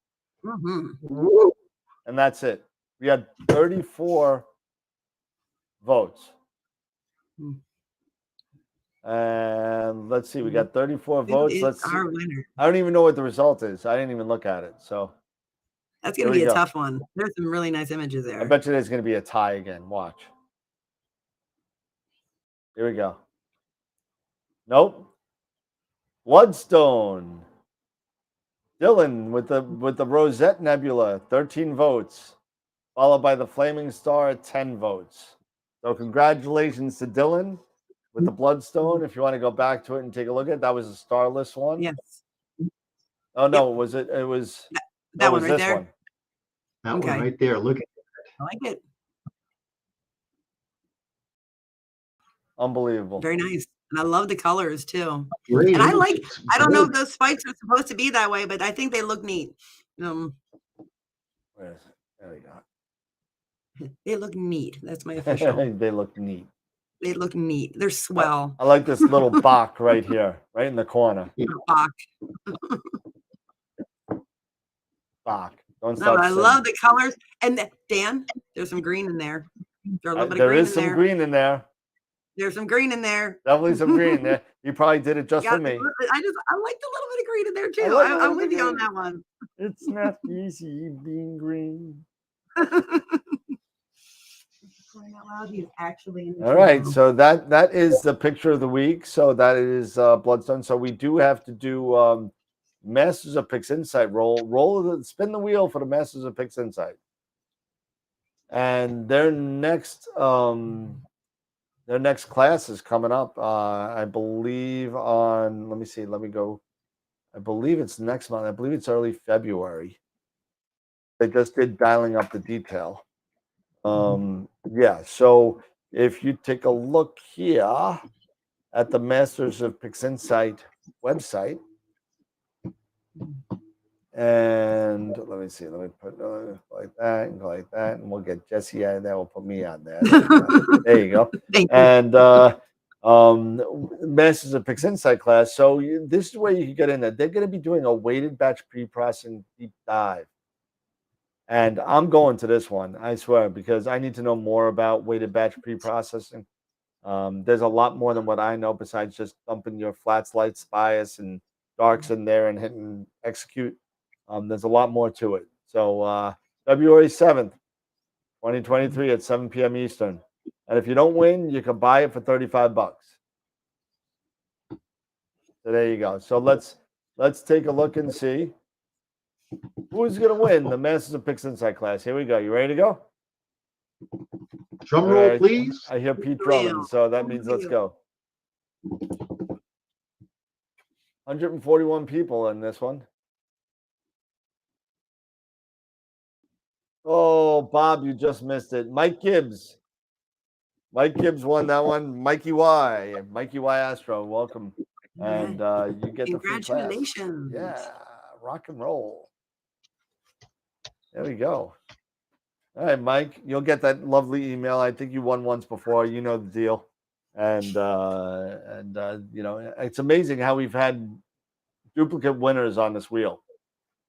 Mm-hmm. And that's it. We had 34 votes. And let's see, we got 34 votes. Let's see. Our winner. I don't even know what the result is. I didn't even look at it. So that's going to be a tough one. There's some really nice images there. I bet you there's going to be a tie again. Watch. Here we go. Nope. Bloodstone. Dylan with the Rosette Nebula, 13 votes, followed by the Flaming Star at 10 votes. So congratulations to Dylan with the Bloodstone. If you want to go back to it and take a look at it, that was a starless one. Yes. Oh no, was it? It was that one right there. One. That one right there. Look at it. I like it. Unbelievable. Very nice. And I love the colors too. Great. And I don't know if those spikes are supposed to be that way, but I think they look neat. Where is it? There we go. They look neat. That's my official. They look neat. They look neat. They're swell. I like this little Bach right here, right in the corner. Bach. Bach. Don't No, start I singing. love the colors. And Dan, there's some green in there. There is some green in there. There's some green in there. Definitely some green in there. You probably did it just for me. I like the little bit of green in there too. I'm with you on that one. It's not easy being green. All right, so that is the picture of the week. So that is Bloodstone. So we do have to do Masters of Pixinsight spin the wheel for the Masters of Pixinsight. And their next class is coming up, I believe on, let me see, let me go. I believe it's next month. I believe it's early February. They just did dialing up the detail. Yeah, so if you take a look here at the Masters of Pixinsight website, and let me see, let me put like that and go like that, and we'll get Jesse out of there. We'll put me on there. There you go. And Masters of Pixinsight class. So this is where you can get in there. They're going to be doing a weighted batch pre-processing deep dive. And I'm going to this one, I swear, because I need to know more about weighted batch pre-processing. There's a lot more than what I know besides just dumping your flats, lights, bias, and darks in there and hitting execute. There's a lot more to it. So February 7th, 2023 at 7 p.m. Eastern. And if you don't win, you can buy it for $35. So there you go. So let's take a look and see who's going to win the Masters of Pixinsight class. Here we go. You ready to go? Drum roll, please. I hear Pete drumming, so that means let's go. 141 people in this one. Oh, Bob, you just missed it. Mike Gibbs. Mike Gibbs won that one. Mikey Y Astro, welcome. And you get the free class. Congratulations. Yeah, rock and roll. There we go. All right, Mike, you'll get that lovely email. I think you won once before. You know the deal. And you know, it's amazing how we've had duplicate winners on this wheel.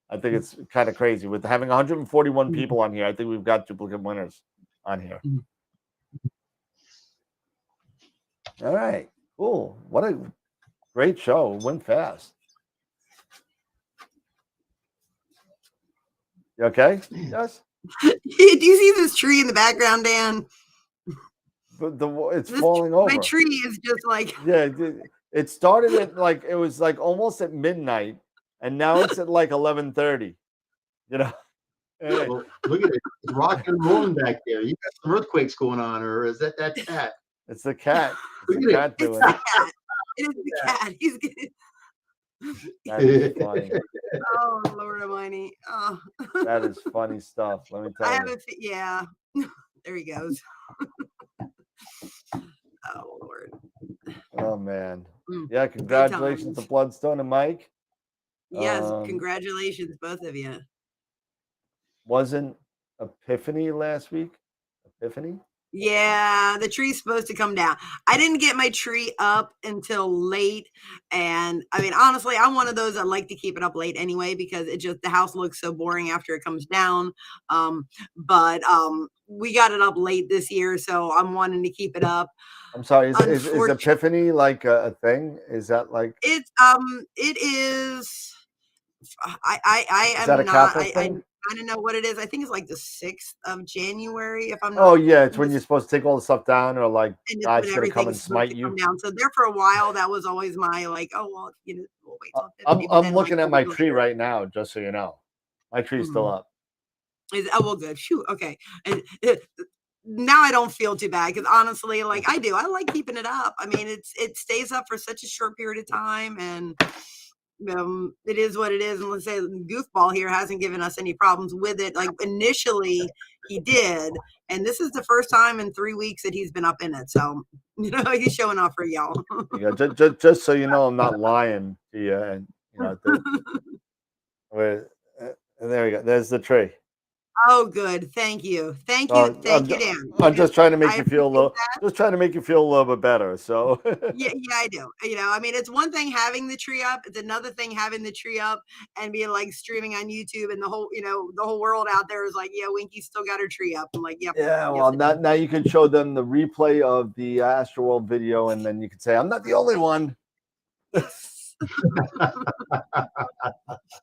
I think it's kind of crazy. With having 141 people on here, I think we've got duplicate winners on here. All right, cool. What a great show. It went fast. You okay? Yes. Do you see this tree in the background, Dan? It's falling over. My tree is just like it started at like it was like almost at midnight, and now it's at like 11:30. You know. Hey. Well, look at it, it's rock and rolling back there. You got some earthquakes going on, or is that cat? It's the cat. It's the cat doing it. It is the cat. He's getting. That is funny. Oh, Lord Almighty. Oh. That is funny stuff. Let me tell you. Yeah. There he goes. Oh, Lord. Oh, man. Yeah, congratulations to Bloodstone and Mike. Yes, congratulations, both of you. Wasn't Epiphany last week? Epiphany? Yeah, the tree's supposed to come down. I didn't get my tree up until late. And I mean, honestly, I'm one of those that like to keep it up late anyway, because the house looks so boring after it comes down. But we got it up late this year, so I'm wanting to keep it up. I'm sorry, is Epiphany like a thing? Is that like it is I is that a Catholic thing? kind of know what it is. I think it's like the 6th of January, if I'm Oh not. yeah, it's when you're supposed to take all the stuff down, or like And it's God's when gonna come and everything's supposed smite to you. come down. So there for a while, that was always my like, oh well, we'll wait till 50. But I'm then looking like at my tree right now, just so you know. My tree's still up. Oh well, good. Phew. Okay. And now I don't feel too bad because honestly, like I do, I like keeping it up. I mean, it stays up for such a short period of time, and it is what it is. And let's say Goofball here hasn't given us any problems with it. Like initially he did, and this is the first time in 3 weeks that he's been up in it. So he's showing off for y'all. Just so you know, I'm not lying to you, and there we go. There's the tree. Oh, good. Thank you. Thank you. Thank you, Dan. I'm just trying to make I you feel a little, just trying to make you feel a little bit better. So yeah, I do. I mean, it's one thing having the tree up. It's another thing having the tree up and being like streaming on YouTube, and the whole world out there is like, yeah, Winky's still got her tree up. I'm like, yep. Yeah, well, now you can show them the replay of the AstroWorld video, and then you can say, I'm not the only one. Yes.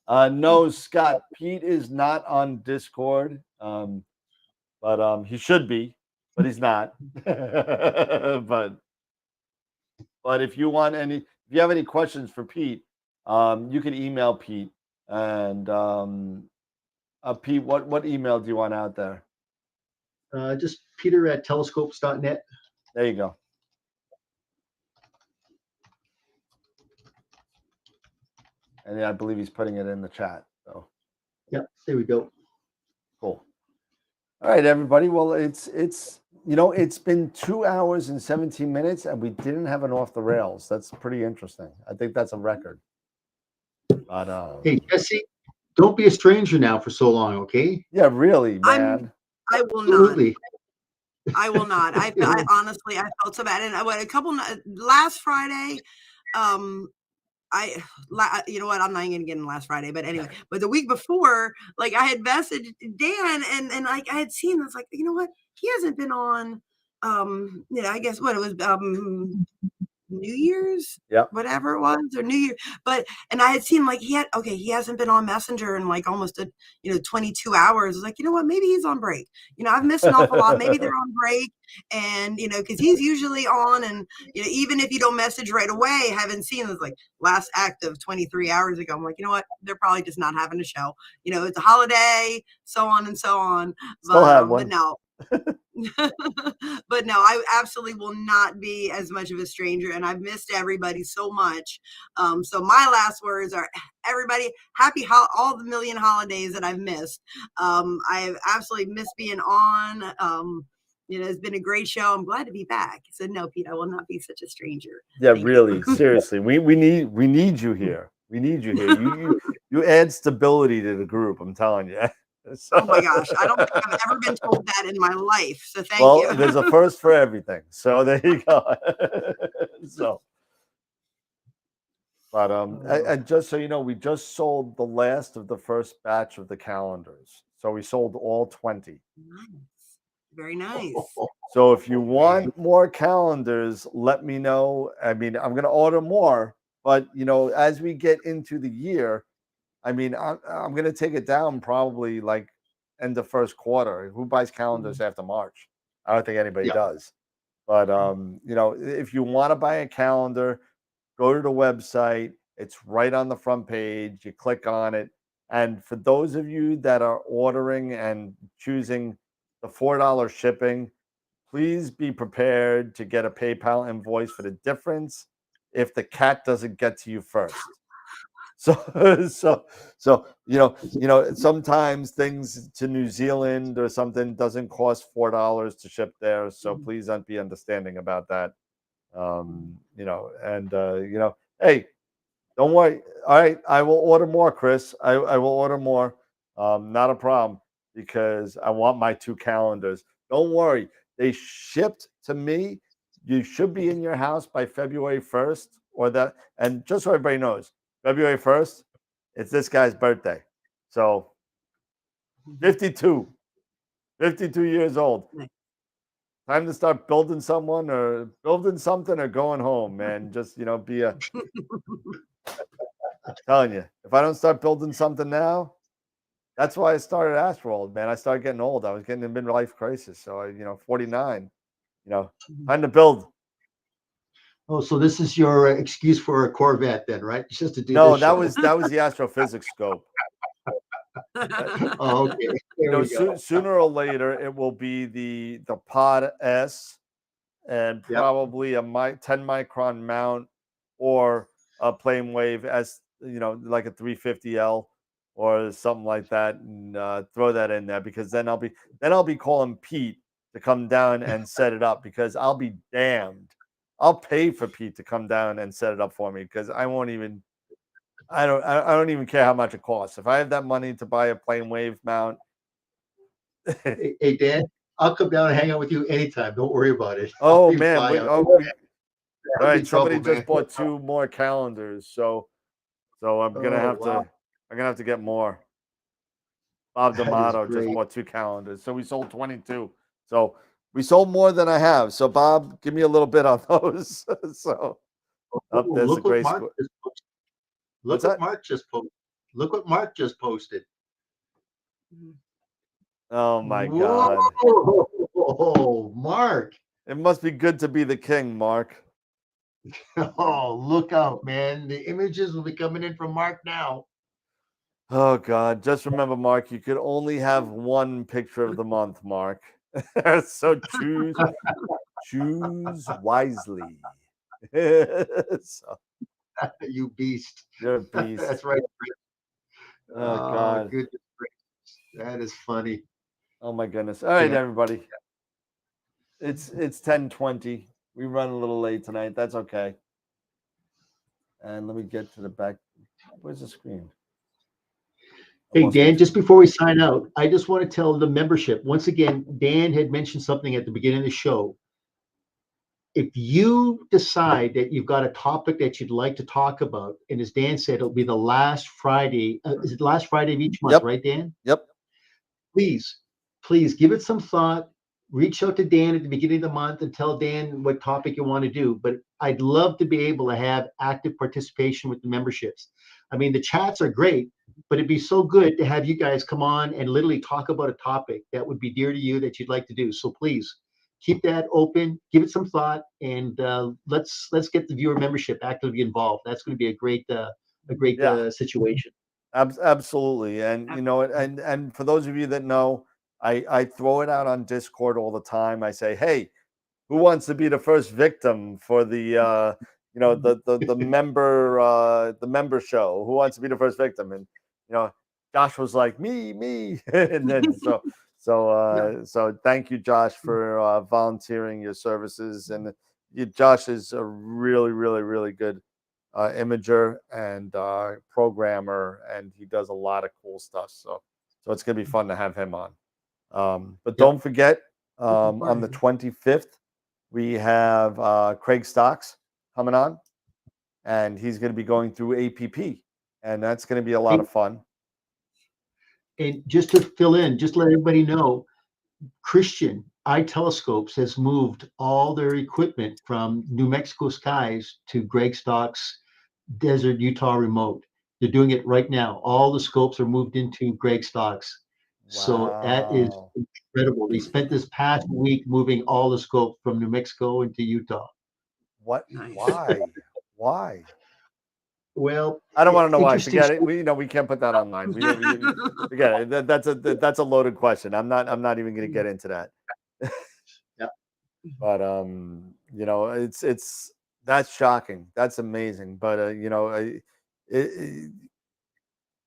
No, Scott, Pete is not on Discord, but he should be, but he's not. but if you have any questions for Pete, you can email Pete. And Pete, what email do you want out there? Just peter@telescopes.net. There you go. And I believe he's putting it in the chat. So, yep, there we go. Cool. All right, everybody. Well, it's been 2 hours and 17 minutes, and we didn't have an off the rails. That's pretty interesting. I think that's a record. But hey, Jesse, don't be a stranger now for so long, okay? Yeah, really, man. I will Absolutely. not. I will not. I honestly, I felt so bad. And last Friday, you know what? I'm not even gonna get in last Friday, but anyway. But the week before, like I had messaged Dan, and like I had seen, I was like, you know what? He hasn't been on. I guess what it was. New Year's, whatever it was, or New Year. And I had seen like he hasn't been on Messenger in like almost 22 hours. I was like, you know what? Maybe he's on break. I've missed an awful lot. Maybe they're on break, and because he's usually on, and even if you don't message right away, haven't seen this like last active 23 hours ago. I'm like, you know what? They're probably just not having a show. It's a holiday, so on and so on. But no. But no, I absolutely will not be as much of a stranger, and I've missed everybody so much. So my last words are, everybody, happy all the million holidays that I've missed. I have absolutely missed being on. It's been a great show. I'm glad to be back. So no, Pete, I will not be such a stranger. Yeah, really, seriously, we need you here. We need you here. You add stability to the group. I'm telling you. So, oh my gosh, I don't think I've ever been told that in my life. So thank you. Well, there's a first for everything. So there you go. But and just so you know, we just sold the last of the first batch of the calendars. So we sold all 20. Nice. Very nice. So if you want more calendars, let me know. I mean, I'm going to order more, but as we get into the year, I mean, I'm going to take it down probably like end of first quarter. Who buys calendars after March? I don't think anybody does. But, if you want to buy a calendar, go to the website. It's right on the front page. You click on it. And for those of you that are ordering and choosing the $4 shipping, please be prepared to get a PayPal invoice for the difference if the cat doesn't get to you first. So sometimes things to New Zealand or something doesn't cost $4 to ship there. So please don't be understanding about that. Hey, don't worry. All right, I will order more, Chris. I will order more. Not a problem, because I want my 2 calendars. Don't worry. They shipped to me. You should be in your house by February 1st or that. And just so everybody knows, February 1st, it's this guy's birthday. So 52 years old. Time to start building something or going home, man. Just, be a telling you, if I don't start building something now, That's why I started AstroWorld, man. I started getting old. I was getting a midlife crisis. So I, 49, time to build. Oh, so this is your excuse for a Corvette then, right? It's just to do No, this show. that was the astrophysics scope. Oh, okay. There we go. Sooner or later it will be the Pod S and probably a 10 micron mount or a plane wave S, like a 350L or something like that, and throw that in there, because then I'll be calling Pete to come down and set it up, because I'll be damned. I'll pay for Pete to come down and set it up for me, because I don't even care how much it costs. If I have that money to buy a plane wave mount. Hey, Dan, I'll come down and hang out with you anytime. Don't worry about it. Oh man, all right. Somebody just bought 2 more calendars, so I'm gonna have to get more. Bob D'Amato just bought 2 calendars, so we sold 22. So we sold more than I have. So Bob, give me a little bit on those. So there's a great score. Look what Mark just posted. Look what Mark just posted. Oh my God. Oh, Mark. It must be good to be the king, Mark. Oh, look out, man. The images will be coming in from Mark now. Oh God. Just remember, Mark, you could only have one picture of the month, Mark. So choose wisely. So, you beast. You're a beast. That's right. Oh God. Goodness. That is funny. Oh my goodness. All right, everybody. It's 10:20. We run a little late tonight. That's okay. And let me get to the back. Where's the screen? Hey, Dan, just before we sign out, I just want to tell the membership, once again, Dan had mentioned something at the beginning of the show. If you decide that you've got a topic that you'd like to talk about, and as Dan said, it'll be the last Friday. Is it the last Friday of each month, right, Dan? Yep. Please give it some thought. Reach out to Dan at the beginning of the month and tell Dan what topic you want to do. But I'd love to be able to have active participation with the memberships. I mean, the chats are great, but it'd be so good to have you guys come on and literally talk about a topic that would be dear to you that you'd like to do. So please keep that open, give it some thought, and let's get the viewer membership actively involved. That's going to be a great situation. Absolutely. And and for those of you that know, I throw it out on Discord all the time. I say, hey, who wants to be the first victim for the the member show? Who wants to be the first victim? And Josh was like, me. And then so thank you, Josh, for volunteering your services. And Josh is a really, really, really good imager and programmer, and he does a lot of cool stuff. So it's gonna be fun to have him on. But don't forget, on the 25th, we have Craig Stocks coming on, and he's going to be going through APP, and that's going to be a lot of fun. And just to fill in, just let everybody know, Christian Eye Telescopes has moved all their equipment from New Mexico skies to Greg Stock's Desert Utah remote. They're doing it right now. All the scopes are moved into Greg Stock's. So that is incredible. They spent this past week moving all the scope from New Mexico into Utah. What? Why? Well, I don't want to know why. Forget it. We can't put that online. We forget it. That's a loaded question. I'm not even going to get into that. Yeah. But it's that's shocking. That's amazing. But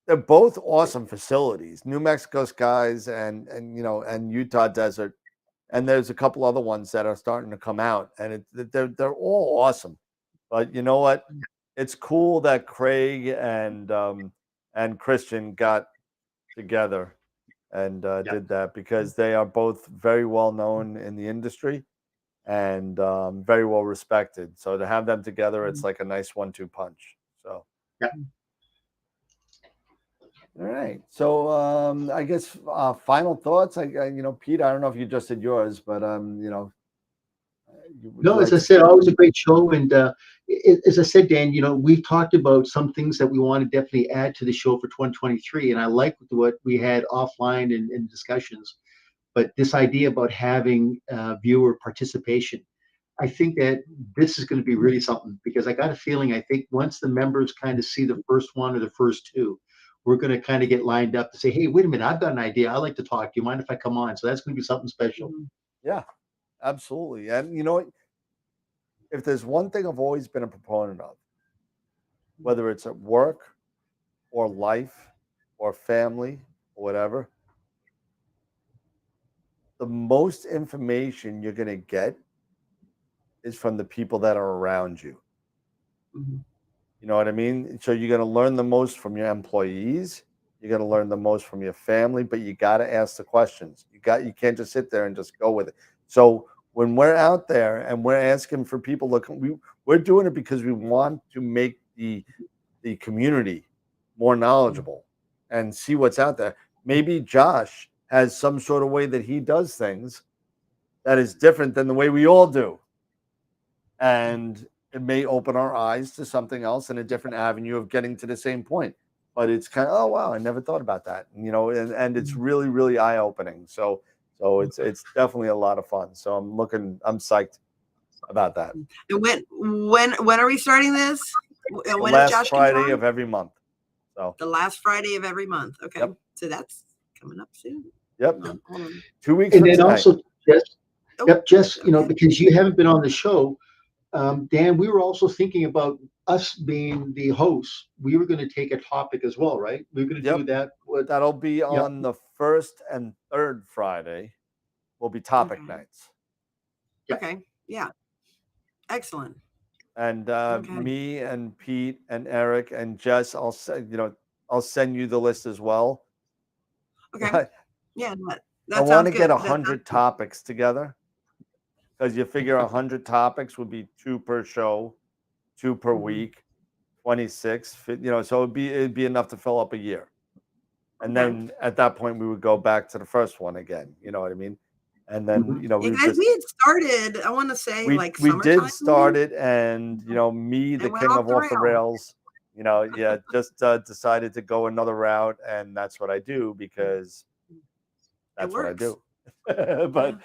they're both awesome facilities. New Mexico skies and Utah desert, and there's a couple other ones that are starting to come out, and they're all awesome. But you know what? It's cool that Craig and Christian got together and did that, because they are both very well known in the industry and very well respected. So to have them together, it's like a nice 1-2 punch. So yeah. All right. So I guess final thoughts. Pete, I don't know if you just did yours, but No, as I said, always a great show. And as I said, Dan, we've talked about some things that we want to definitely add to the show for 2023. And I like what we had offline in discussions. But this idea about having viewer participation, I think that this is going to be really something, because I got a feeling, I think once the members kind of see the first one or the first two, we're going to kind of get lined up to say, hey, wait a minute, I've got an idea. I'd like to talk. Do you mind if I come on? So that's going to be something special. Yeah, absolutely. And you know what? If there's one thing I've always been a proponent of, whether it's at work or life or family or whatever, the most information you're going to get is from the people that are around you. You know what I mean? So you're going to learn the most from your employees. You're going to learn the most from your family, but you got to ask the questions. You can't just sit there and just go with it. So when we're out there and we're asking for people, look, we're doing it because we want to make the community more knowledgeable and see what's out there. Maybe Josh has some sort of way that he does things that is different than the way we all do. And it may open our eyes to something else in a different avenue of getting to the same point. But it's kind of, oh, wow, I never thought about that. And it's really, really eye-opening. So it's definitely a lot of fun. So I'm psyched about that. And when are we starting this? The last Friday of every month. So the last Friday of every month. Okay. Yep. So that's coming up soon. Yep. 2 weeks. And then tonight. Also, Jess, because you haven't been on the show, Dan, we were also thinking about us being the hosts. We were going to take a topic as well, right? We were going to do that. That'll be on the first and third Friday. Will be topic nights. Okay. Yeah. Excellent. And me and Pete and Eric and Jess, I'll send you the list as well. Okay. Yeah. I want to get 100 topics together, because you figure 100 topics would be 2 per show, 2 per week, 26. So it'd be enough to fill up a year. And then at that point we would go back to the first one again. You know what I mean? And then we had started. I want to say we did start it, and me, the king of off the rails, just decided to go another route, and that's what I do, because that's what I do. But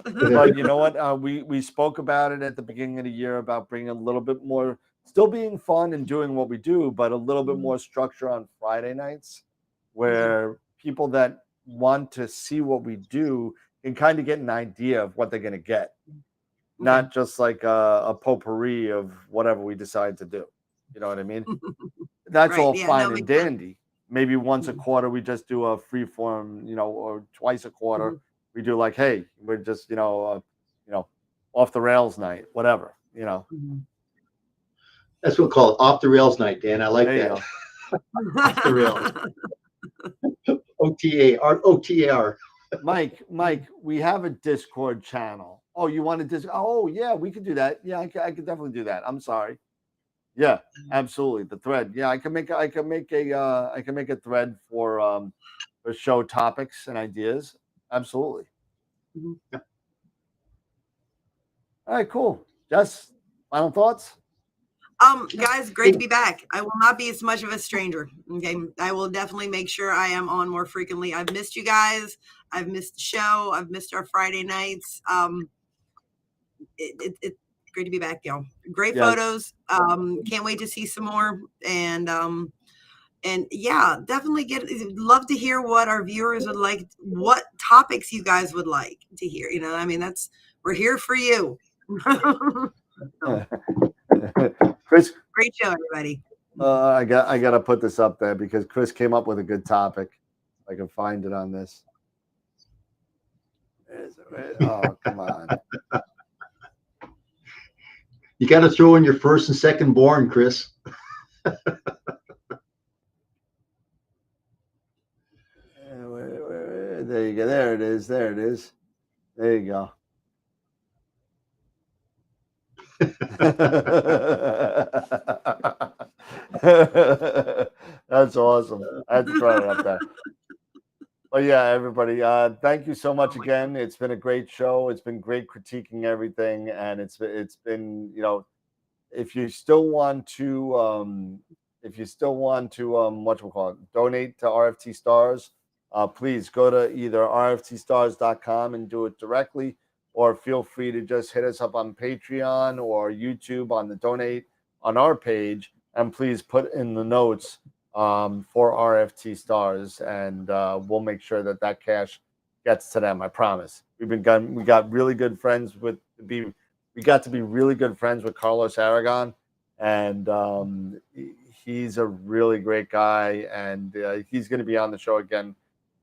but you know what? We spoke about it at the beginning of the year about bringing a little bit more, still being fun and doing what we do, but a little bit more structure on Friday nights, where people that want to see what we do can kind of get an idea of what they're going to get, not just like a potpourri of whatever we decide to do. You know what I mean? That's all fine and dandy. Maybe once a quarter we just do a free form, or twice a quarter we do like, hey, we're just off the rails night, whatever. That's what we call it, off the rails night, Dan. I like that. Off the rails. OTAR. Mike, we have a Discord channel. Oh, you want to Oh, yeah, we could do that. Yeah, I could definitely do that. I'm sorry. Yeah, absolutely. The thread. Yeah, I can make a thread for show topics and ideas. Absolutely. Yeah. All right, cool. Jess, final thoughts? Guys, great to be back. I will not be as much of a stranger. Okay. I will definitely make sure I am on more frequently. I've missed you guys. I've missed the show. I've missed our Friday nights. It's great to be back, y'all. Great photos. Can't wait to see some more. And yeah, definitely love to hear what our viewers would like, what topics you guys would like to hear. I mean, we're here for you. Chris, great show, everybody. I got to put this up there because Chris came up with a good topic. I can find it on this. Oh, come on. You got to throw in your first and second born, Chris. There you go. There it is. There you go. That's awesome. I had to throw it up there. Well, yeah, everybody. Thank you so much again. It's been a great show. It's been great critiquing everything, and it's been if you still want to donate to RFT Stars, please go to either rftstars.com and do it directly, or feel free to just hit us up on Patreon or YouTube on the donate on our page, and please put in the notes for RFT Stars, and we'll make sure that cash gets to them. I promise. We got really good friends with we got to be really good friends with Carlos Aragon, and he's a really great guy, and he's going to be on the show again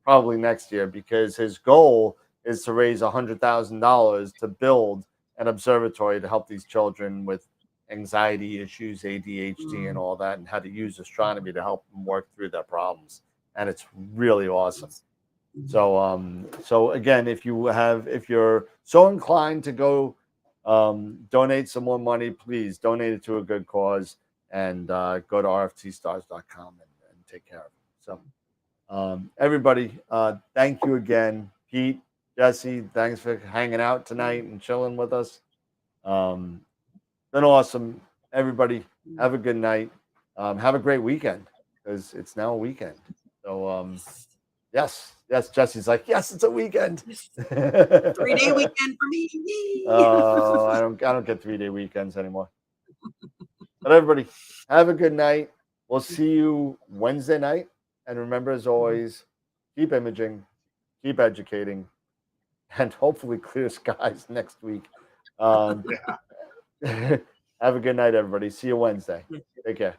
probably next year, because his goal is to raise $100,000 to build an observatory to help these children with anxiety issues, ADHD, and all that, and how to use astronomy to help them work through their problems. And it's really awesome. So again, if you're so inclined to go donate some more money, please donate it to a good cause, and go to rftstars.com and take care of it. So everybody, thank you again. Pete, Jesse, thanks for hanging out tonight and chilling with us. Been awesome. Everybody, have a good night. Have a great weekend, because it's now a weekend. So yes, Jesse's like, yes, it's a weekend. 3-day weekend for me. I don't get 3-day weekends anymore. But everybody, have a good night. We'll see you Wednesday night. And remember, as always, keep imaging, keep educating, and hopefully clear skies next week. Have a good night, everybody. See you Wednesday. Take care.